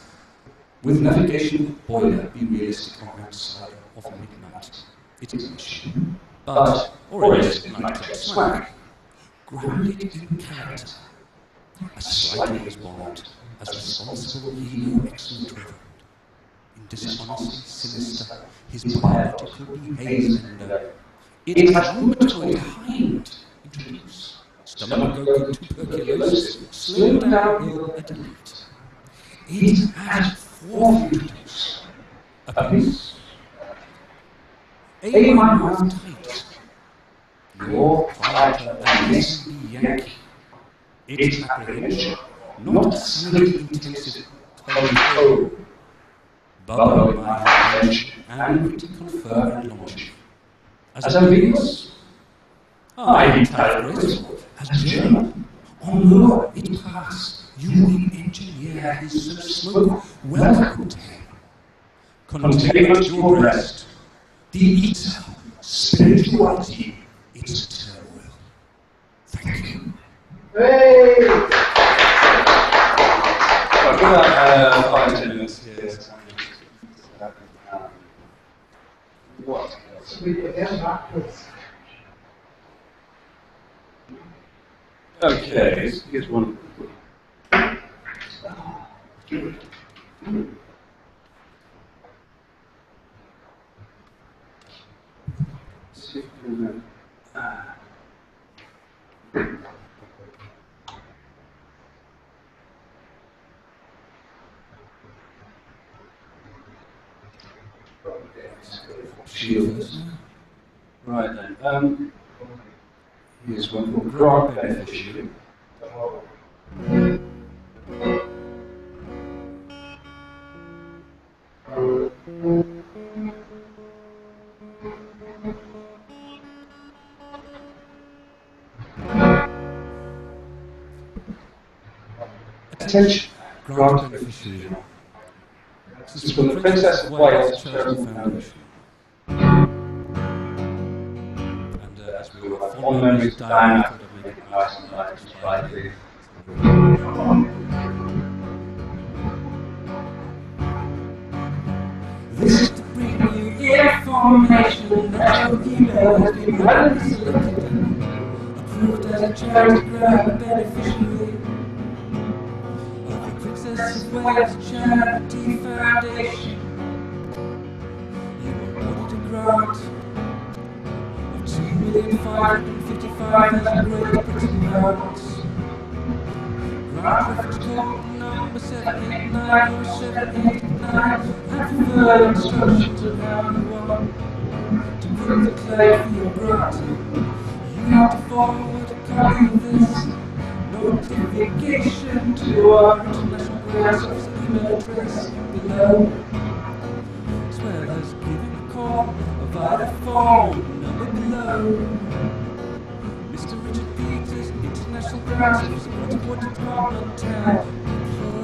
S10: With navigation boiler, be realistic on outside of midnight. It is a mission, but, or is it nightclub swag? Grounded in character. As slightly as bond, as responsible, he no excellent reverend. in dishonesty sinister, his biological behavior. It has rheumatoid hind, introduce. Stomachoid tuberculosis, slow downhill and delete. It has fourth, introduce. Abuse. A my mouth tight. Your proprietor and SB Yankee. Its apprehension, not a sanity-intensive cold, borrowing my invention and witty confer and launch. As ambiguous, entirely as German, on lower it pass, you the engineer is so smoke well contain. Containment your breast, the eater, spirituality, its turmoil. Thank you.
S11: Hey!
S10: I've got 5 to 10 minutes here.
S11: What?
S10: Okay, here's one. Right then, here's one called grant beneficiary. Attention, grant beneficiary. This is from the Princess of Wales Charity Foundation. And as we were fond memories of Diana, I thought I'd make it nice and light and slightly. This is to bring you information that your email has been randomly selected and approved as a charity grant beneficiary of the Princess of Wales Charity Foundation. You awarded a grant of £2,555,000 Great Britain pounds. Grant reference code number 7890789 and further instructions on how you want to bring the claim for your grant. You have to forward a copy of this notification to our International Grants Office email address below, as well as giving a call via the phone number below. Mr. Richard Peters, International Grants Office, Waterport Department, Town,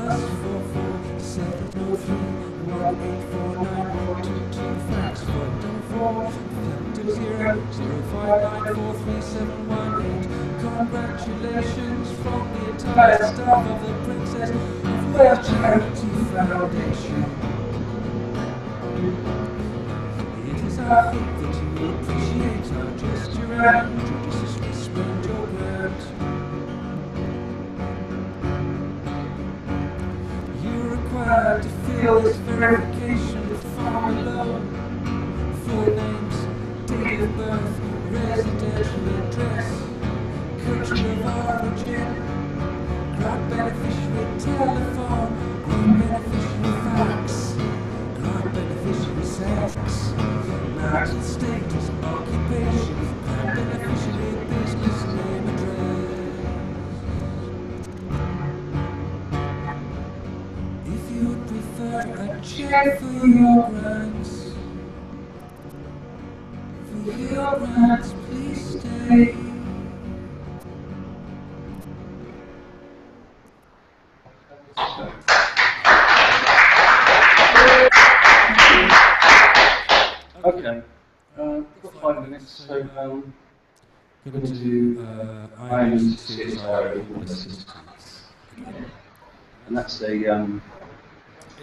S10: +44 703 1849 fax 444 0594371. Congratulations from the entire staff of the Princess of Wales Charity Foundation. It is our hope that you will appreciate our gesture and judiciously spend your grant. You're required to fill this verification form below. Full names, date of birth, residential address, country of origin, grant beneficiary telephone, grant beneficiary fax, grant beneficiary sex, marital status, occupation, grant beneficiary business name, address. If you would prefer a check for your grants, please stay. Okay, got 5 minutes, so we're going to do IMCSI assistance. And that's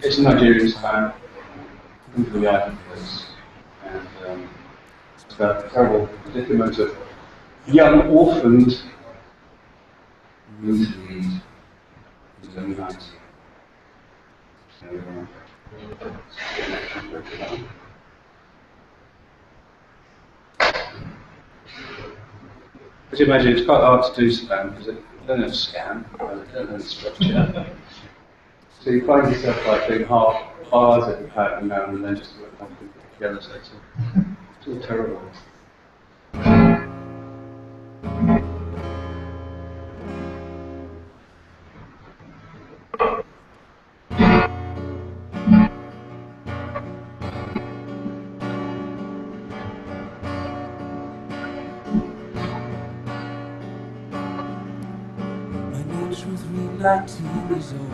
S10: it's a Nigerian span, into the Ivory and it's about the terrible predicament of young orphaned Ruth Reed, who's only 19. So,
S11: As you imagine, it's quite hard to do spam because I don't have scan, I don't have structure. So you find yourself like doing half bars of the pattern now and then just work one thing together, so it's all terrible.
S5: Truth, 19 years old,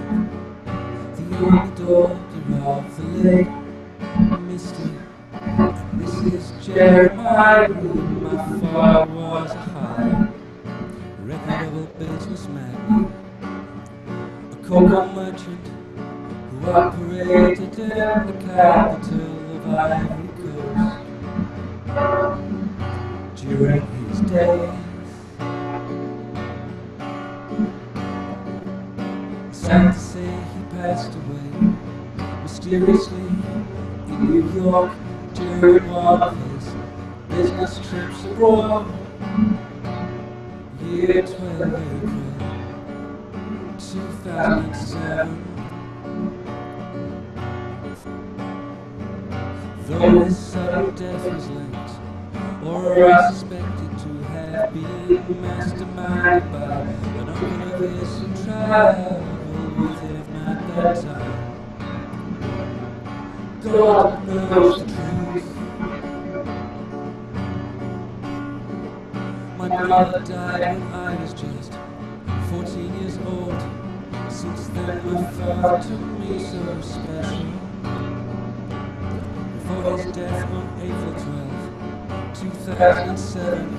S5: the only daughter of the late Mr. and Mrs. Jeremiah Reed. My father was a high, reputable business magnate, a cocoa merchant who operated in the capital of Ivory Coast. During his days, sad to say he passed away mysteriously in New York during one of his business trips abroad. Year 12 April 2007. Though his sudden death was linked, or suspected to have been masterminded by an uncle of his who traveled with him at that time. God knows the truth. My mother died when I was just 14 years old. Since then my father took me so special. Before his death on April 12, 2007,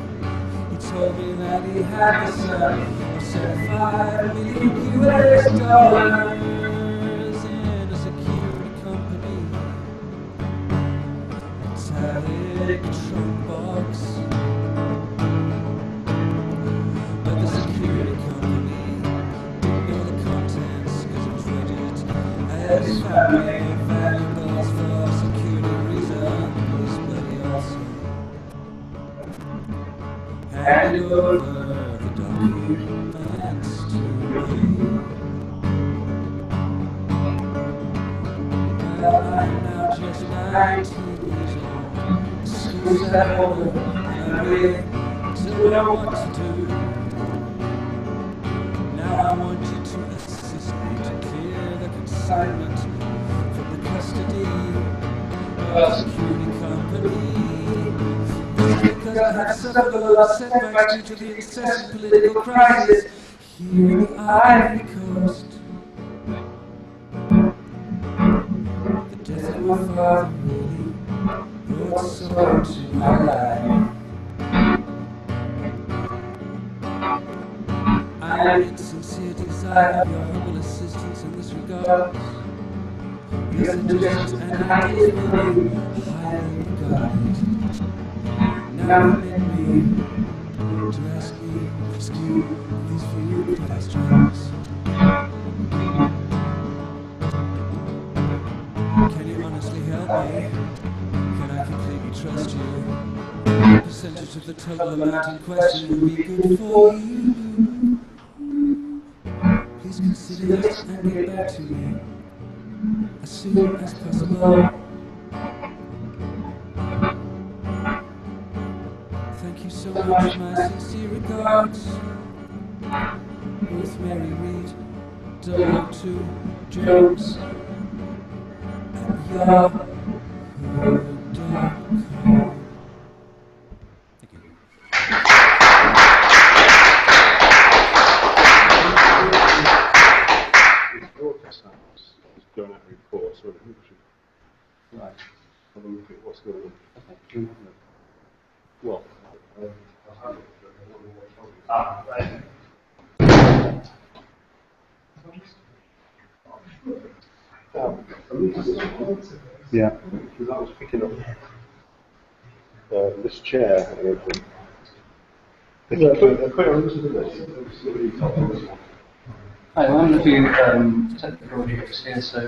S5: he told me that he had the sum of $75 million US in a security company, metallic trunk box. But the security company didn't know the contents because it treated it as family valuables for security reasons, but he also handed over the documents to me. Well, I'm now just 19 years old. The school's at home, and I really don't know what to do. Now I want you to assist me to clear the consignment from the custody of the security company. Because I have suffered a lot of setbacks due to the incessant political crisis here in the Ivory Coast. The death of my father really brought sorrow to my life. I am in sincere desire of your humble assistance in this regard. Your suggestions and ideas will be highly regarded. Now permit me to ask you to excuse these few questions. Can you honestly help me? Can I completely trust you? What percentage of the total amount in question would be good for you? Please consider this and get back to me as soon as possible. Thank you so much, my sincere regards. With Mary Reed, 002 Jones, at yahoo.com. Thank you.
S8: Broadcast sounds is going out of report, so I think we should have a look at what's going on. Okay. Well,
S9: Right.
S8: yeah, because I was picking up this chair and everything.
S11: Hi, I'm one of the technical projects here, so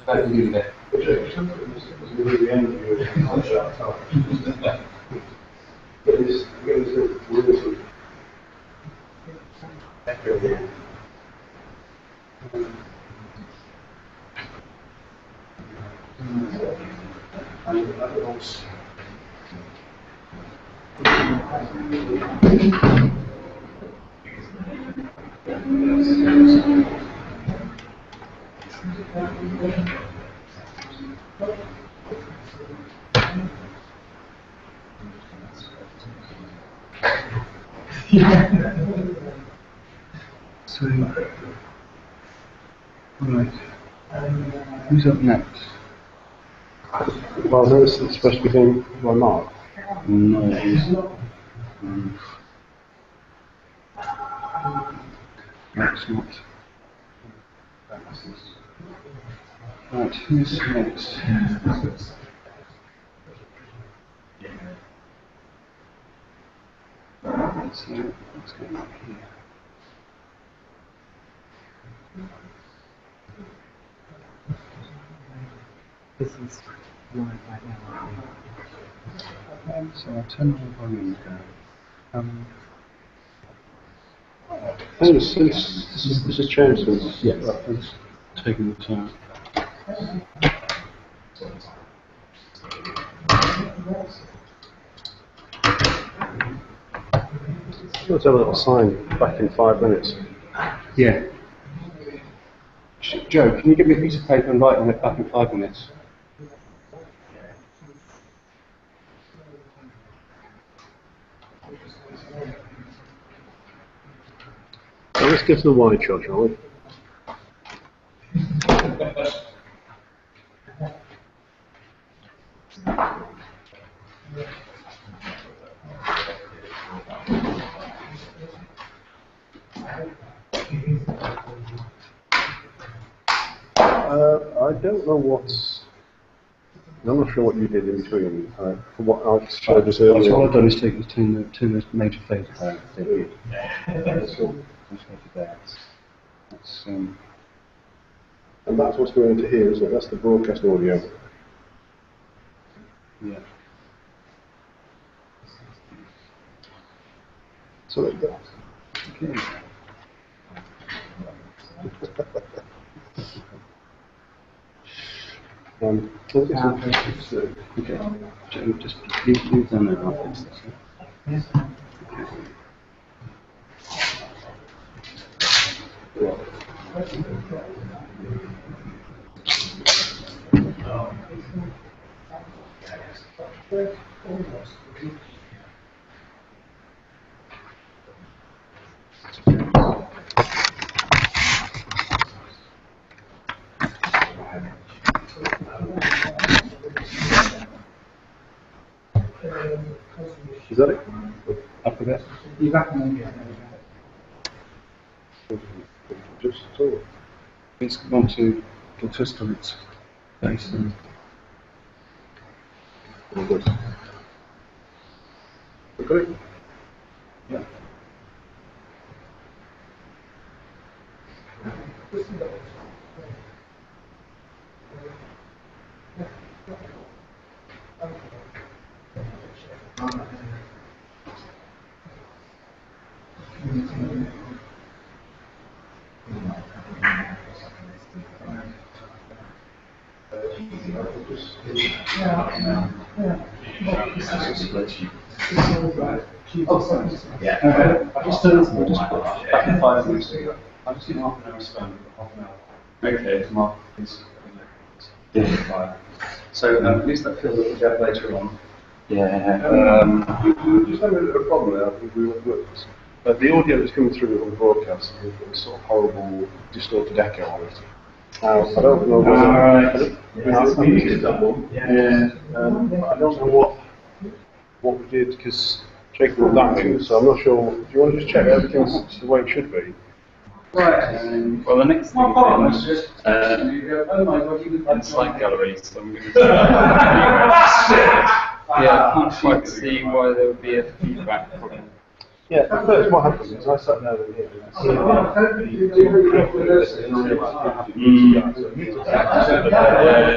S11: That you there. So, right. Who's up next?
S8: Well, no, it's supposed to be done by Mark.
S11: No, it is. That's not. Right, who's next? So, what's going on here?
S2: This is live right now.
S11: So I'll turn the volume down.
S8: This has changed since.
S11: Yeah, it's taken the time.
S8: Let's have a little sign back in 5 minutes.
S11: Yeah. Joe, can you give me a piece of paper and write on it back in 5 minutes?
S8: So let's get to the wide shot, shall we? I don't know what's. I'm not sure what you did in between. From what I showed us earlier.
S11: So what I've done is taken the two major phases out. That's all. That's,
S8: and that's what's going into here, isn't it? That's the broadcast audio.
S11: Yeah.
S8: So like that.
S11: Okay. Okay. Just leave them there. I'll fix this. Yes.
S8: Is that it?
S11: Up a bit.
S2: You back on
S8: Just so.
S11: It's gone to the twist on its base.
S8: Oh, good. Okay.
S11: Yeah.
S2: Oh, sorry.
S11: Yeah. I just back in 5 minutes ago. I just need half an hour spent, half an hour. Okay, Mark, please. Yeah. So at least that fills up the gap later on.
S2: Yeah.
S8: We just had a problem there. I think the audio that's coming through on the broadcast with a sort of horrible distorted echo on it. I don't know whether we muted that one.
S2: Yeah.
S8: I don't know what we did because Jake brought that in, so I'm not sure. Do you want to just check everything's the way it should be?
S2: Right. Well, the next thing is just slide gallery. So I'm going to yeah, I can't quite see why there would be a feedback problem.
S12: Yeah, at first what happened is I sat down with him and I said,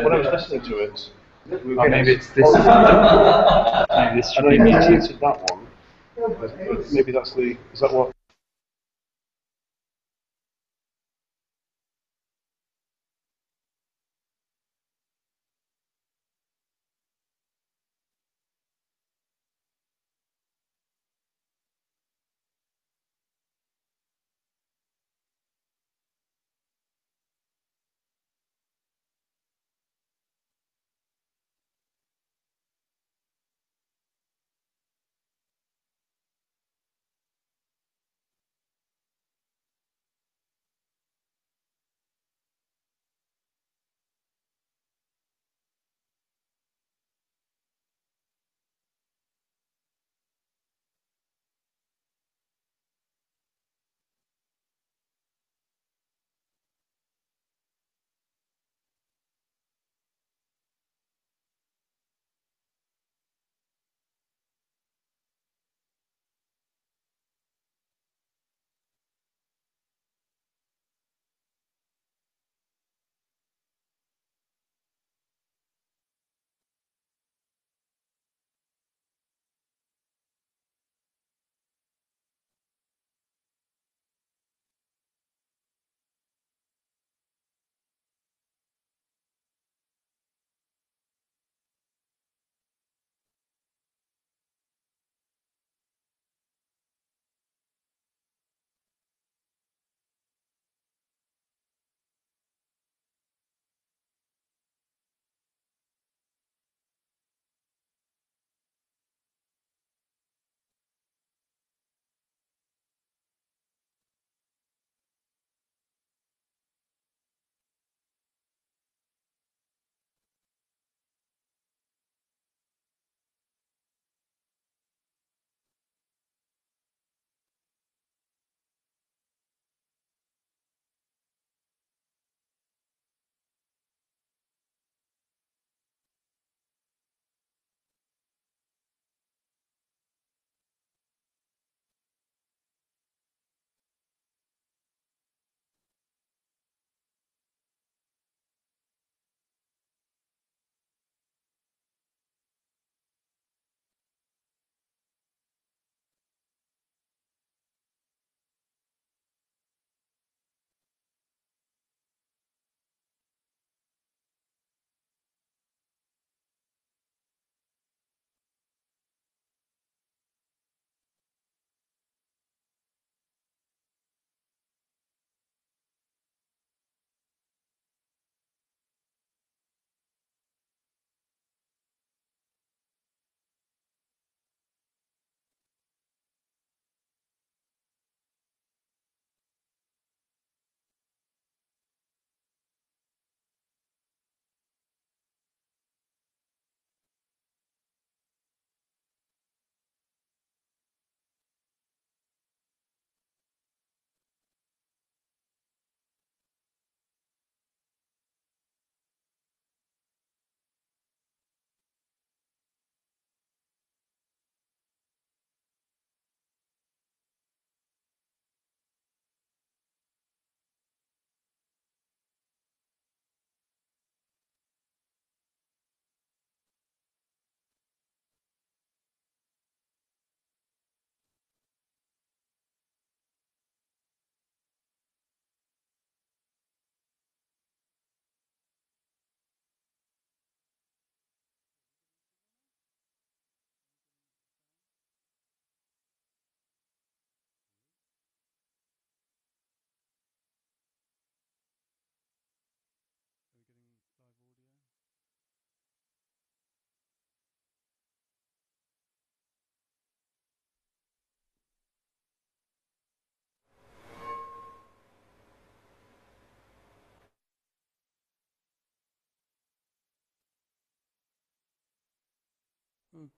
S12: when I was listening to it,
S13: maybe it's this. Maybe this should be muted.
S12: muted that one. Maybe that's the, is that what?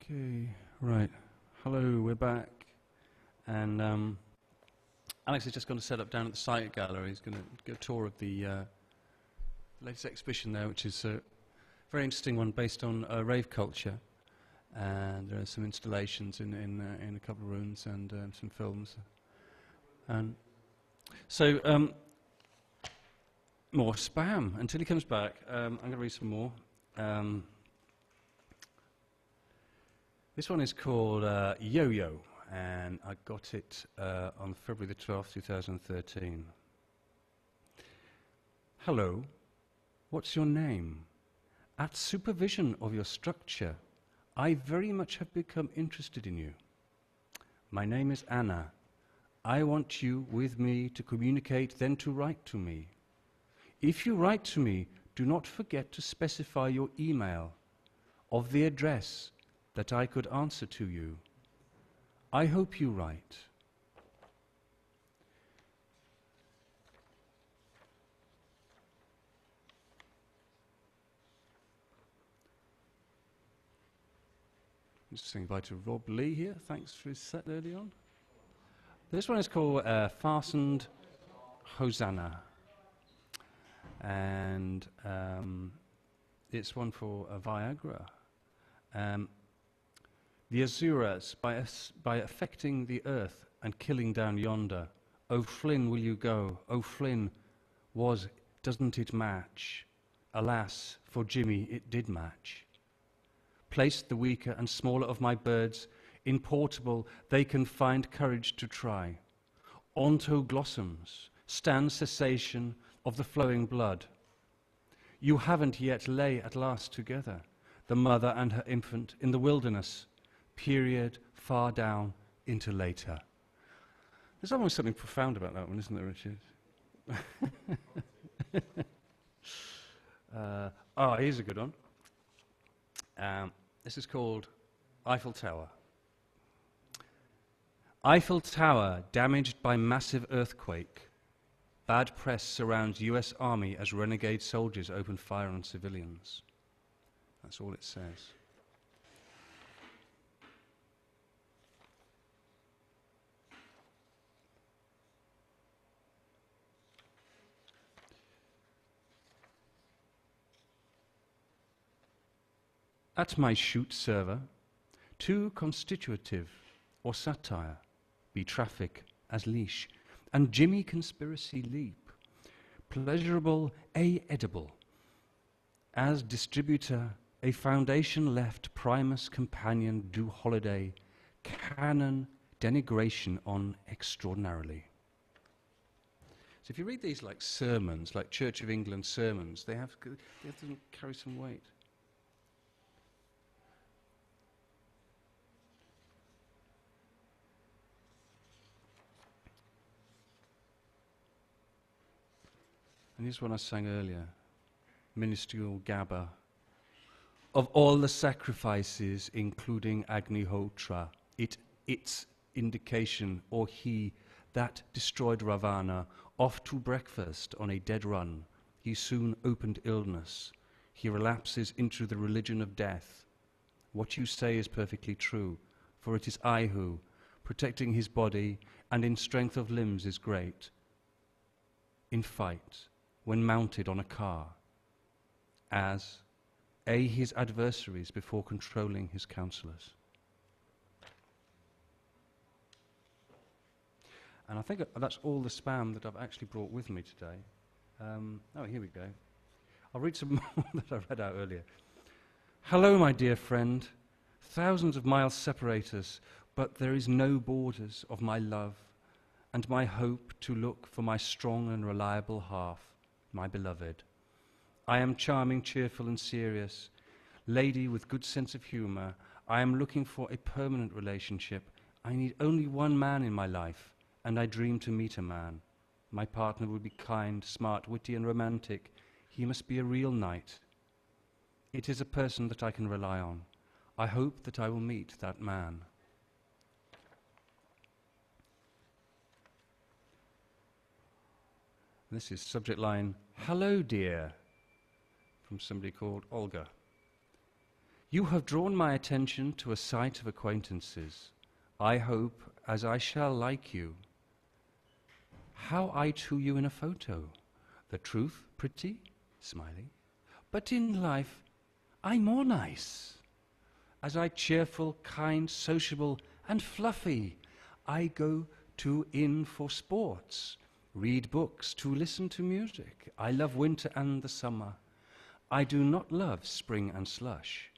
S1: Okay, right. Hello, we're back. And Alex is just going to set up down at the site gallery. He's going to give a tour of the latest exhibition there, which is a very interesting one based on rave culture. and there are some installations in a couple of rooms and some films. And so more spam until he comes back. I'm going to read some more. This one is called Yo-Yo, and I got it on February the 12th, 2013. Hello, what's your name? At supervision of your structure, I very much have become interested in you. My name is Anna. I want you with me to communicate, then to write to me. If you write to me, do not forget to specify your email of the address that I could answer to you. I hope you write. Just saying bye to Rob Lee here. Thanks for his set early on. This one is called Fastened Hosanna. And it's one for Viagra. The Azuras, by affecting the earth and killing down yonder. O Flynn, will you go? O Flynn, doesn't it match? Alas, for Jimmy it did match. Placed the weaker and smaller of my birds in portable, they can find courage to try. Ontoglossums, stand cessation of the flowing blood. You haven't yet lay at last together, the mother and her infant in the wilderness, period far down into later. There's almost something profound about that one, isn't there, Richard? Here's a good one. This is called Eiffel Tower. Eiffel Tower damaged by massive earthquake. Bad press surrounds US Army as renegade soldiers open fire on civilians. That's all it says. At my shoot server, too constitutive or satire, be traffic as leash, and Jimmy conspiracy leap, pleasurable a edible, as distributor a foundation left primus companion do holiday, canon denigration on extraordinarily. So if you read these like sermons, like Church of England sermons, they have to carry some weight. And here's one I sang earlier, minuscule gabber. Of all the sacrifices, including Agnihotra, its indication, or he that destroyed Ravana, off to breakfast on a dead run, he soon opened illness. He relapses into the religion of death. What you say is perfectly true, for it is I who, protecting his body and in strength of limbs is great, in fight, when mounted on a car, as his adversaries before controlling his counselors. And I think that's all the spam that I've actually brought with me today. Here we go. I'll read some more that I read out earlier. Hello, my dear friend. Thousands of miles separate us, but there is no borders of my love and my hope to look for my strong and reliable half, my beloved. I am charming, cheerful, and serious, lady with good sense of humor. I am looking for a permanent relationship. I need only one man in my life, and I dream to meet a man. My partner will be kind, smart, witty, and romantic. He must be a real knight. It is a person that I can rely on. I hope that I will meet that man. This is subject line, hello dear, from somebody called Olga. You have drawn my attention to a sight of acquaintances. I hope, as I shall like you, how I to you in a photo. The truth, pretty, smiley, but in life, I more nice.
S10: As I cheerful, kind, sociable, and fluffy, I go to in for sports, read books, to listen to music. I love winter and the summer. I do not love spring and slush.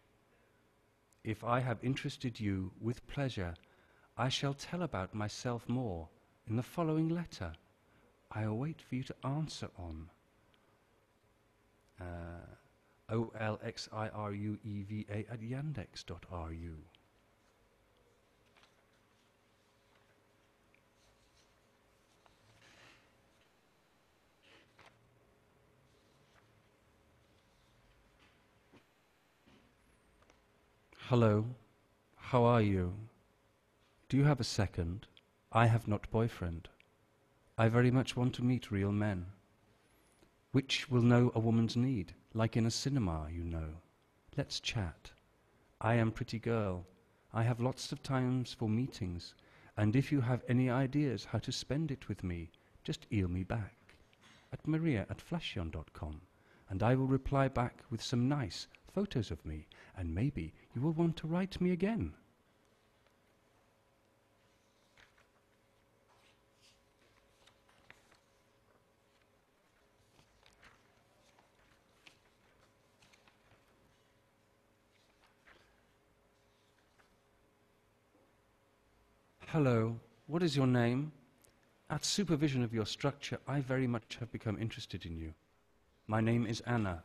S10: If I have interested you with pleasure, I shall tell about myself more in the following letter. I await for you to answer on olxirueva@yandex.ru. Hello, how are you? Do you have a second? I have not boyfriend. I very much want to meet real men. Which will know a woman's need, like in a cinema, you know. Let's chat. I am pretty girl. I have lots of times for meetings, and if you have any ideas how to spend it with me, just email me back at maria@flashion.com, and I will reply back with some nice photos of me, and maybe you will want to write me again. Hello, what is your name? At supervision of your structure, I very much have become interested in you. My name is Anna.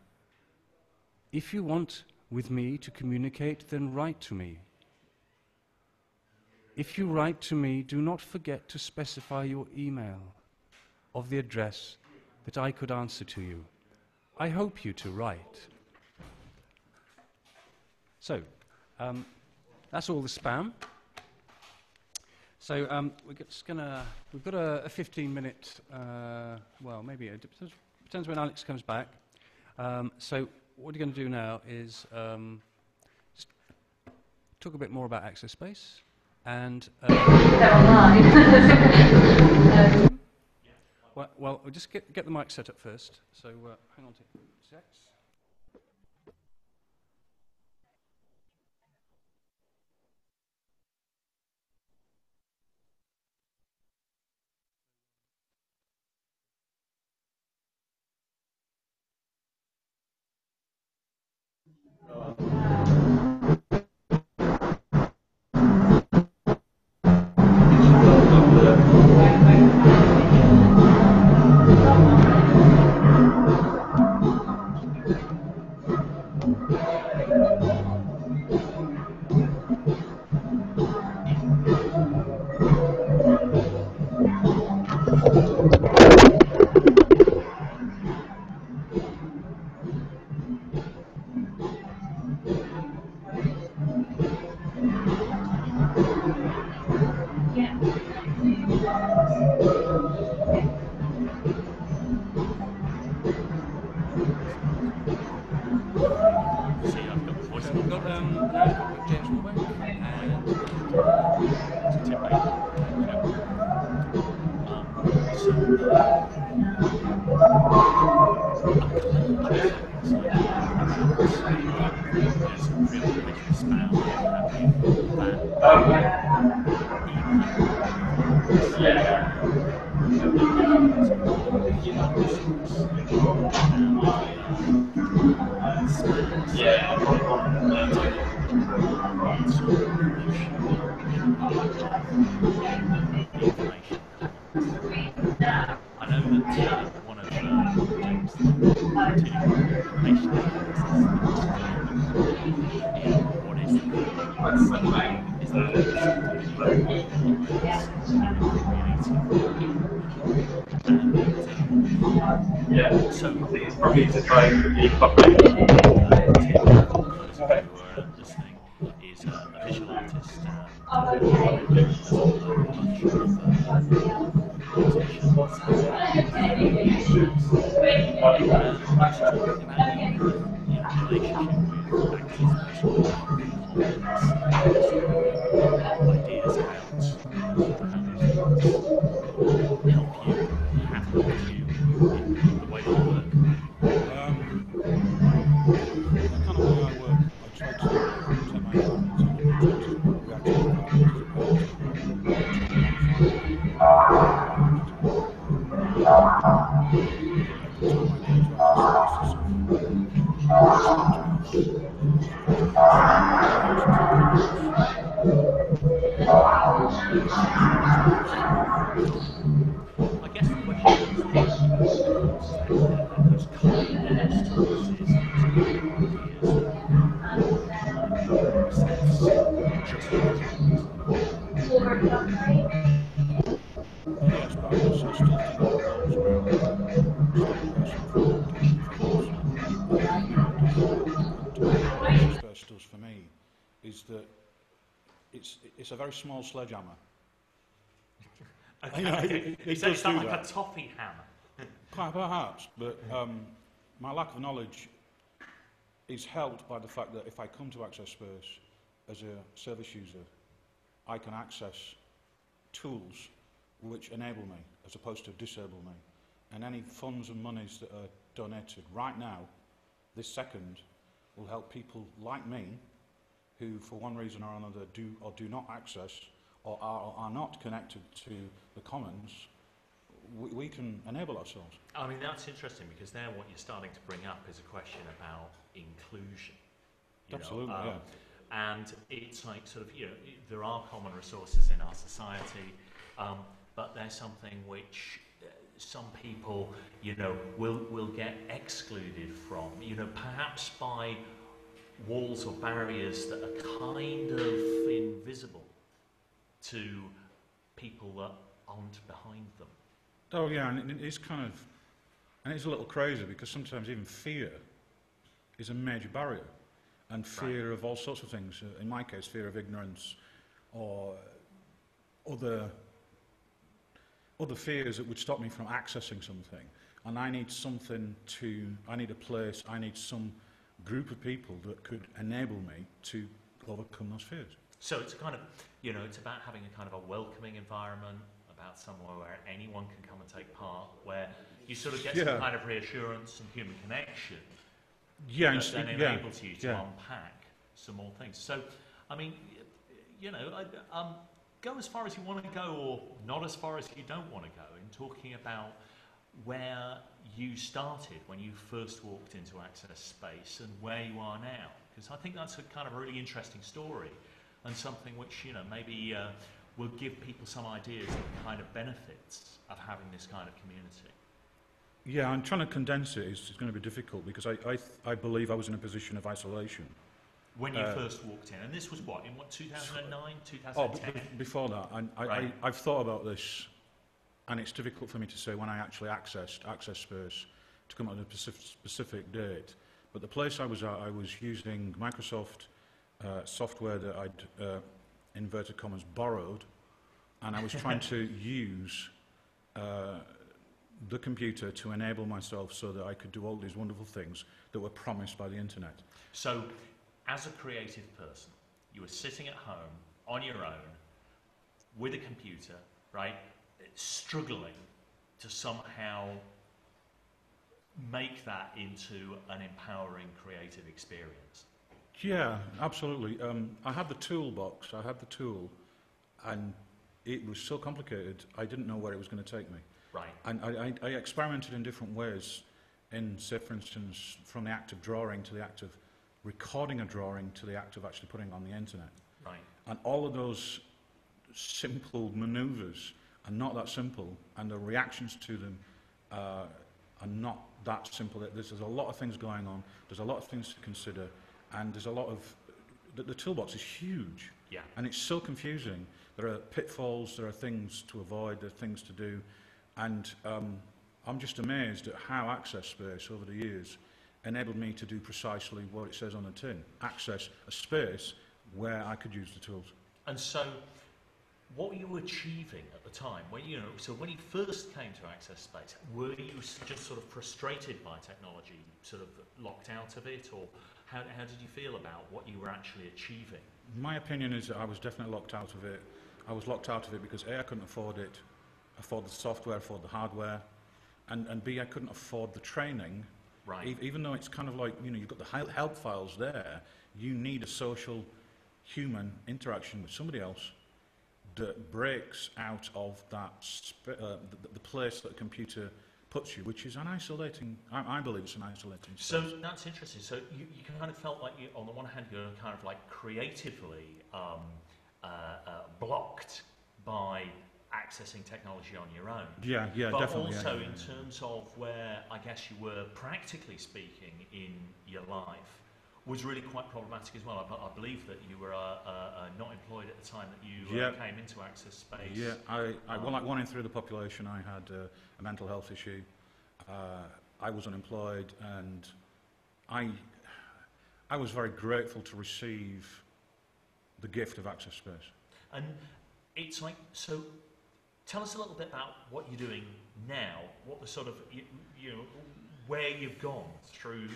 S10: If you want with me to communicate, then write to me. If you write to me, do not forget to specify your email of the address that I could answer to you. I hope you to write. So, that's all the spam. So we've got a 15-minute, well, maybe it depends when Alex comes back. So what we're going to do now is just talk a bit more about Access Space and. Well, we'll just get the mic set up first. So hang on to secs.
S14: So it's probably to try and be listening is a visual artist does a bunch of presentations and talking about relationship with Access Space with Hawkins, ideas about how things help you or have helped you in the way that you work.
S10: The kind of way I work, I try to take my time
S15: The whole idea into access space is something sledgehammer engineers and architects
S14: I guess the question is then, once those common-sense tools is taking ideas and trying to, in a sense, justify it.
S15: Yes, but I still think it revolves around stop a person from doing things that they don't want to do. And what access space does for me is that it's a very small sledgehammer.
S14: Okay,
S15: You know,
S14: okay.
S15: it
S14: So
S15: does
S14: it's not
S15: do
S14: like
S15: that.
S14: a toffee hammer.
S15: Quite perhaps, but my lack of knowledge is helped by the fact that if I come to Access Space as a service user, I can access tools which enable me as opposed to disable me. And any funds and monies that are donated right now, this second, will help people like me who, for one reason or another, do or do not access or are not connected to the commons. We can enable ourselves.
S14: I mean, that's interesting because now what you're starting to bring up is a question about inclusion.
S15: Absolutely, yeah.
S14: And it's like sort of, there are common resources in our society, but there's something which some people, will get excluded from, perhaps by walls or barriers that are kind of invisible to people that aren't behind them.
S15: Oh yeah, and it's it's a little crazy because sometimes even fear is a major barrier, and fear of all sorts of things. In my case, fear of ignorance, or other fears that would stop me from accessing something. And I need I need a place, I need some group of people that could enable me to overcome those fears.
S14: So it's kind of, it's about having a kind of a welcoming environment, about somewhere where anyone can come and take part, where you sort of get some kind of reassurance and human connection that then enables you to unpack some more things. So, I mean, go as far as you want to go or not as far as you don't want to go in talking about where you started when you first walked into Access Space and where you are now. Because I think that's a kind of a really interesting story and something which, maybe will give people some ideas of the kind of benefits of having this kind of community.
S15: Yeah, I'm trying to condense it. It's going to be difficult because I believe I was in a position of isolation.
S14: When you first walked in, and this was what, in 2009, 2010?
S15: Oh, before that. I've thought about this, and it's difficult for me to say when I actually accessed Access Space to come up with a specific date. But the place I was at, I was using Microsoft software that I'd, inverted commas, borrowed, and I was trying to use the computer to enable myself so that I could do all these wonderful things that were promised by the internet.
S14: So, as a creative person, you were sitting at home on your own with a computer, right, struggling to somehow make that into an empowering creative experience.
S15: Yeah, absolutely. I had the toolbox, I had the tool, and it was so complicated, I didn't know where it was going to take me.
S14: Right.
S15: And I experimented in different ways in, say, for instance, from the act of drawing to the act of recording a drawing to the act of actually putting it on the internet.
S14: Right.
S15: And all of those simple manoeuvres are not that simple, and the reactions to them are not that simple. There's a lot of things going on, there's a lot of things to consider, and there's a lot of... The toolbox is huge, and it's so confusing. There are pitfalls, there are things to avoid, there are things to do, and I'm just amazed at how Access Space over the years enabled me to do precisely what it says on the tin, access a space where I could use the tools.
S14: And so, what were you achieving at the time? So when you first came to Access Space, were you just sort of frustrated by technology, sort of locked out of it, or how did you feel about what you were actually achieving?
S15: My opinion is that I was definitely locked out of it. I was locked out of it because A, I couldn't afford it, afford the software, afford the hardware, and B, I couldn't afford the training.
S14: Right.
S15: Even though it's kind of like, you've got the help files there, you need a social, human interaction with somebody else that breaks out of the place that a computer puts you, which is an isolating, I believe it's an isolating space.
S14: So that's interesting. So you kind of felt like, on the one hand, you're kind of like creatively blocked by accessing technology on your own.
S15: Yeah,
S14: but
S15: definitely.
S14: But also
S15: yeah.
S14: in terms of where, I guess you were practically speaking in your life, was really quite problematic as well. I believe that you were not employed at the time that you came into Access Space.
S15: Yeah, well, like 1 in 3 of the population, I had a mental health issue. I was unemployed, and I was very grateful to receive the gift of Access Space.
S14: And it's like, so tell us a little bit about what you're doing now, what the sort of, you know, where you've gone through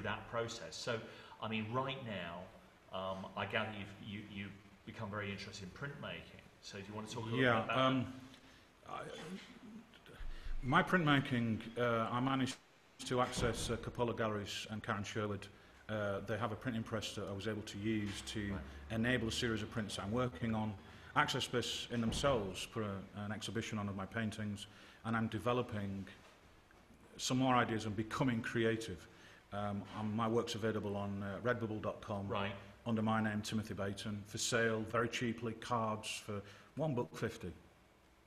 S14: that process. So, I mean, right now, I gather you've become very interested in printmaking. So do you want to talk a little bit about that?
S15: My printmaking, I managed to access Coppola Galleries and Karen Sherwood. They have a printing press that I was able to use to enable a series of prints I'm working on. Access Space in themselves put an exhibition on of my paintings, and I'm developing some more ideas and becoming creative. My work's available on redbubble.com under my name, Timothy Bayton, for sale very cheaply, cards for £1.50.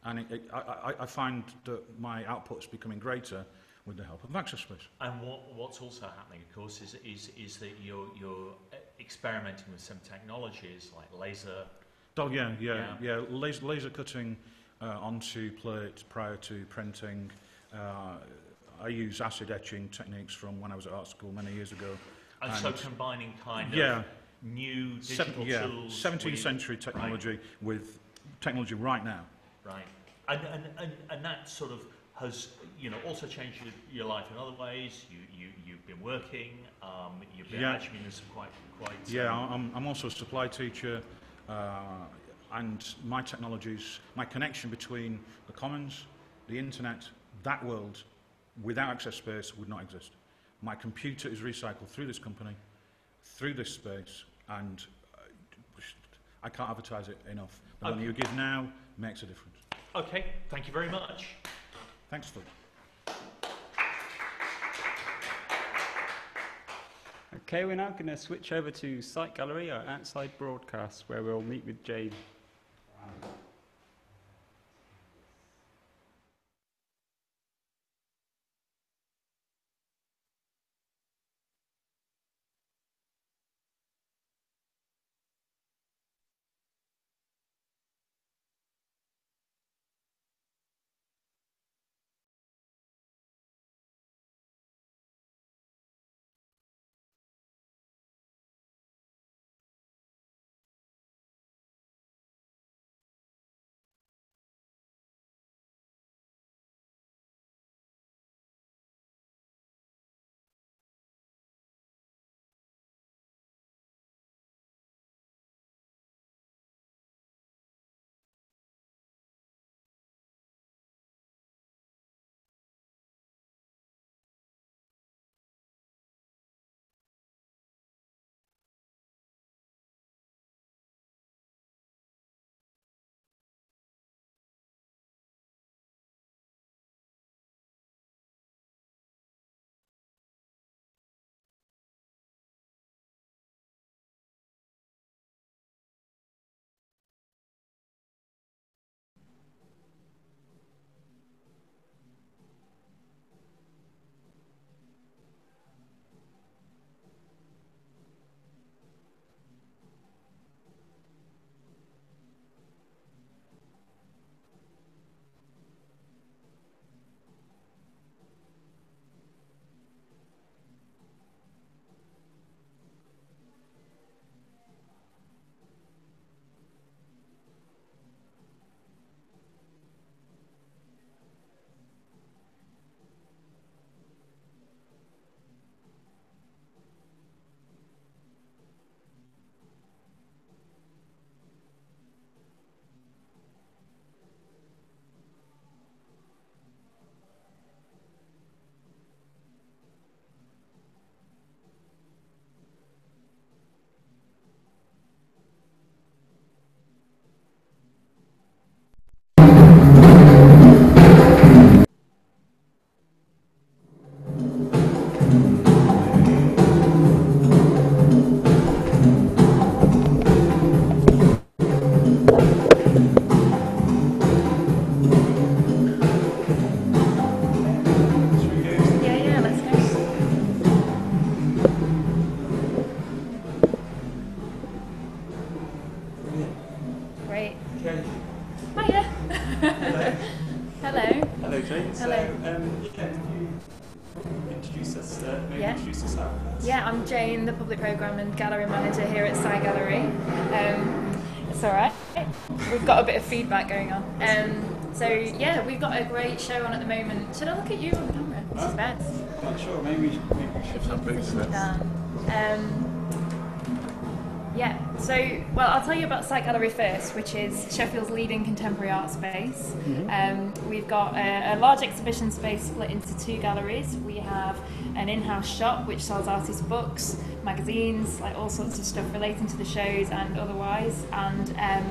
S15: And I find that my output's becoming greater with the help of Access Space.
S14: And what's also happening, of course, is that you're experimenting with some technologies like laser.
S15: Oh yeah. Laser cutting onto plate prior to printing. I use acid etching techniques from when I was at art school many years ago.
S14: And so combining kind of new digital tools.
S15: 17th century technology with technology right now.
S14: Right. And that sort of has, you know, also changed your life in other ways. You've been working. You've been actually in some quite.
S15: I'm also a supply teacher, and my technologies, my connection between the commons, the internet, that world, without Access Space would not exist. My computer is recycled through this company, through this space, and I can't advertise it enough. The money you give now makes a difference.
S14: Okay, thank you very much.
S15: Thanks, Phil.
S16: Okay, we're now going to switch over to Site Gallery, our outside broadcast, where we'll meet with Jane. Hello, Jane. So,
S17: Hello.
S16: can you introduce us, maybe
S17: Yeah.
S16: introduce yourself?
S17: Yeah, I'm Jane, the Public Programme and Gallery Manager here at Sci Gallery. It's all right. We've got a bit of feedback going on. So, yeah, we've got a great show on at the moment. Should I look at you on the camera? This is best.
S16: I'm not sure. Maybe we should have
S17: Position it down. Yeah, so, well, I'll tell you about Sci Gallery first, which is Sheffield's leading contemporary art space. We've got a large exhibition space split into 2 galleries. We have an in-house shop which sells artists' books, magazines, like all sorts of stuff relating to the shows and otherwise, and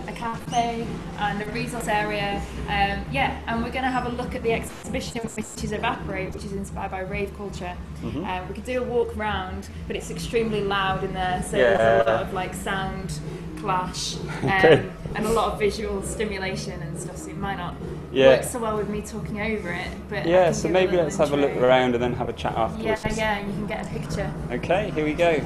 S17: a cafe and a resource area. And we're going to have a look at the exhibition, which is Evaporate, which is inspired by rave culture. We could do a walk round, but it's extremely loud in there, so there's a lot of like sound clash and a lot of visual stimulation and stuff, so it might not work so well with me talking over it. But
S16: so maybe let's have a look around and then have a chat afterwards.
S17: Yeah, and you can get a picture.
S16: Okay, here we go.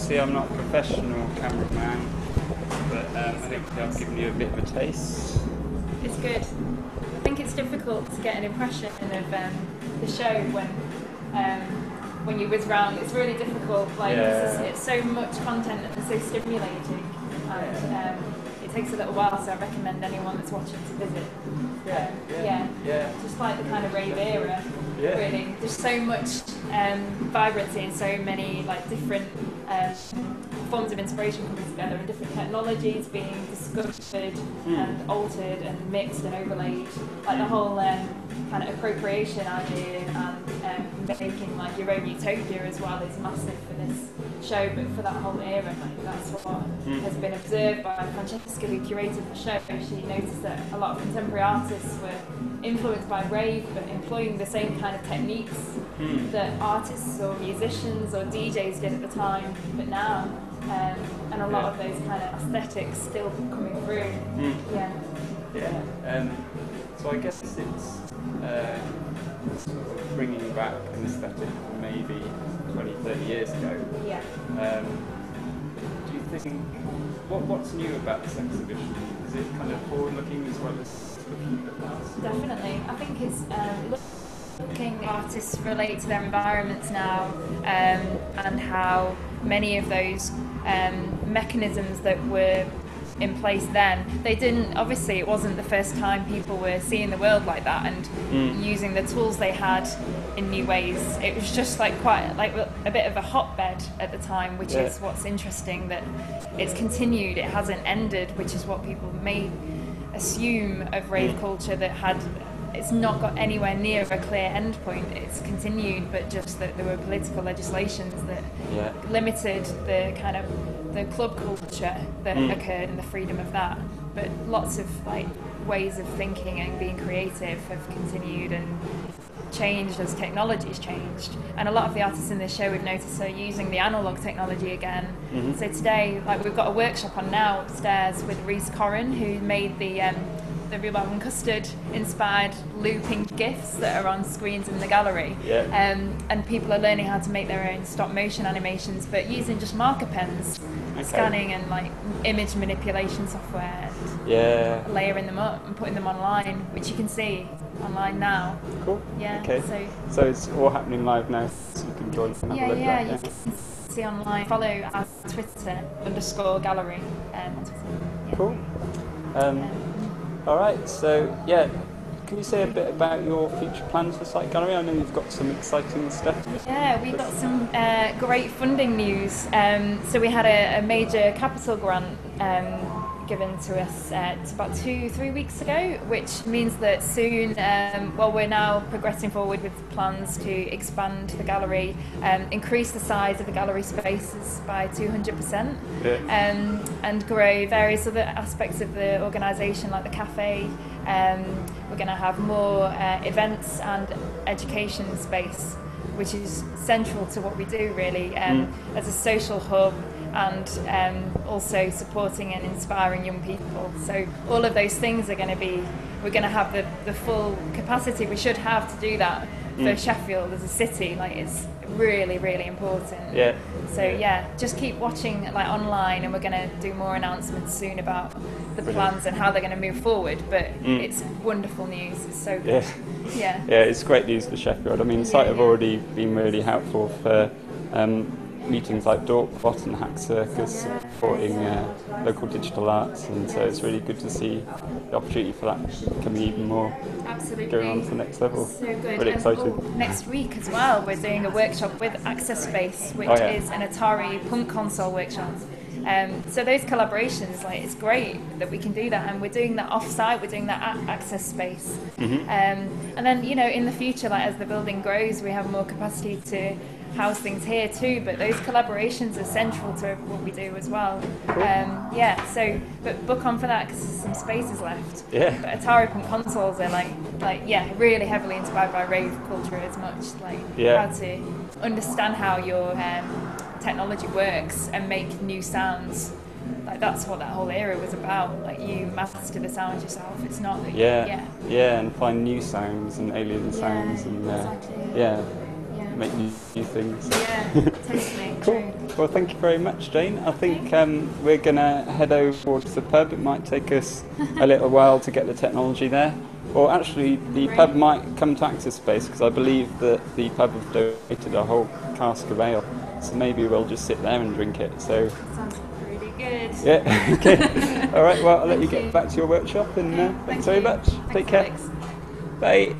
S16: obviously I'm not a professional cameraman, but hopefully I've given you a bit of a taste.
S17: It's good. I think it's difficult to get an impression of the show when you whiz round. It's really difficult. Like it's so much content and so stimulating, and it takes a little while. So I recommend anyone that's watching to visit. Just like the kind of rave era. Really, there's so much vibrancy and so many like different forms of inspiration coming together and different technologies being discovered and altered and mixed and overlaid. Like the whole kind of appropriation idea and making like your own utopia as well is massive for this show, but for that whole era, like that's what has been observed by Francesca, who curated the show. She noticed that a lot of contemporary artists were influenced by rave, but employing the same kind of techniques that artists or musicians or DJs did at the time, but now, and a lot of those kind of aesthetics still coming through.
S16: So I guess it's sort of bringing back an aesthetic from maybe 20, 30 years ago. Do you think, what's new about this exhibition? Is it kind of forward-looking as well as looking at the past?
S17: Definitely. I think it's looking artists relate to their environments now, and how many of those mechanisms that were in place then, they didn't, obviously it wasn't the first time people were seeing the world like that and using the tools they had in new ways. It was just like quite like a bit of a hotbed at the time, which is what's interesting, that it's continued, it hasn't ended, which is what people may assume of rave culture, that it's not got anywhere near a clear end point. It's continued, but just that there were political legislations that limited the kind of the club culture that occurred and the freedom of that. But lots of like ways of thinking and being creative have continued and changed as technology's changed. And a lot of the artists in this show, we've noticed, are using the analog technology again. So today, like we've got a workshop on now upstairs with Reese Corrin, who made the rhubarb and custard inspired looping GIFs that are on screens in the gallery. And people are learning how to make their own stop motion animations, but using just marker pens, scanning and like image manipulation software, and layering them up and putting them online, which you can see online now.
S16: Cool. So it's all happening live now, so you can join and have a look at
S17: you can see online. Follow our Twitter _gallery on Twitter.
S16: Cool. All right, so can you say a bit about your future plans for Site Gallery? I know you've got some exciting stuff.
S17: Yeah, we've got some great funding news. So we had a major capital grant given to us about 2-3 weeks ago, which means that soon, we're now progressing forward with plans to expand the gallery, increase the size of the gallery spaces by 200%, and grow various other aspects of the organisation, like the cafe. We're going to have more events and education space, which is central to what we do really, as a social hub, and also supporting and inspiring young people. So all of those things are going to be, we're going to have the full capacity we should have to do that for Sheffield as a city. Like, it's really, really important. So just keep watching like online, and we're going to do more announcements soon about the plans and how they're going to move forward. But it's wonderful news. It's so good.
S16: It's great news for Sheffield. I mean, Site have already been really helpful for meetings like Dorkbot and Hack Circus, supporting local digital arts, and so it's really good to see the opportunity for that becoming even more, going on to the next level.
S17: So good.
S16: Really excited.
S17: Next week as well, we're doing a workshop with Access Space, which is an Atari punk console workshop. So those collaborations, like, it's great that we can do that, and we're doing that off-site, we're doing that at Access Space. And then, in the future, like as the building grows, we have more capacity to house things here too, but those collaborations are central to what we do as well. But book on for that, because there's some spaces left. But Atari punk consoles are really heavily inspired by rave culture, as much how to understand how your technology works and make new sounds. Like, that's what that whole era was about. Like, you master the sounds yourself. It's not that
S16: and find new sounds and alien sounds, and make new things.
S17: Totally.
S16: Cool. Well, thank you very much, Jane. I think we're going to head over towards the pub. It might take us a little while to get the technology there. Or actually, the pub might come to Access Space, because I believe that the pub have donated a whole cask of ale. So maybe we'll just sit there and drink it. So
S17: sounds pretty good.
S16: Yeah, okay. All right, well, I'll let you get back to your workshop, and thanks very much. Take care.
S17: Alex.
S16: Bye.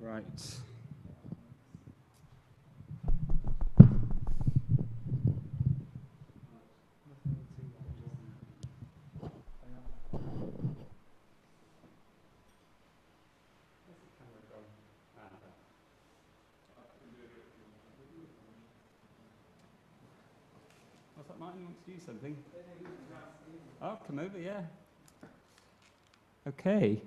S16: Right. What's that, Martin? Wants to do something? Oh, come over, yeah. Okay.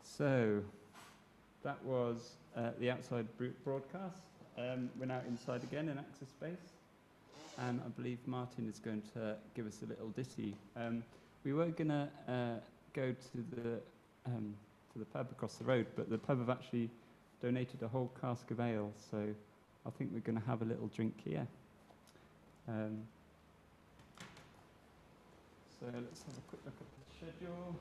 S16: So that was the outside broadcast. We're now inside again in Access Space, and I believe Martin is going to give us a little ditty. We were going to go to the pub across the road, but the pub have actually donated a whole cask of ale, so I think we're going to have a little drink here. So let's have a quick look at the schedule.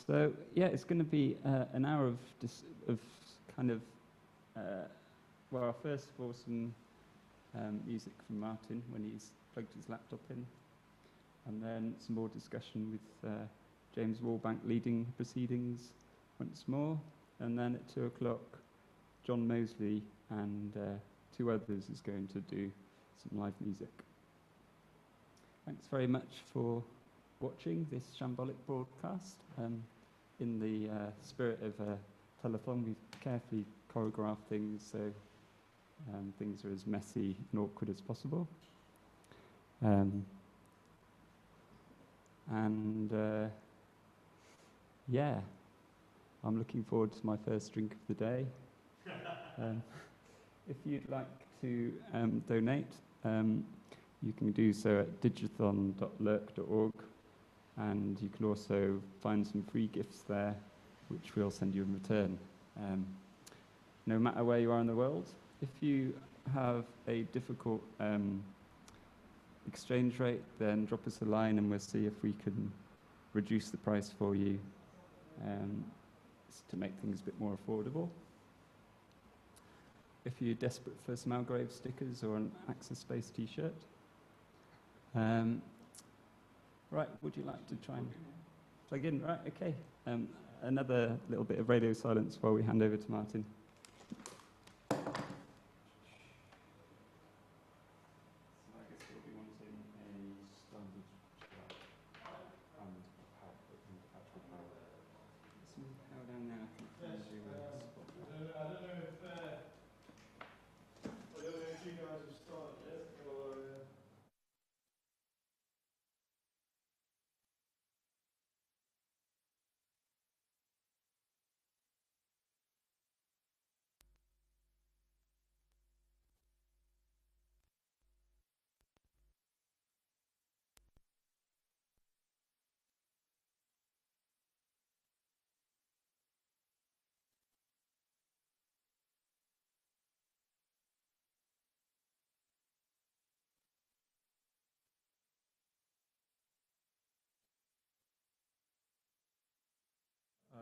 S16: So yeah, it's going to be an hour of kind of well, first of all, some music from Martin when he's plugged his laptop in, and then some more discussion with James Wallbank leading proceedings once more, and then at 2 o'clock, John Mosley and 2 others is going to do some live music. Thanks very much for watching this shambolic broadcast. In the spirit of a telethon, we've carefully choreographed things so things are as messy and awkward as possible. Yeah, I'm looking forward to my first drink of the day. If you'd like to donate, you can do so at digithon.lurk.org, and you can also find some free gifts there, which we'll send you in return. No matter where you are in the world, if you have a difficult exchange rate, then drop us a line and we'll see if we can reduce the price for you to make things a bit more affordable. If you're desperate for some Algrave stickers or an Access Space t-shirt. Right, would you like to try and plug in? Right, okay. Another little bit of radio silence while we hand over to Martin.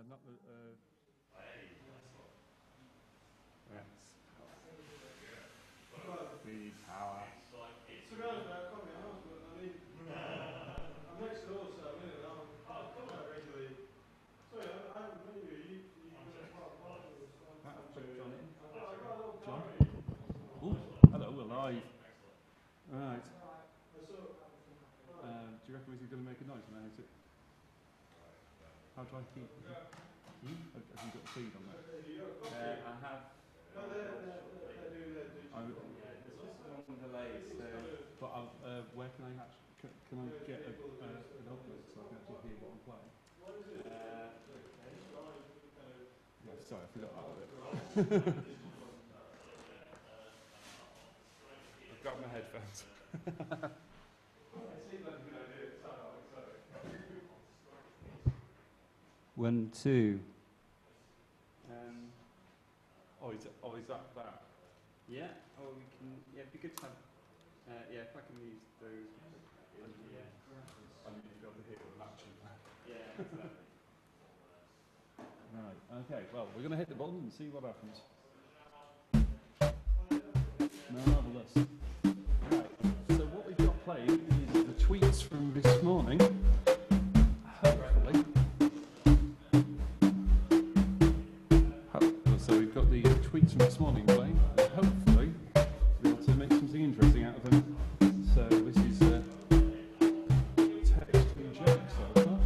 S16: Not the. Speed, power.
S18: To be honest, I can't be honest, but I mean, I'm next door, so I mean, I come out regularly. Sorry, I haven't met you.
S8: John? Ooh, hello, we're live. Right. Do you reckon he's going to make a noise when I hit it? How do I keep it? Have you got a feed on that?
S16: I have. It's just a long delay, so.
S8: But where can I actually, can I get an outlet so I can actually hear what I'm playing? Yeah, sorry, I forgot that bit. I've got my headphones.
S16: One, two.
S8: Is that?
S16: Yeah, or we can, yeah, it'd be good to have, yeah, if I can use those. Yeah.
S8: I need to be able to hear it matching.
S16: Yeah, exactly.
S8: Right, okay, well, we're going to hit the button and see what happens. Marvellous. Right, so what we've got playing is the tweets from this morning. Hopefully. So we've got the tweets from this morning playing, and hopefully be able to make something interesting out of them. So this is text and jokes so far.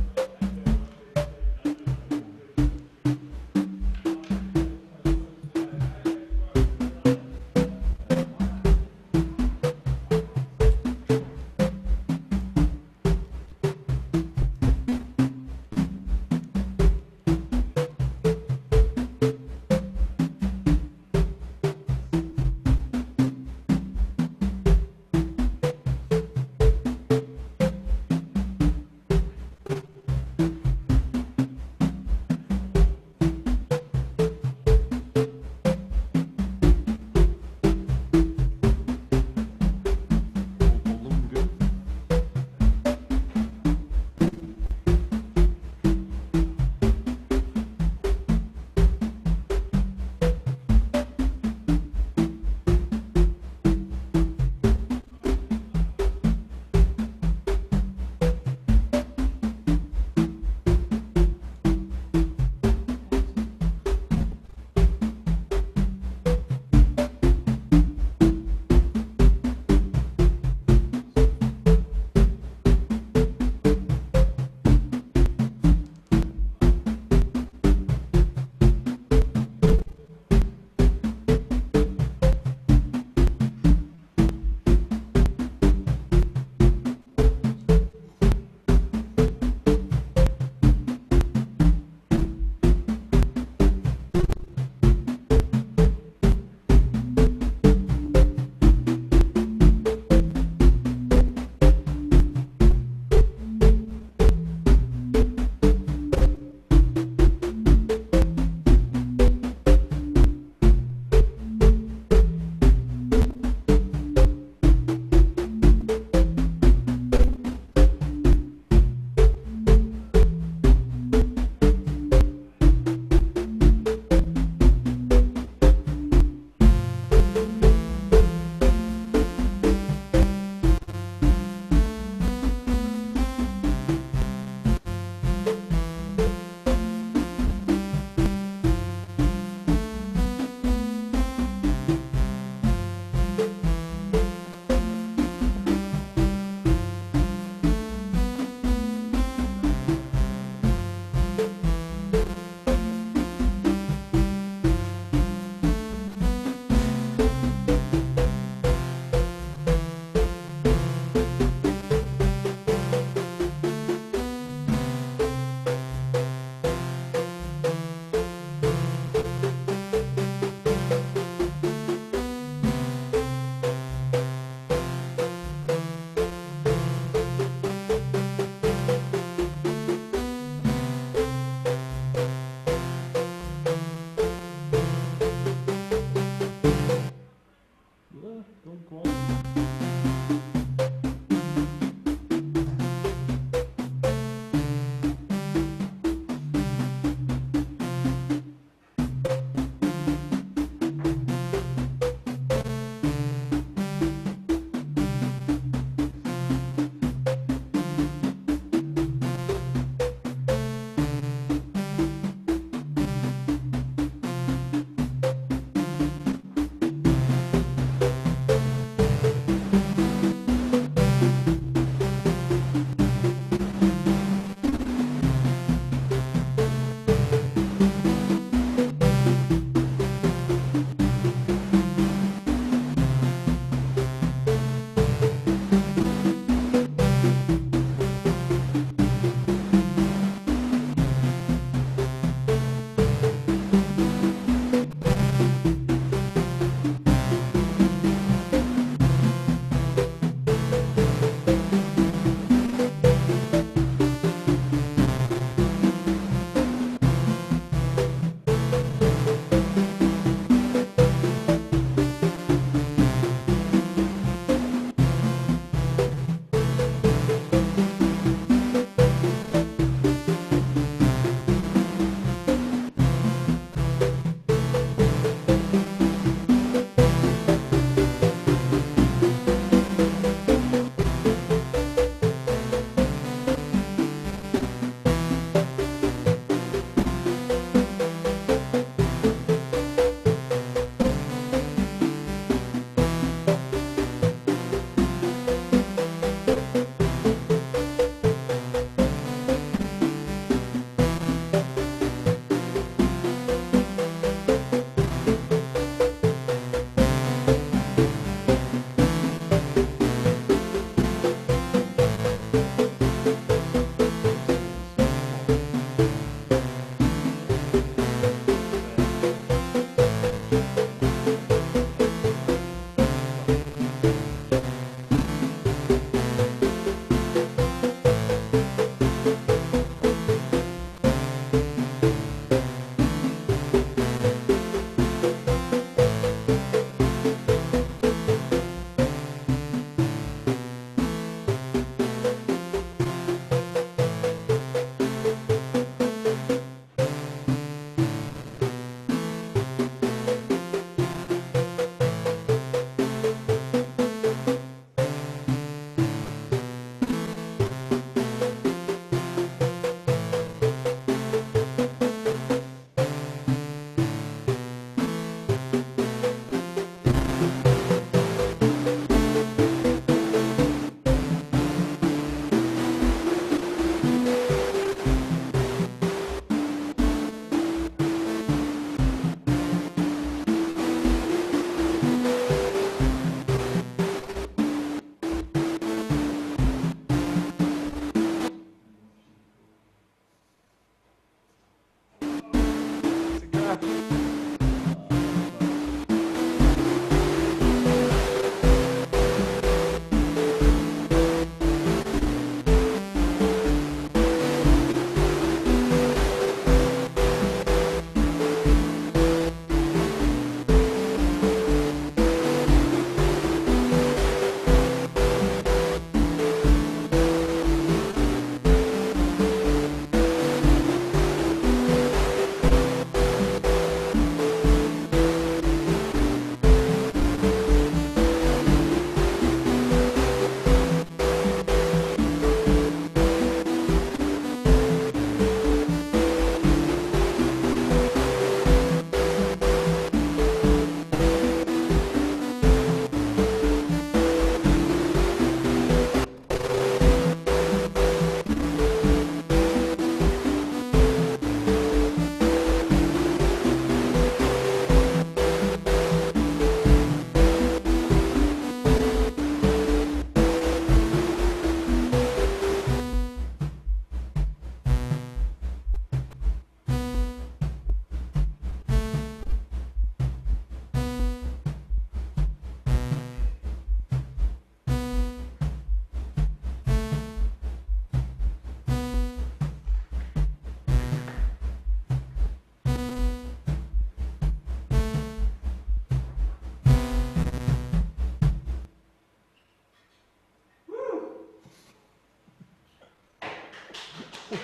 S2: Yeah,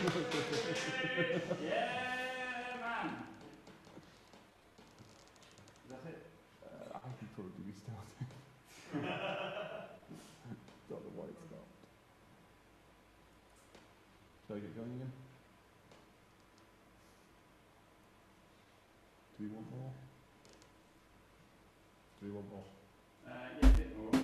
S2: man. That's it.
S1: I could probably be starting. Don't know why it stopped. Shall I get going again? Do you want more? Do you want more?
S2: Yeah, a bit more.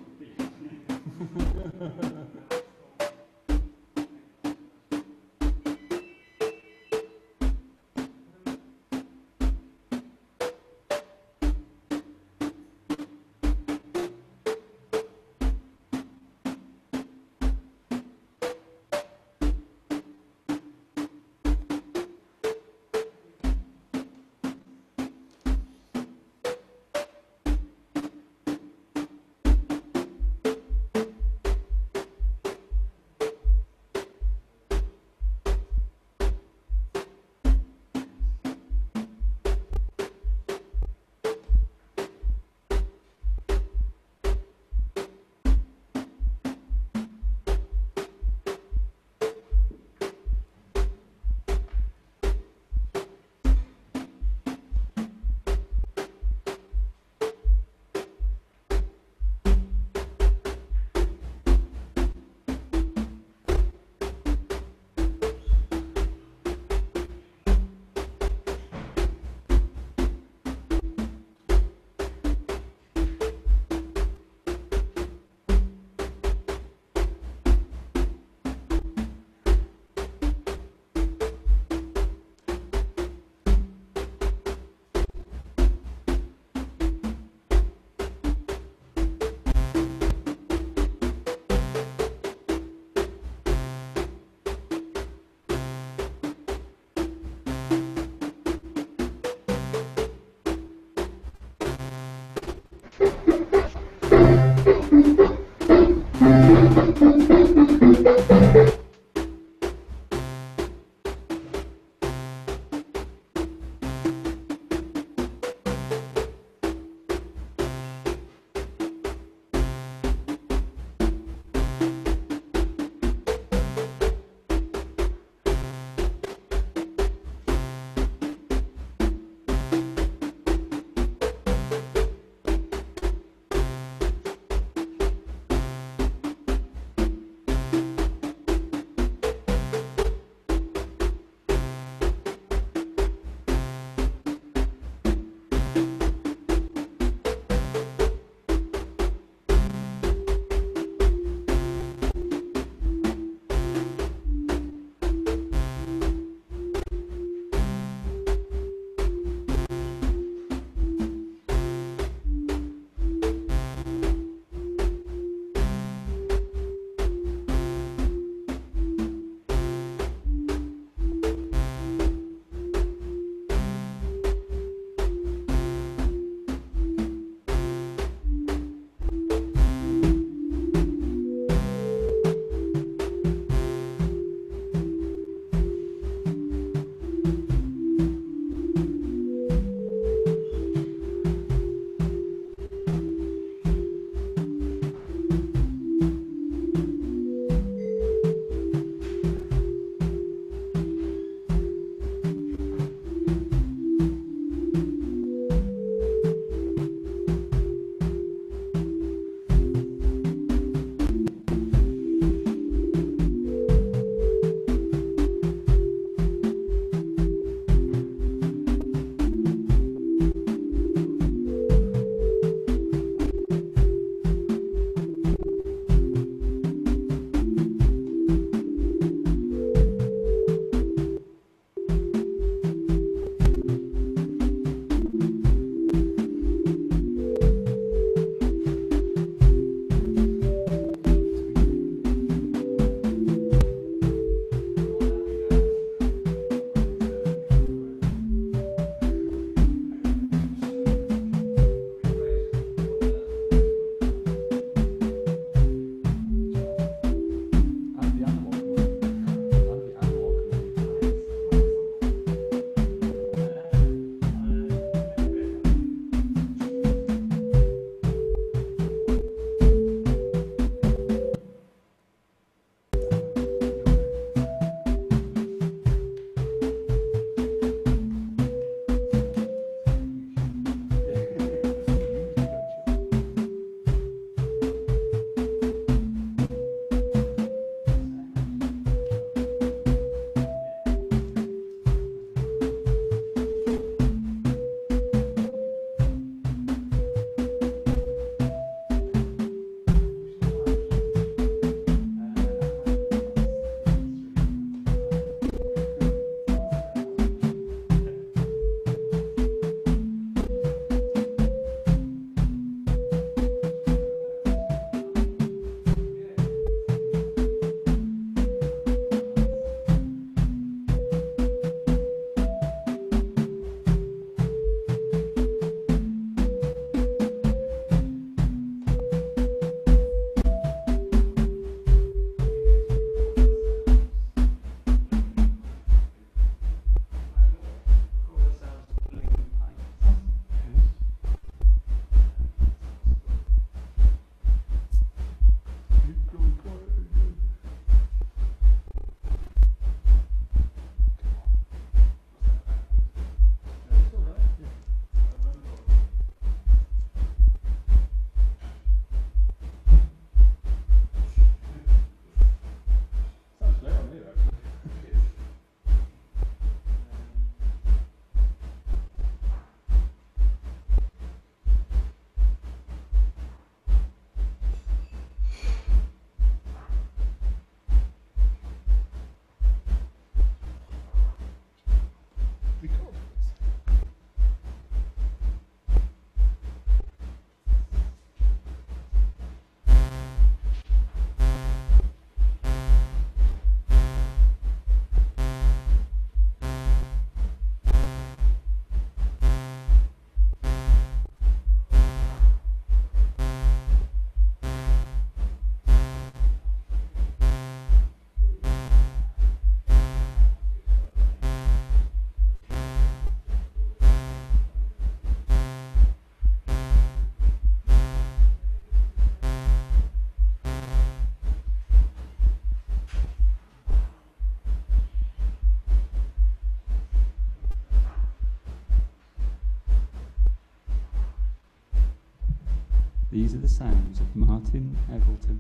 S16: These are the sounds of Martin Eggleton.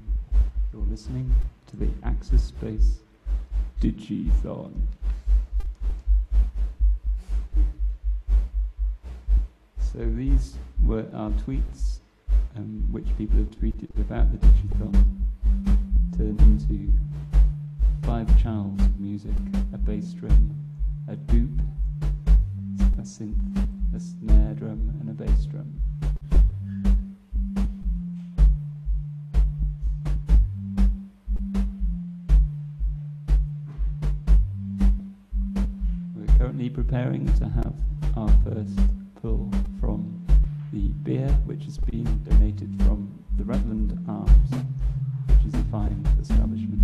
S16: You're listening to the Access Space Digithon. So these were our tweets, which people have tweeted about the Digithon, turned into 5 channels of music: a bass drum, a dupe, a synth, a snare drum, and a bass drum. We're currently preparing to have our first pull from the beer, which has been donated from the Rutland Arms, which is a fine establishment.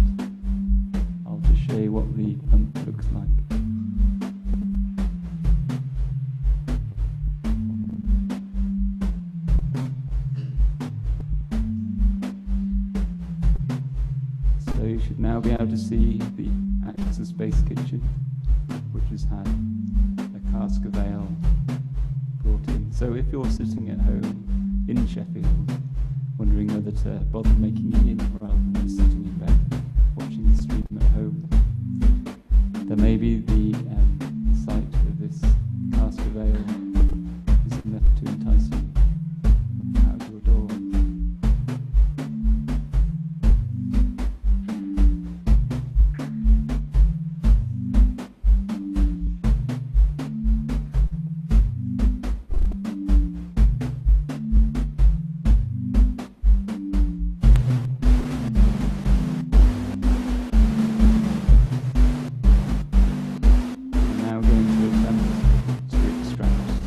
S16: I'll just show you what the pump looks like. So you should now be able to see the Access Space kitchen, which has had a cask of ale brought in. So if you're sitting at home in Sheffield, wondering whether to bother making it in rather than just sitting in bed watching the stream at home, then maybe the sight of this cask of ale is enough to entice you out of your door. Now going to attempt to extract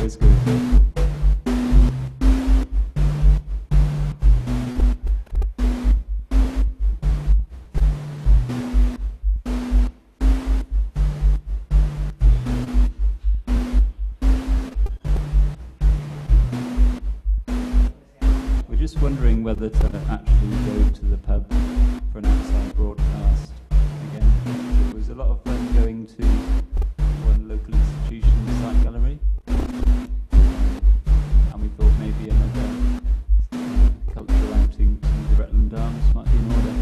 S16: always good. We're just wondering whether to actually go to the pub for an outside broadcast again. There was a lot of fun going to one local institution's site gallery, and we thought maybe another cultural outing to the Rutland Arms might be in order.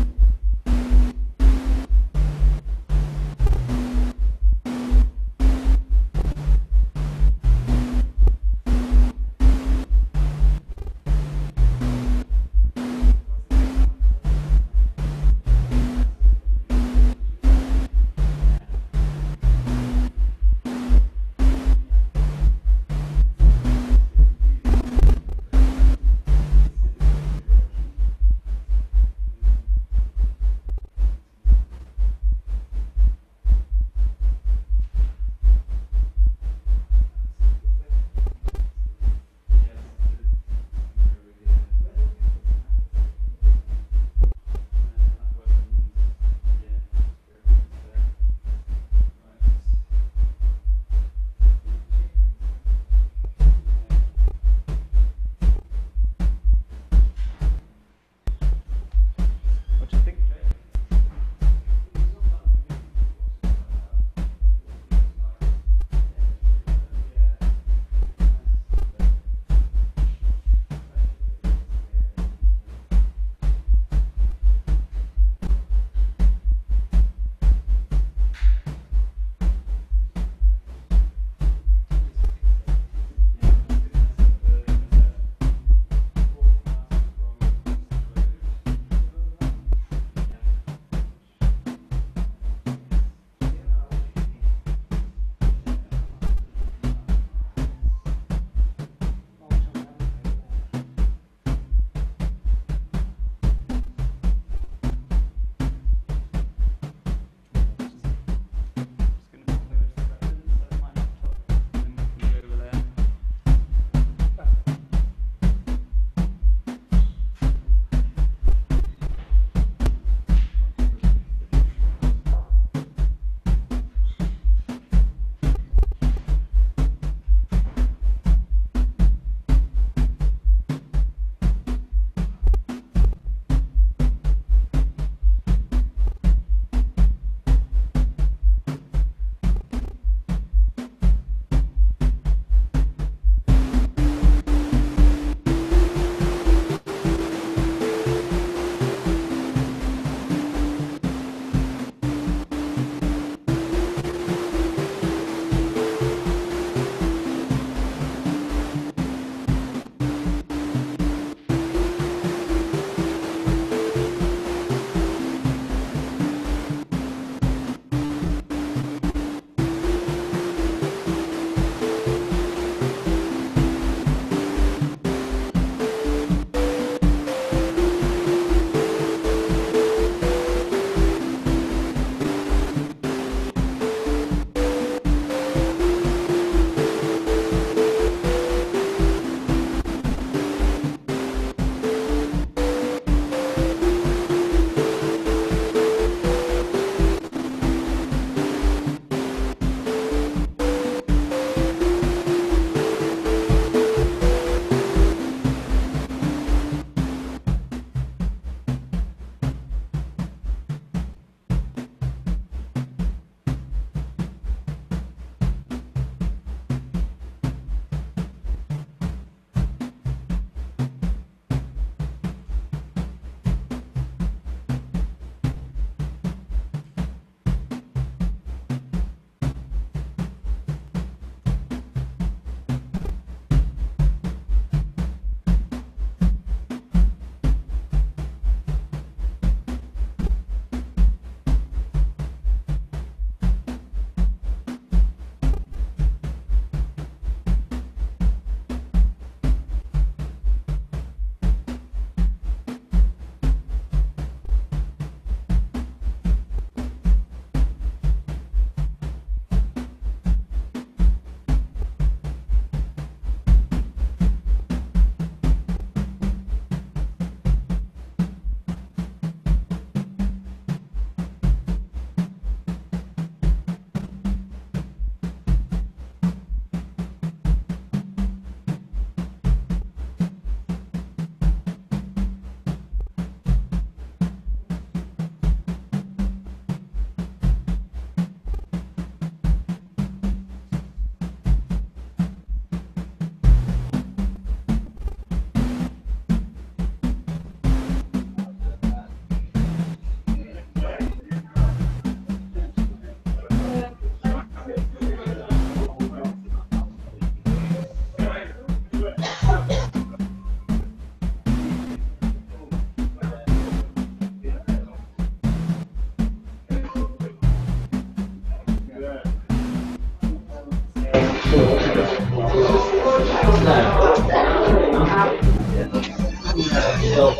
S1: Now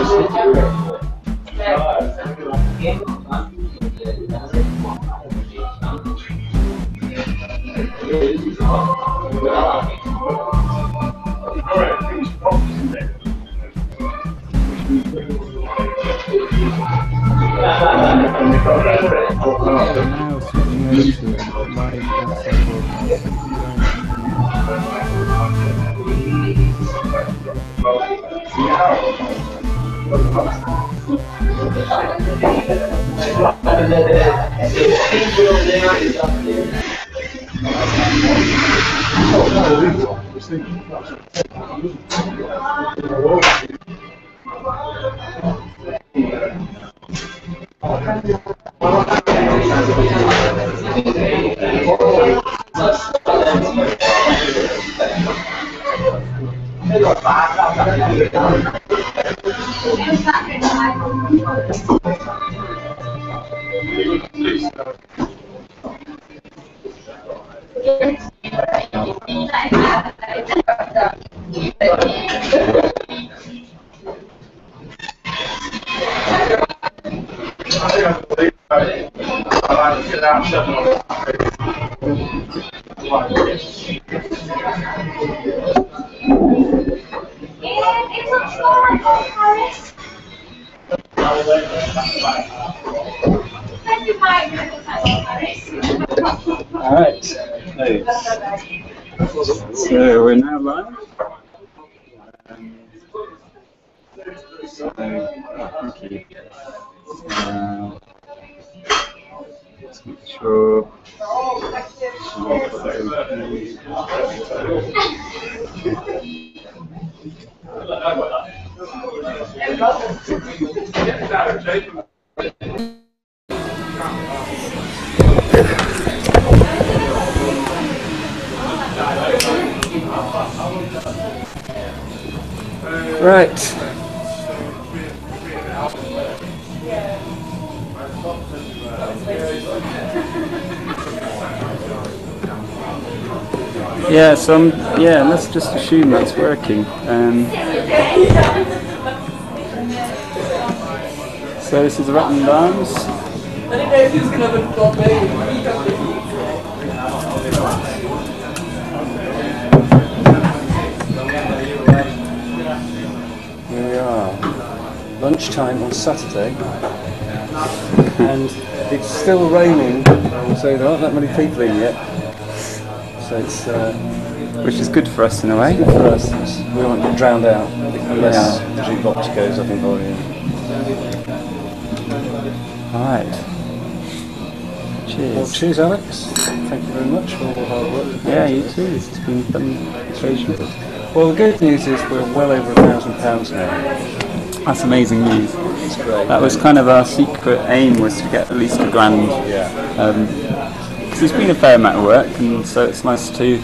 S1: switching over to live outside broadcast. Thank you very much
S11: Alright, so we're now live. Thank you. Let's make sure.
S16: Right. Yeah, so let's just assume that's working. So this is the Rutland Arms.
S18: I didn't know if he was going to have a dog baby.
S1: Here we are, lunchtime on Saturday, and it's still raining, so there aren't that many people in yet. So it's
S16: which is good for us in a way.
S1: Good for us. We won't get drowned out unless the jukebox goes up in volume.
S16: All right. Cheers.
S1: Well, cheers, Alex. Thank you very much for all the hard work.
S16: Yeah, you too. It's been fun occasion.
S1: Well, the good news is we're well over £1,000 now.
S16: That's amazing news.
S1: It's great.
S16: That was kind of our secret aim, was to get at least £1 grand.
S1: Yeah.
S16: Because it's been a fair amount of work, and so it's nice to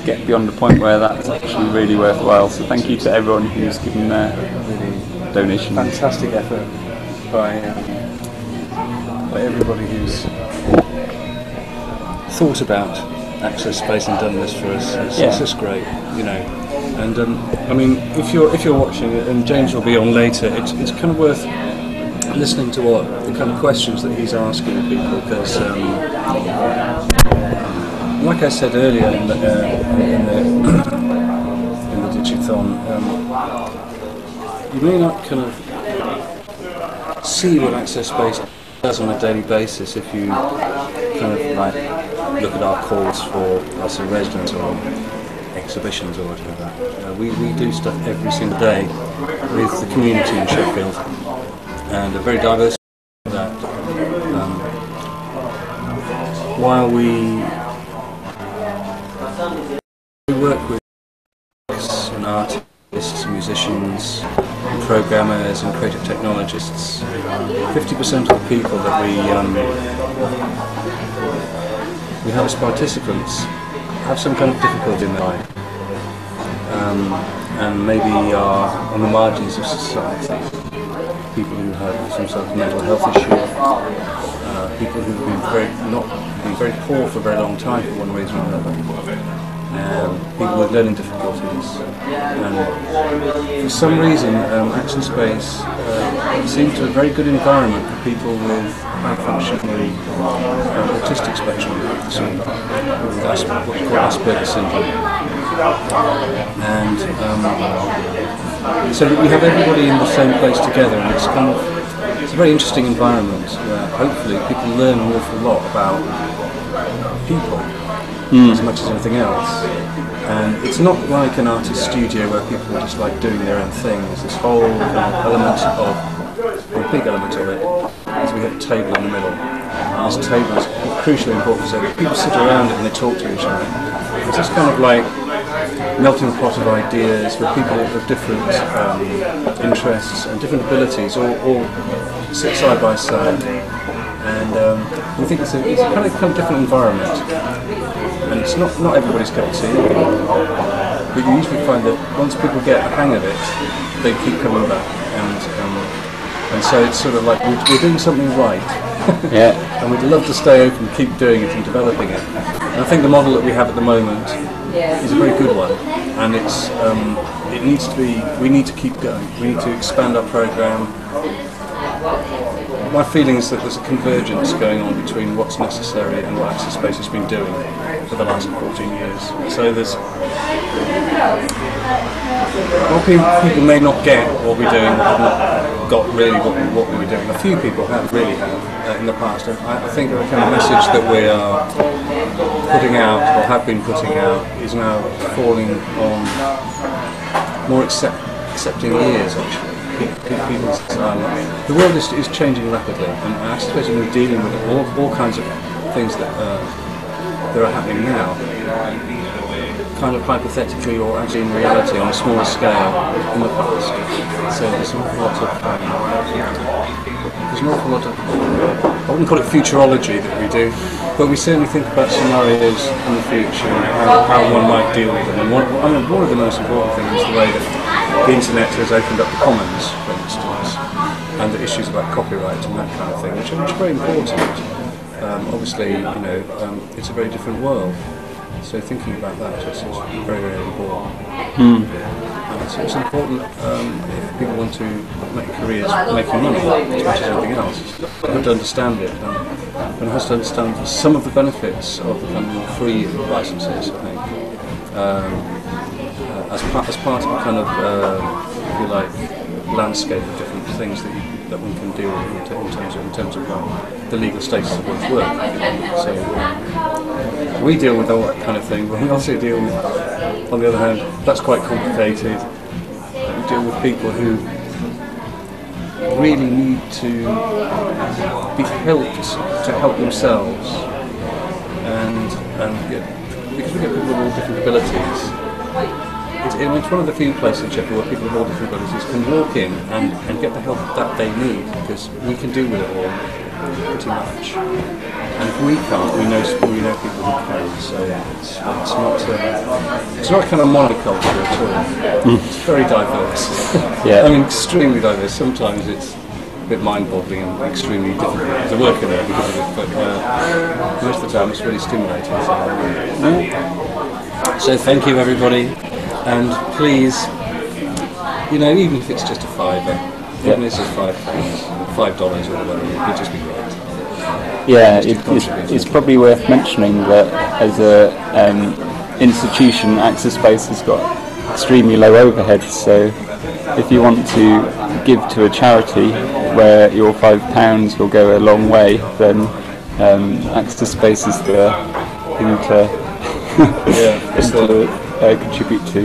S16: get beyond the point where that's actually really worthwhile. So thank you to everyone who's given their donation.
S1: Fantastic effort by everybody who's thought about Access Space and done this for us. It's just great, you know. And I mean, if you're watching it, and James will be on later, it's kind of worth listening to what the kind of questions that he's asking people, because like I said earlier in the Digithon, you may not kind of see what Access Space does on a daily basis if you kind of like look at our calls for us as residents or exhibitions or whatever. We do stuff every single day with the community in Sheffield, and a very diverse that. While we work with and artists, musicians, and programmers and creative technologists, 50% of the people that we have as participants have some kind of difficulty in their life, and maybe are on the margins of society. People who have some sort of mental health issue, people who've been very poor for a very long time for one reason or another. people with learning difficulties. For some reason, Action Space seemed to be a very good environment for people with high-functioning autistic spectrum disorder, with what's called Asperger's syndrome. And so we have everybody in the same place together, and it's a very interesting environment where hopefully people learn an awful lot about people as much as anything else. And it's not like an artist studio where people are just like doing their own thing. There's this whole element of, a big element of it, is we have a table in the middle. And this table is crucially important so that people sit around it and they talk to each other. It's just kind of like melting pot of ideas with people of different interests and different abilities all sit side by side. And we think it's a kind of different environment. And it's not everybody's cup of tea. But you usually find that once people get the hang of it, they keep coming back. And so it's sort of like we're doing something right.
S16: Yeah.
S1: And we'd love to stay open, keep doing it and developing it. And I think the model that we have at the moment is a very good one. And it's we need to keep going. We need to expand our programme. My feeling is that there's a convergence going on between what's necessary and what Access Space has been doing for the last 14 years. So there's people may not get what we're doing, have not got really what we were doing. A few people have in the past. I think the kind of message that we are putting out, or have been putting out, is now falling on more accepting ears, actually. The world is changing rapidly, and I suppose we're dealing with all kinds of things that are happening now, kind of hypothetically or actually in reality on a smaller scale in the past. So there's an awful lot of I wouldn't call it futurology that we do, but we certainly think about scenarios in the future and how one might deal with them. And one of the most important things is the way that the internet has opened up the commons, for instance, and the issues about copyright and that kind of thing, which are very important. Obviously, it's a very different world, so thinking about that is very, very important. So it's important if people want to make careers making money as much as anything else. They have to understand it, and has to understand some of the benefits of the kind of more free licenses, I think. As part of a kind of, if you like, landscape of different things that one can deal with in terms of the legal status of one's work. So we deal with all that kind of thing, but we also deal with, on the other hand, that's quite complicated. We deal with people who really need to be helped to help themselves, and because we get people with all different abilities. It's one of the few places in Sheffield where people with all different abilities can walk in and get the help that they need, because we can do with it all pretty much. And if we can't, we know people who can. So it's not kind of monoculture at all. It's very diverse.
S16: Yeah.
S1: I mean, extremely diverse. Sometimes it's a bit mind-boggling and extremely difficult to work in there because of it, but most of the time it's really stimulating. So thank you, everybody. And please, even if it's just a $5, even if it's just $5 or whatever, it'd just be great.
S16: Yeah, it's probably worth mentioning that as a institution, Access Space has got extremely low overheads. So if you want to give to a charity where your £5 will go a long way, then Access Space is the thing to contribute to.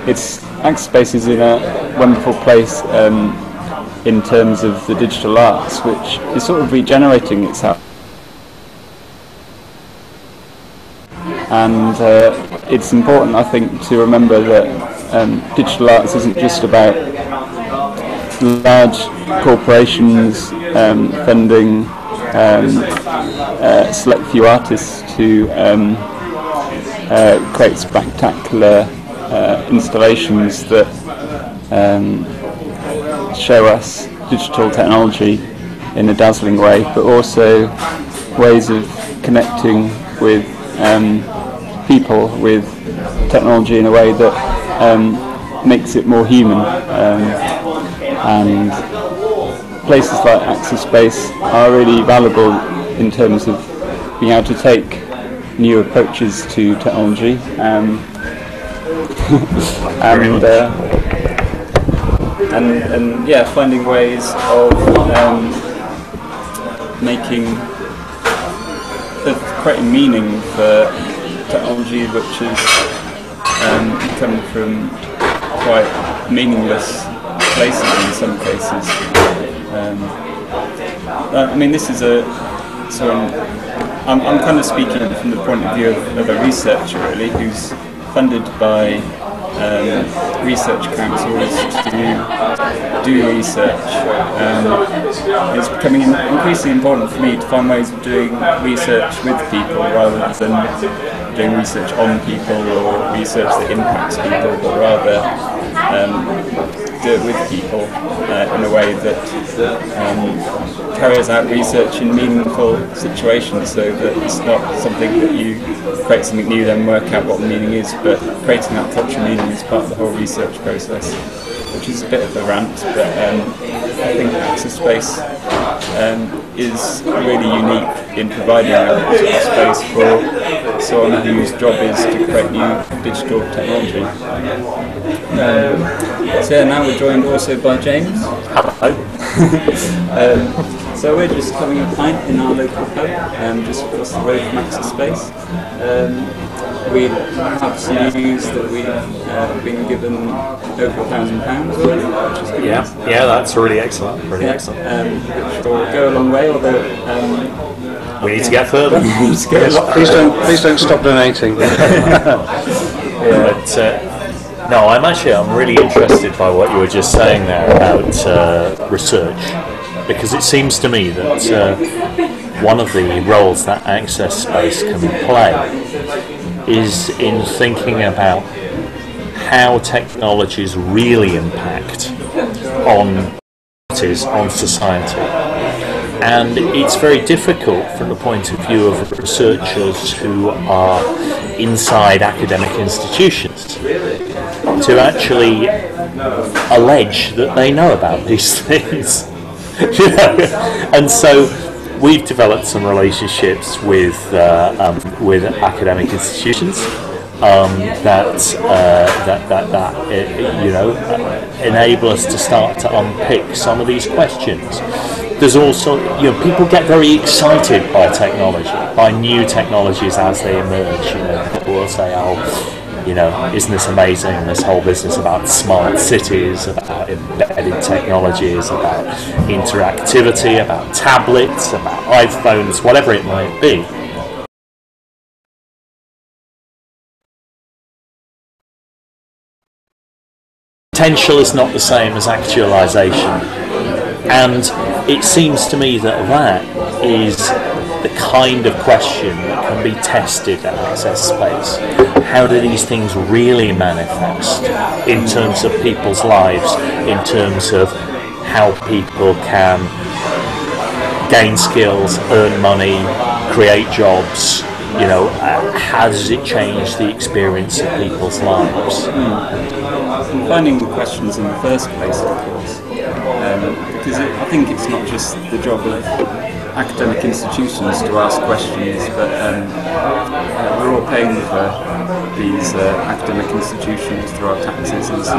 S16: It's Access Space is in a wonderful place in terms of the digital arts, which is sort of regenerating itself. And it's important, I think, to remember that digital arts isn't just about large corporations funding select few artists to create spectacular installations that show us digital technology in a dazzling way, but also ways of connecting with people, with technology in a way that makes it more human. And places like Access Space are really valuable in terms of being able to take new approaches to technology and yeah, finding ways of creating meaning for technology which is coming from quite meaningless places in some cases. I mean, this is I'm kind of speaking from the point of view of a researcher, really, who's funded by research councils to do research. It's becoming increasingly important for me to find ways of doing research with people rather than doing research on people or research that impacts people, but rather do it with people in a way that carries out research in meaningful situations, so that it's not something that you create something new then work out what the meaning is, but creating that cultural meaning is part of the whole research process, which is a bit of a rant, but I think Access Space is really unique in providing a space for someone whose job is to create new digital technology. So yeah, now we're joined also by James. Hello. So we're just having a pint in our local pub, just across the road from Access Space. We have some news that we've been given over £1,000 already, which is good.
S6: Yeah, that's really excellent. Excellent.
S16: Which will go a long way, although
S6: we need to get further.
S11: Please don't stop donating.
S6: But no, I'm really interested by what you were just saying there about research, because it seems to me that one of the roles that Access Space can play is in thinking about how technologies really impact on society. And it's very difficult from the point of view of researchers who are inside academic institutions to actually allege that they know about these things. And so we've developed some relationships with academic institutions that enable us to start to unpick some of these questions. There's also, people get very excited by technology, by new technologies as they emerge. People will say, isn't this amazing, this whole business about smart cities, about embedded technologies, about interactivity, about tablets, about iPhones, whatever it might be. Potential is not the same as actualization, and it seems to me that is the kind of question that can be tested at Access Space. How do these things really manifest in terms of people's lives, in terms of how people can gain skills, earn money, create jobs? How does it change the experience of people's lives?
S16: Finding the questions in the first place, of course, because I think it's not just the job of academic institutions to ask questions, but we're all paying for these academic institutions through our taxes, and so I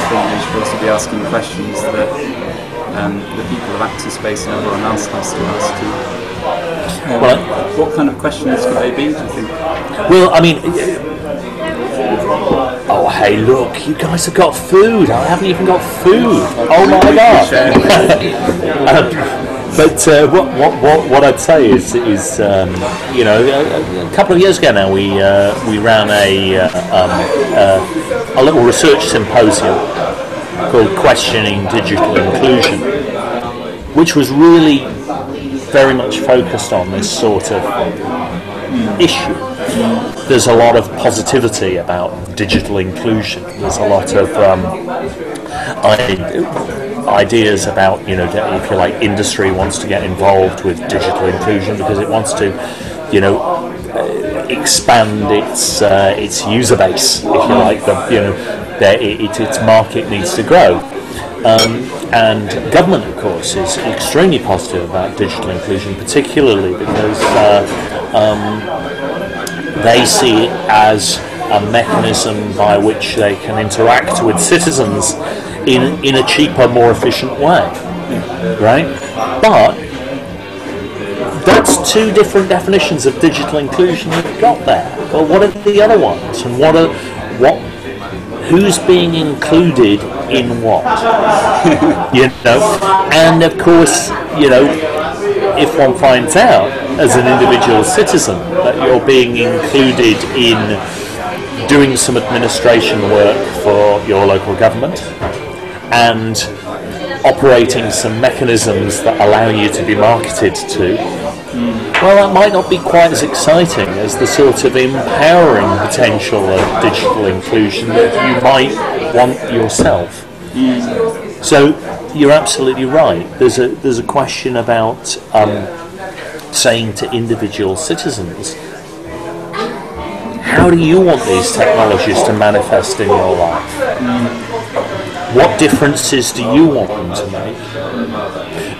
S16: think we should also be asking questions that the people of Access Space and everyone else has to ask too. What kind of questions could they be, do you think?
S6: Well, I mean, oh hey, look, you guys have got food. I haven't even got food. Oh my god! But what I'd say is a couple of years ago now we ran a little research symposium called Questioning Digital Inclusion, which was really very much focused on this sort of issue. There's a lot of positivity about digital inclusion. There's a lot of ideas about, if you like, industry wants to get involved with digital inclusion because it wants to, expand its user base, if you like. Its market needs to grow. And government, of course, is extremely positive about digital inclusion, particularly because they see it as a mechanism by which they can interact with citizens in a cheaper, more efficient way, right? But that's two different definitions of digital inclusion you've got there. Well, what are the other ones, and who's being included in what? And of course, if one finds out as an individual citizen that you're being included in doing some administration work for your local government and operating some mechanisms that allow you to be marketed to, well, that might not be quite as exciting as the sort of empowering potential of digital inclusion that you might want yourself. So you're absolutely right. There's a question about saying to individual citizens, how do you want these technologies to manifest in your life? What differences do you want them to make?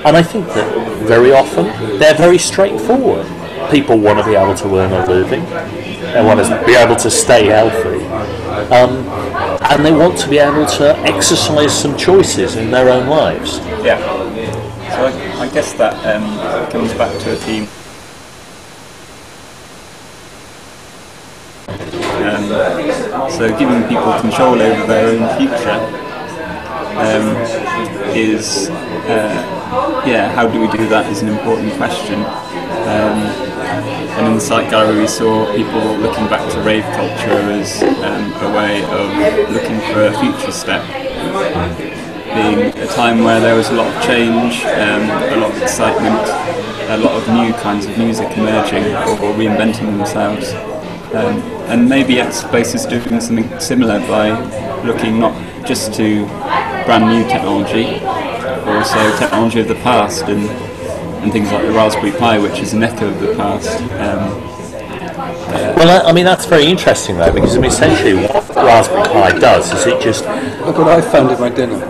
S6: And I think that very often they're very straightforward. People want to be able to earn a living, they want to be able to stay healthy, and they want to be able to exercise some choices in their own lives.
S16: Yeah. So I guess that comes back to a theme. So giving people control over their own future is, how do we do that is an important question. And in the site gallery we saw people looking back to rave culture as a way of looking for a future step, being a time where there was a lot of change, a lot of excitement, a lot of new kinds of music emerging or reinventing themselves. And maybe X-Space is doing something similar by looking not just to brand new technology, but also technology of the past and things like the Raspberry Pi, which is an echo of the past.
S6: Well, I mean, that's very interesting though, because essentially what Raspberry Pi does is it just...
S11: Look what I found in my dinner.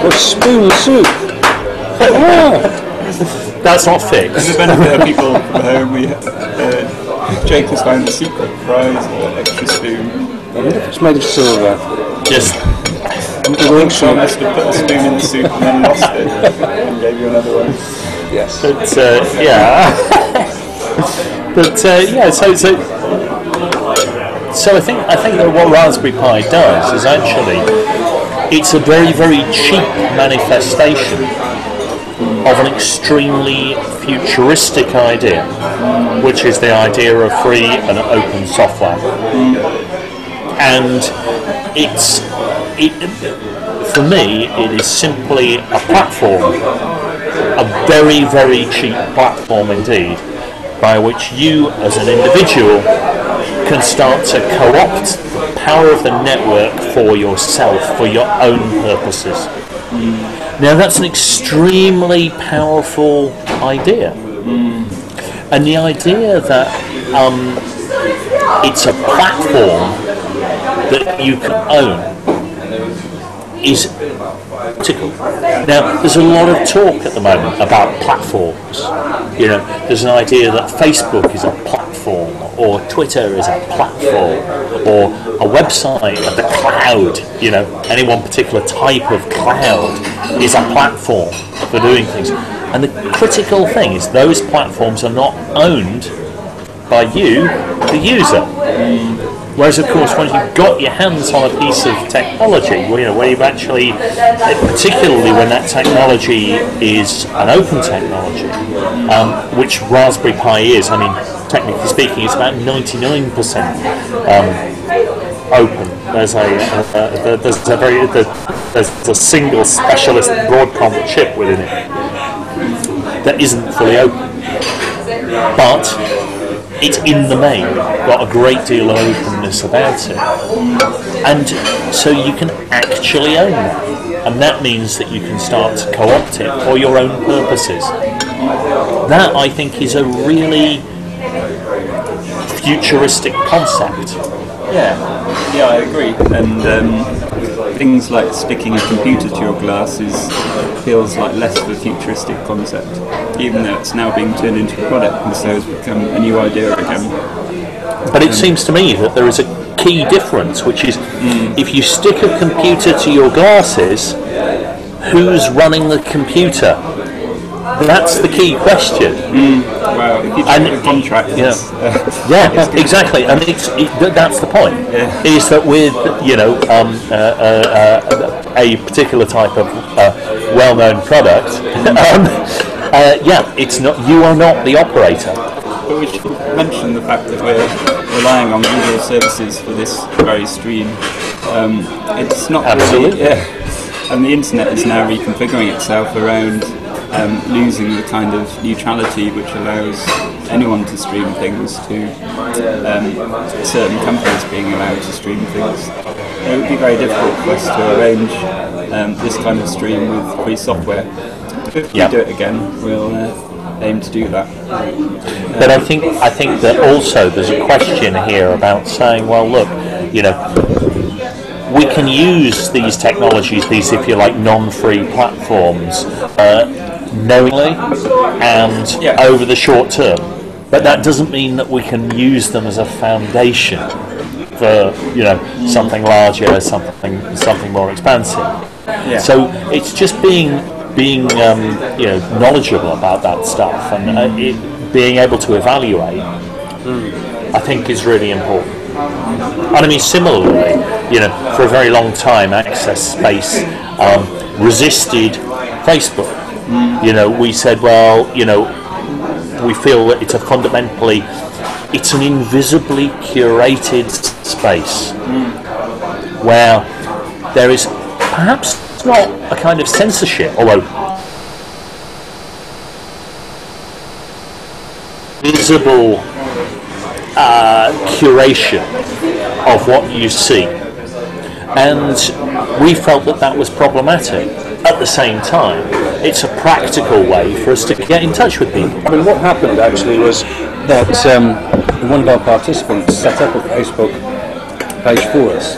S11: A spoon of soup.
S6: That's not fixed.
S16: For the benefit of people from home, Jake has found a secret prize, an extra spoon.
S11: I wonder if it's made of silver.
S6: Just...
S16: I think Sean must have put a spoon in the soup and then lost it and gave you another one.
S11: Yes.
S6: But, so I think that what Raspberry Pi does is actually it's a very, very cheap manifestation of an extremely futuristic idea, which is the idea of free and open software. And for me, it is simply a platform, a very, very cheap platform indeed, by which you as an individual can start to co-opt the power of the network for yourself, for your own purposes. Now that's an extremely powerful idea. And the idea that it's a platform that you can own is critical. Now, there's a lot of talk at the moment about platforms. There's an idea that Facebook is a platform, or Twitter is a platform, or a website of the cloud. Any one particular type of cloud is a platform for doing things. And the critical thing is those platforms are not owned by you, the user. Whereas, of course, once you've got your hands on a piece of technology, where you've actually, particularly when that technology is an open technology, which Raspberry Pi is, I mean, technically speaking, it's about 99% open. There's a single specialist Broadcom chip within it that isn't fully open. But it's in the main got a great deal of openness about it, and so you can actually own that, and that means that you can start to co-opt it for your own purposes. That, I think, is a really futuristic concept.
S16: Yeah, I agree. And things like sticking a computer to your glasses feels like less of a futuristic concept, even though it's now being turned into a product, and so it's become a new idea again.
S6: But it seems to me that there is a key difference, which is if you stick a computer to your glasses, who's running the computer? That's the key question.
S16: Well, if you check the contract,
S6: exactly, and that's the point.
S16: Yeah.
S6: Is that with a particular type of well-known product, it's not, you are not the operator.
S16: But we should mention the fact that we're relying on Google services for this very stream. It's not
S6: absolutely.
S16: Really, and the internet is now reconfiguring itself around losing the kind of neutrality which allows anyone to stream things to certain companies being allowed to stream things. It would be very difficult for us to arrange this kind of stream with free software. If we do it again, we'll aim to do that.
S6: But I think that also there's a question here about saying, well, look, we can use these technologies, these, if you like, non-free platforms, knowingly and over the short term. But that doesn't mean that we can use them as a foundation for, something larger, something more expansive.
S16: Yeah.
S6: So it's just being knowledgeable about that stuff and being able to evaluate, I think, is really important. And I mean, similarly, for a very long time, Access Space resisted Facebook. We said, well, we feel that it's an invisibly curated space where there is perhaps not a kind of censorship, although visible curation of what you see, and we felt that was problematic. At the same time, it's a practical way for us to get in touch with people.
S13: I mean, what happened actually was that one of our participants set up a Facebook page for us,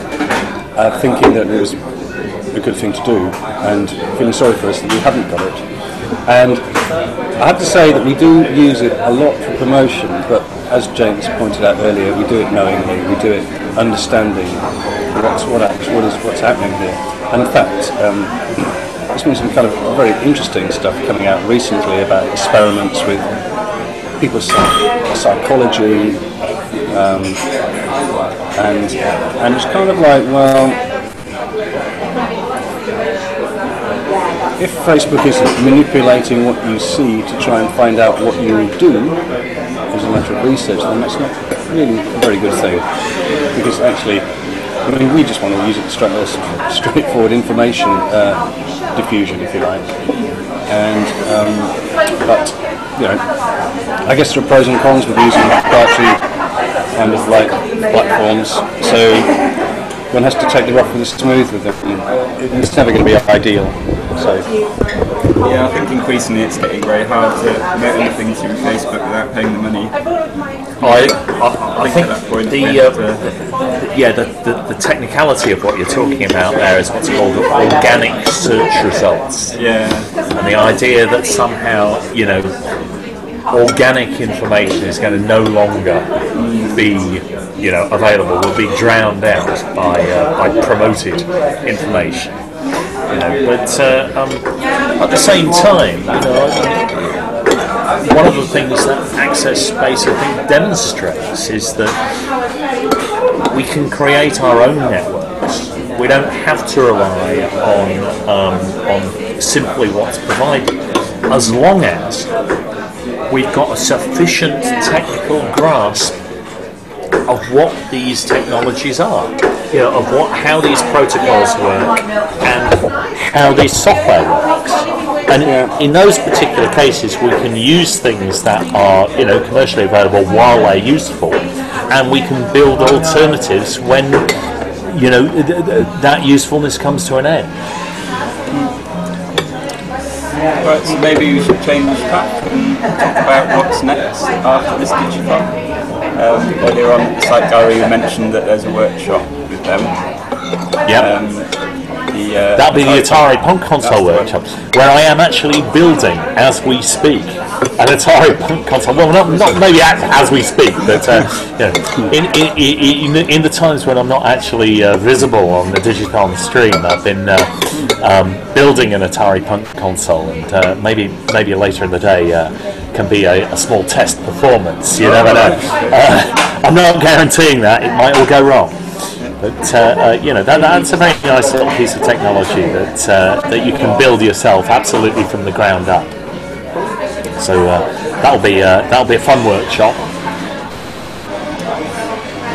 S13: thinking that it was a good thing to do, and feeling sorry for us that we hadn't got it. And I have to say that we do use it a lot for promotion, but as James pointed out earlier, we do it knowingly, we do it understanding what's happening here. And in fact, there's been some kind of very interesting stuff coming out recently about experiments with people's psychology, and it's kind of like, well, if Facebook is manipulating what you see to try and find out what you will do as a matter of research, then that's not really a very good thing, because actually, we just want to use it straightforward information diffusion, if you like. And but I guess there are pros and cons with using proprietary kind of like platforms. So one has to take the rough with the smooth with them. It's never going to be ideal. So
S16: yeah, I think increasingly it's getting very hard to promote anything through Facebook without paying the money.
S6: I think the technicality of what you're talking about there is what's called organic search results.
S16: Yeah.
S6: And the idea that somehow, organic information is going to no longer be, available, will be drowned out by promoted information. But at the same time, one of the things that Access Space, I think, demonstrates is that we can create our own networks. We don't have to rely on simply what's provided, as long as we've got a sufficient technical grasp of what these technologies are, of how these protocols work and how this software works. And in those particular cases, we can use things that are, commercially available while they're useful, and we can build alternatives when, that usefulness comes to an end.
S16: Right, so maybe we should change tack and talk about what's next after this Digithon. Earlier on at the site gallery, you mentioned that there's a workshop with them.
S6: That'll be the Atari Punk Console workshop, where I am actually building, as we speak, an Atari Punk Console. Well, not maybe as we speak, but in the times when I'm not actually visible on the Digithon stream, I've been building an Atari Punk Console, and maybe later in the day can be a small test performance. You never know. I'm not guaranteeing that; it might all go wrong. But that's a very nice little piece of technology that you can build yourself absolutely from the ground up. So that'll be a fun workshop.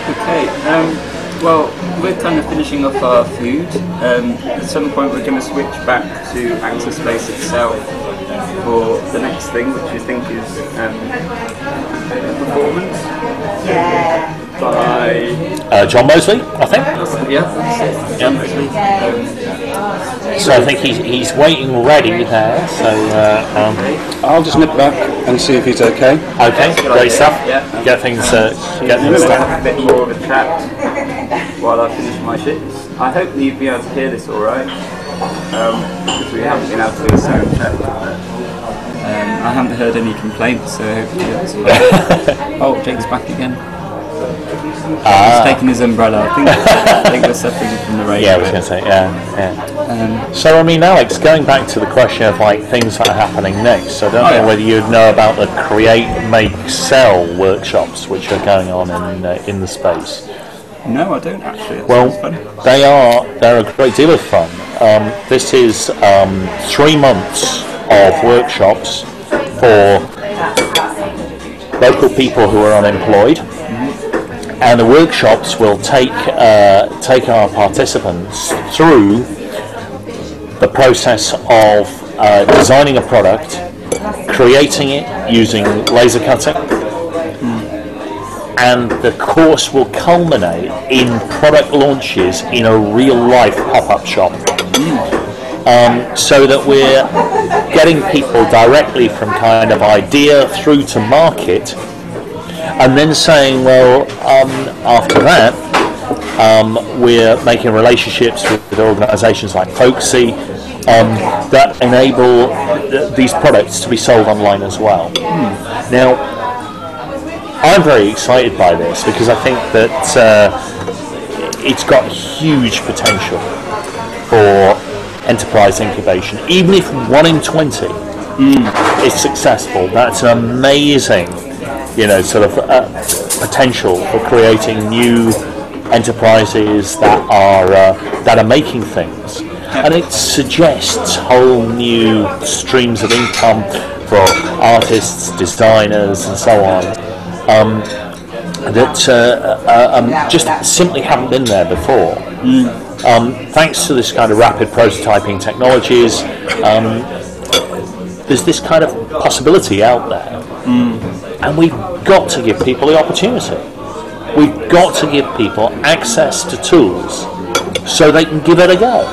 S16: Okay. Well, we're kind of finishing off our food. At some point, we're going to switch back to Access Space itself for the next thing, which we think is performance.
S17: Yeah.
S16: By
S6: John Mosley, I think.
S16: John Mosley.
S6: So I think he's waiting ready there. So
S13: I'll just nip back and see if he's okay.
S6: Okay, great stuff.
S16: Yeah.
S6: Get things
S16: We'll
S6: done.
S16: have a bit more of a chat while I finish my shits. I hope that you'll be able to hear this all right, because we haven't been able to do a sound check. I haven't heard any complaints, so hopefully that's fine. Oh, Jake's back again. He's taking his umbrella. I think we're suffering from the rain.
S6: Yeah, I was going to say, yeah. So, I mean, Alex, going back to the question of things that are happening next, I don't know whether you'd know about the Create, Make, Sell workshops which are going on in the space.
S16: No, I don't actually.
S6: Well, they're a great deal of fun. This is 3 months of workshops for local people who are unemployed. And the workshops will take our participants through the process of designing a product, creating it using laser cutting, and the course will culminate in product launches in a real-life pop-up shop. So that we're getting people directly from kind of idea through to market, and then saying, well, after that, we're making relationships with organisations like Folksy that enable these products to be sold online as well. Now, I'm very excited by this because I think that it's got huge potential for enterprise incubation. Even if 1 in 20 is successful, that's an amazing potential for creating new enterprises that are making things, and it suggests whole new streams of income for artists, designers, and so on that just simply haven't been there before. Thanks to this kind of rapid prototyping technologies, there's this kind of possibility out there. And we've got to give people the opportunity. We've got to give people access to tools so they can give it a go.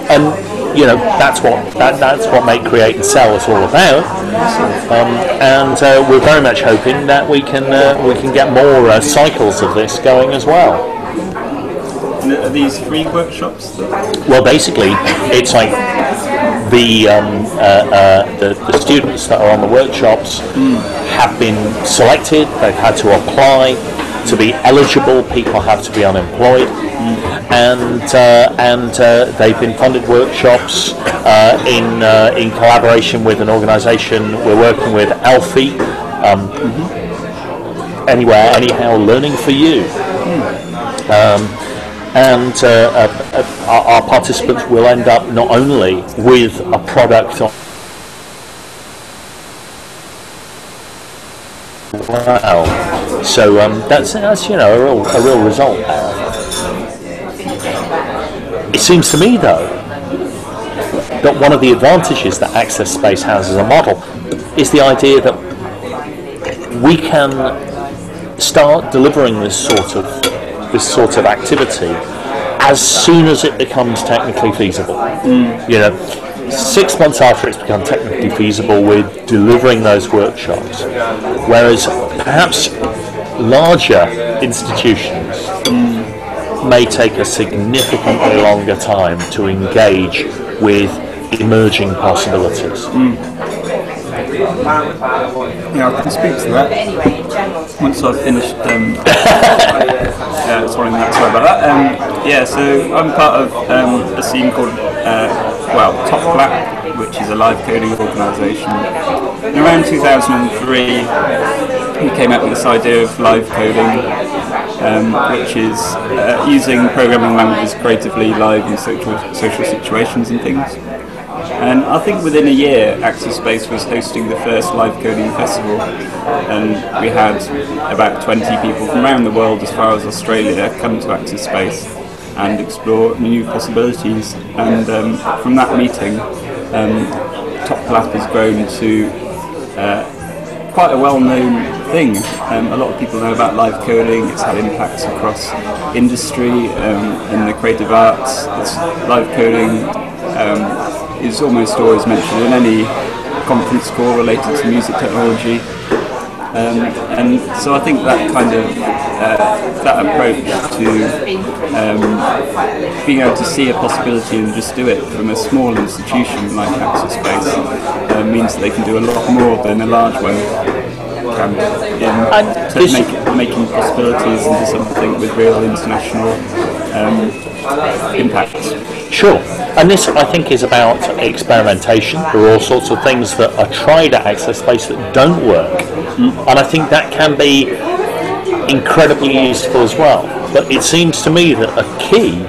S6: And that's what Make, Create, and Sell is all about. And we're very much hoping that we can get more cycles of this going as well.
S16: And are these free workshops?
S6: Well, basically, it's like the students that are on the workshops have been selected. They've had to apply to be eligible. People have to be unemployed, and they've been funded workshops in collaboration with an organisation we're working with, Alfie. Anywhere, anyhow, learning for you. And our participants will end up not only with a product on wow, so that's a real result there. It seems to me though But one of the advantages that Access Space has as a model is the idea that we can start delivering this sort of activity as soon as it becomes technically feasible. You know, 6 months after it's become technically feasible, we're delivering those workshops. Whereas perhaps larger institutions may take a significantly longer time to engage with emerging possibilities.
S16: Yeah, I can speak to that. Once I've finished sorry about that. Yeah, so I'm part of a scene called Top Clap, which is a live coding organisation. And around 2003, we came up with this idea of live coding, which is using programming languages creatively live in social situations and things. And I think within a year, Access Space was hosting the first live coding festival, and we had about 20 people from around the world, as far as Australia, come to Access Space and explore new possibilities. And from that meeting, Top Clap has grown to quite a well-known thing. A lot of people know about live coding. It's had impacts across industry, in the creative arts. Live coding is almost always mentioned in any conference call related to music technology, and so I think that kind of that approach to being able to see a possibility and just do it from a small institution like Access Space means that they can do a lot more than a large one can in making possibilities into something with real international impact.
S6: Sure, and this I think is about experimentation. There are all sorts of things that are tried at Access Space that don't work, and I think that can be incredibly useful as well. But it seems to me that a key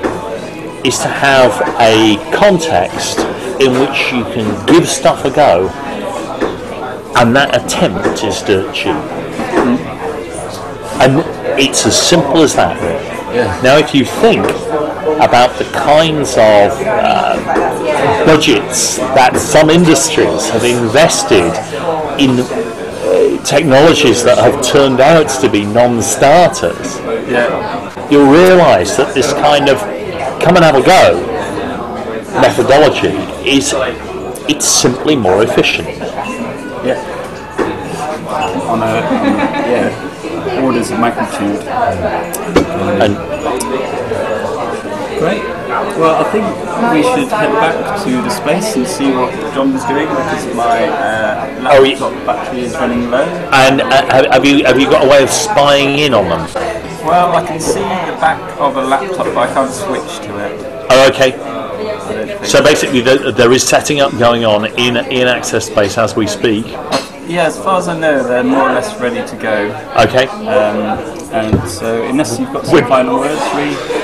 S6: is to have a context in which you can give stuff a go, and that attempt is dirt cheap. And it's as simple as that, really. Yeah. Now, if you think about the kinds of budgets that some industries have invested in technologies that have turned out to be non-starters, you'll realise that this kind of come and have a go methodology it's simply more efficient.
S16: Yeah. On orders of magnitude.
S6: And
S16: great. Well, I think we should head back to the space and see what John's doing, because my laptop battery is running low.
S6: And have you got a way of spying in on them?
S16: Well, I can see the back of a laptop, but I can't switch to it.
S6: Oh, okay. So basically, there is setting up going on in Access Space as we speak.
S16: Yeah, as far as I know, they're more or less ready to go.
S6: Okay.
S16: And so, unless you've got some final words,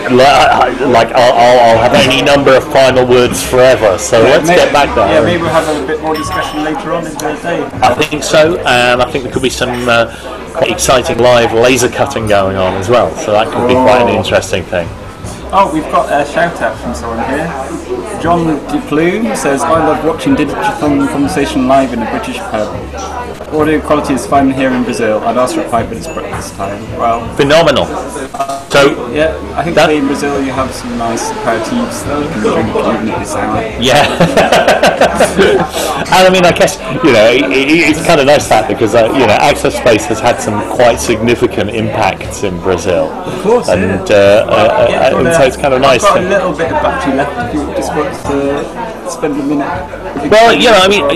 S6: I'll have any number of final words forever. So let's get back there.
S16: Yeah, maybe we'll have a bit more discussion later on in the day.
S6: I think so, and I think there could be some quite exciting live laser cutting going on as well. So that could be quite an interesting thing.
S16: Oh, we've got a shout out from someone here. John DePlume says, I love watching Digithon conversation live in a British pub. Audio quality is fine here in Brazil. I'd ask for a pipe, but it's breakfast time. Well,
S6: phenomenal. So
S16: yeah, I think in Brazil you have some nice aperitifs that you can drink even at this hour.
S6: Yeah. And I mean, I guess, it's kind of nice that because, Access Space has had some quite significant impacts in Brazil.
S16: Of course,
S6: and so it's kind of nice.
S16: I've got a little bit of battery left if you just want to spend a minute.
S6: Well, I mean,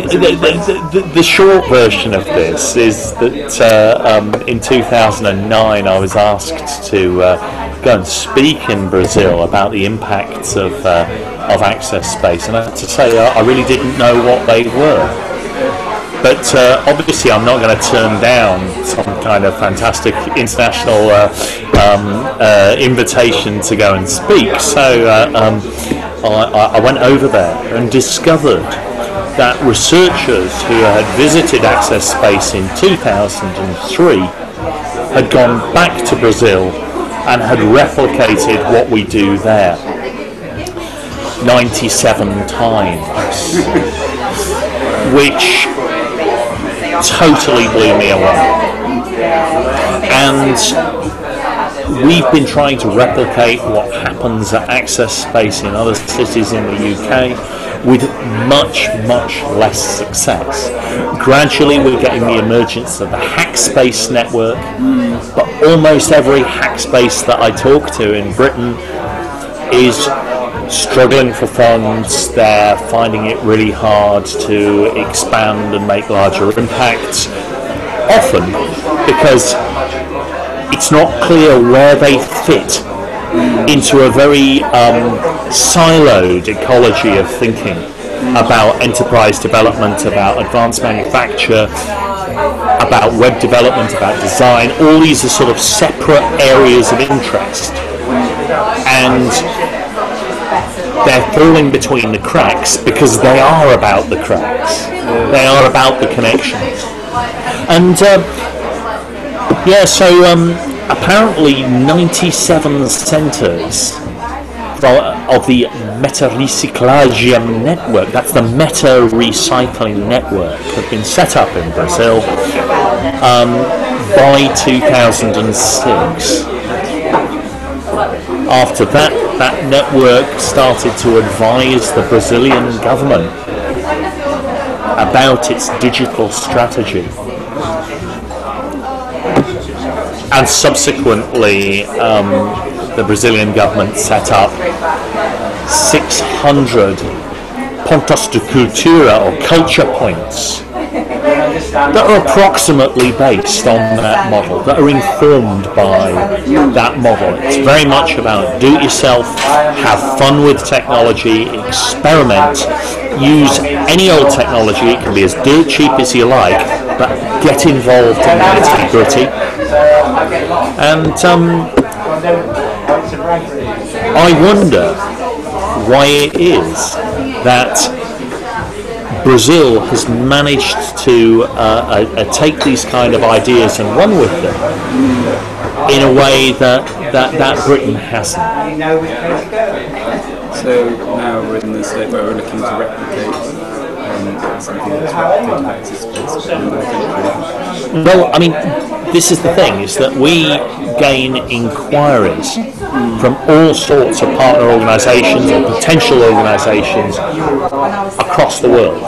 S6: the short version of this is that in 2009 I was asked to go and speak in Brazil about the impacts of Access Space, and I have to say I really didn't know what they were. But obviously I'm not going to turn down some kind of fantastic international invitation to go and speak. So I went over there and discovered that researchers who had visited Access Space in 2003 had gone back to Brazil and had replicated what we do there. 97 times, which totally blew me away. And we've been trying to replicate what happens at Access Space in other cities in the UK with much, much less success. Gradually we're getting the emergence of the Hackspace network, but almost every Hackspace that I talk to in Britain is struggling for funds. They're finding it really hard to expand and make larger impacts, often because it's not clear where they fit into a very siloed ecology of thinking about enterprise development, about advanced manufacture, about web development, about design. All these are sort of separate areas of interest, and they're falling between the cracks because they are about the cracks. They are about the connections. And apparently 97 centres of the Meta Recyclagem network, that's the Meta Recycling Network, have been set up in Brazil by 2006. After that network started to advise the Brazilian government about its digital strategy. And subsequently, the Brazilian government set up 600 pontos de cultura, or culture points, that are approximately based on that model, that are informed by that model. It's very much about do it yourself, have fun with technology, experiment, use any old technology, it can be as dirt cheap as you like, but get involved in the nitty-gritty. And I wonder why it is that Brazil has managed to take these kind of ideas and run with them in a way that Britain hasn't.
S16: So now we're in the state where we're looking to replicate something that's replicated back to space in another country.
S6: Well, I mean, this is the thing, is that we gain inquiries from all sorts of partner organisations or potential organisations across the world.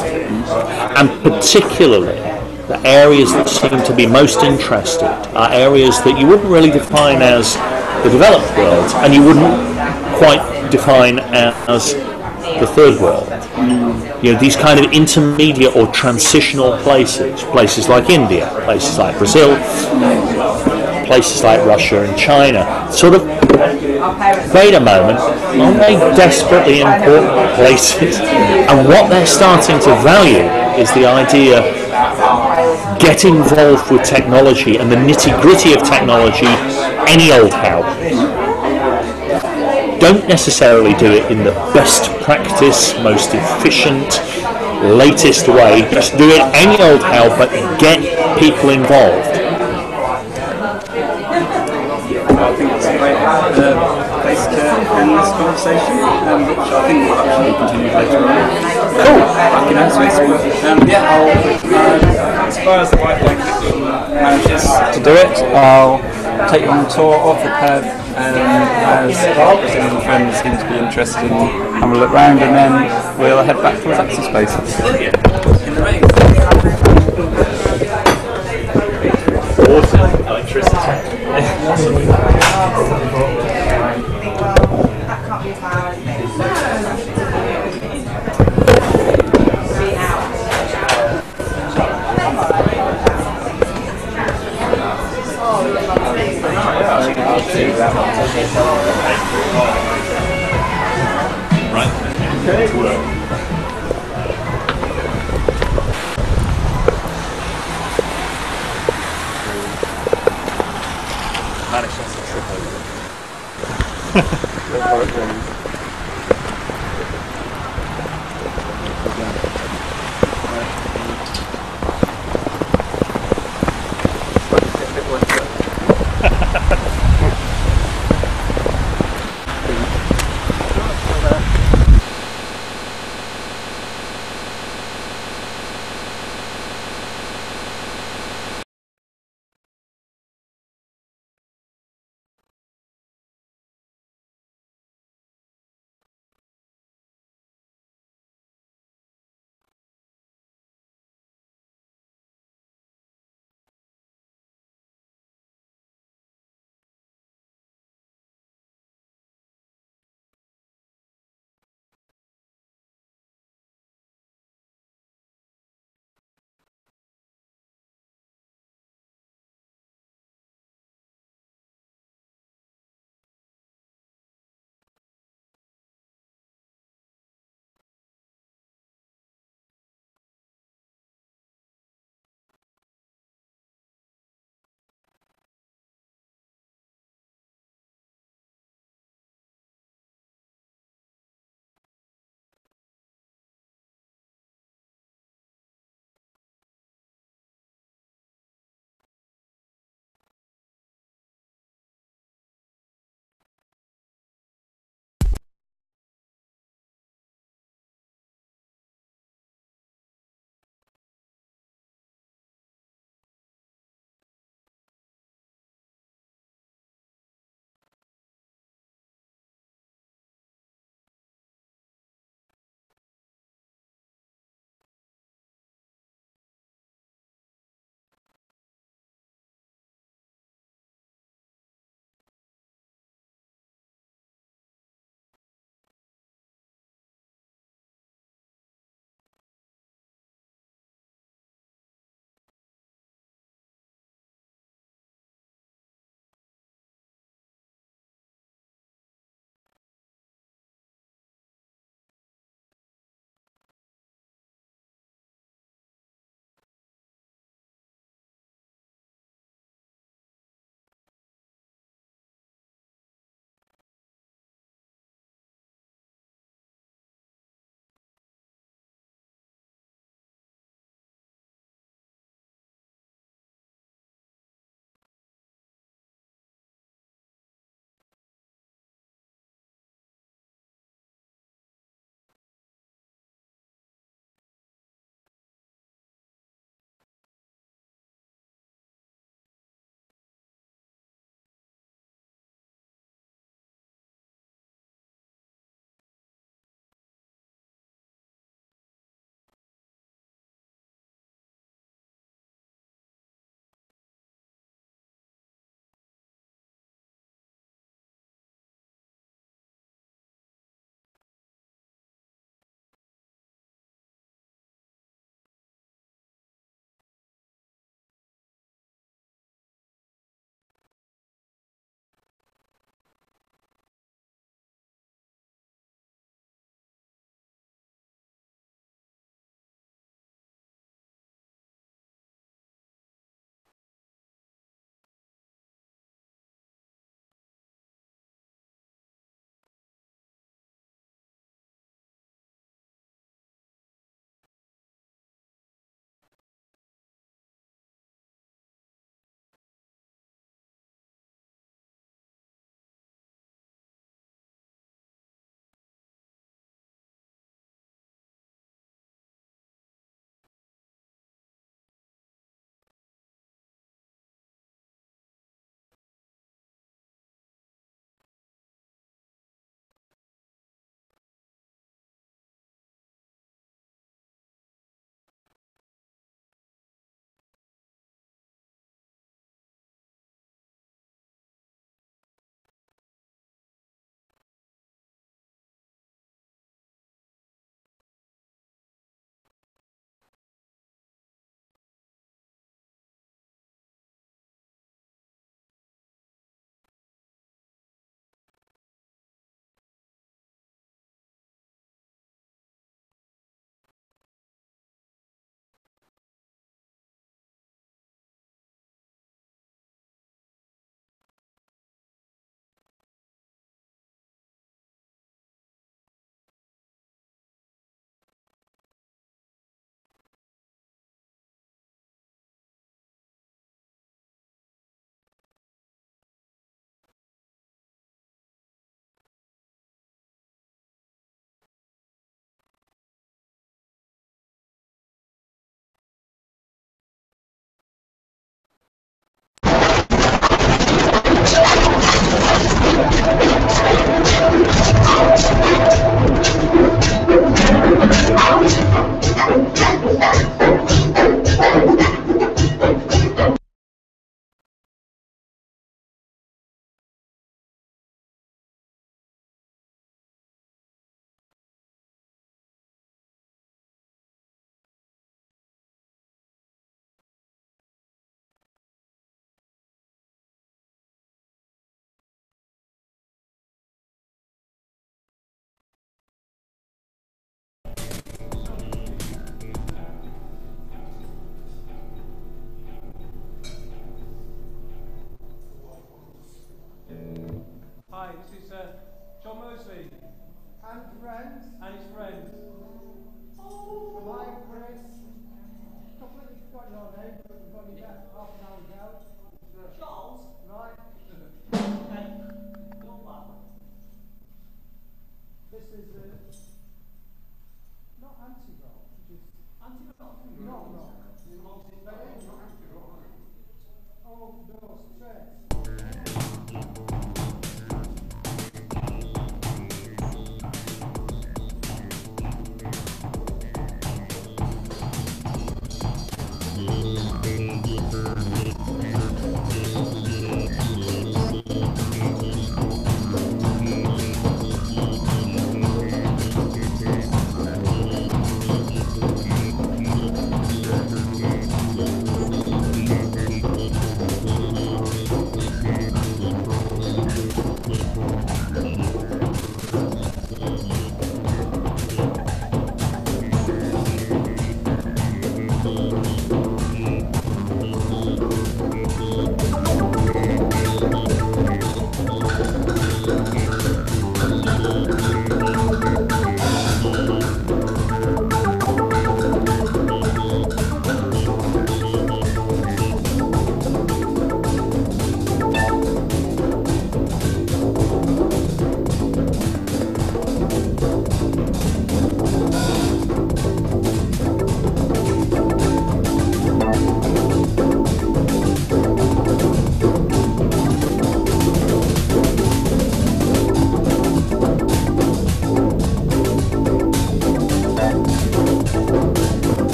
S6: And particularly, the areas that seem to be most interested are areas that you wouldn't really define as the developed world, and you wouldn't quite define as the third world. You know, these kind of intermediate or transitional places like India, places like Brazil, places like Russia and China, sort of, wait a moment, aren't they desperately important places? And what they're starting to value is the idea, get involved with technology and the nitty-gritty of technology any old how. Don't necessarily do it in the best practice, most efficient, latest way. Just do it any old how, but get people involved.
S16: I think it's a great place to end this conversation, which I think will actually continue later on. Cool. Back in Space. As far as the Wi-Fi manages to do it, I'll take you on a tour of the pad, as our Brazilian friends seem to be interested in having a look round, and then we'll head back towards Access Space.
S6: Awesome electricity. Right. Okay. Managed to trip over.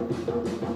S18: Thank you.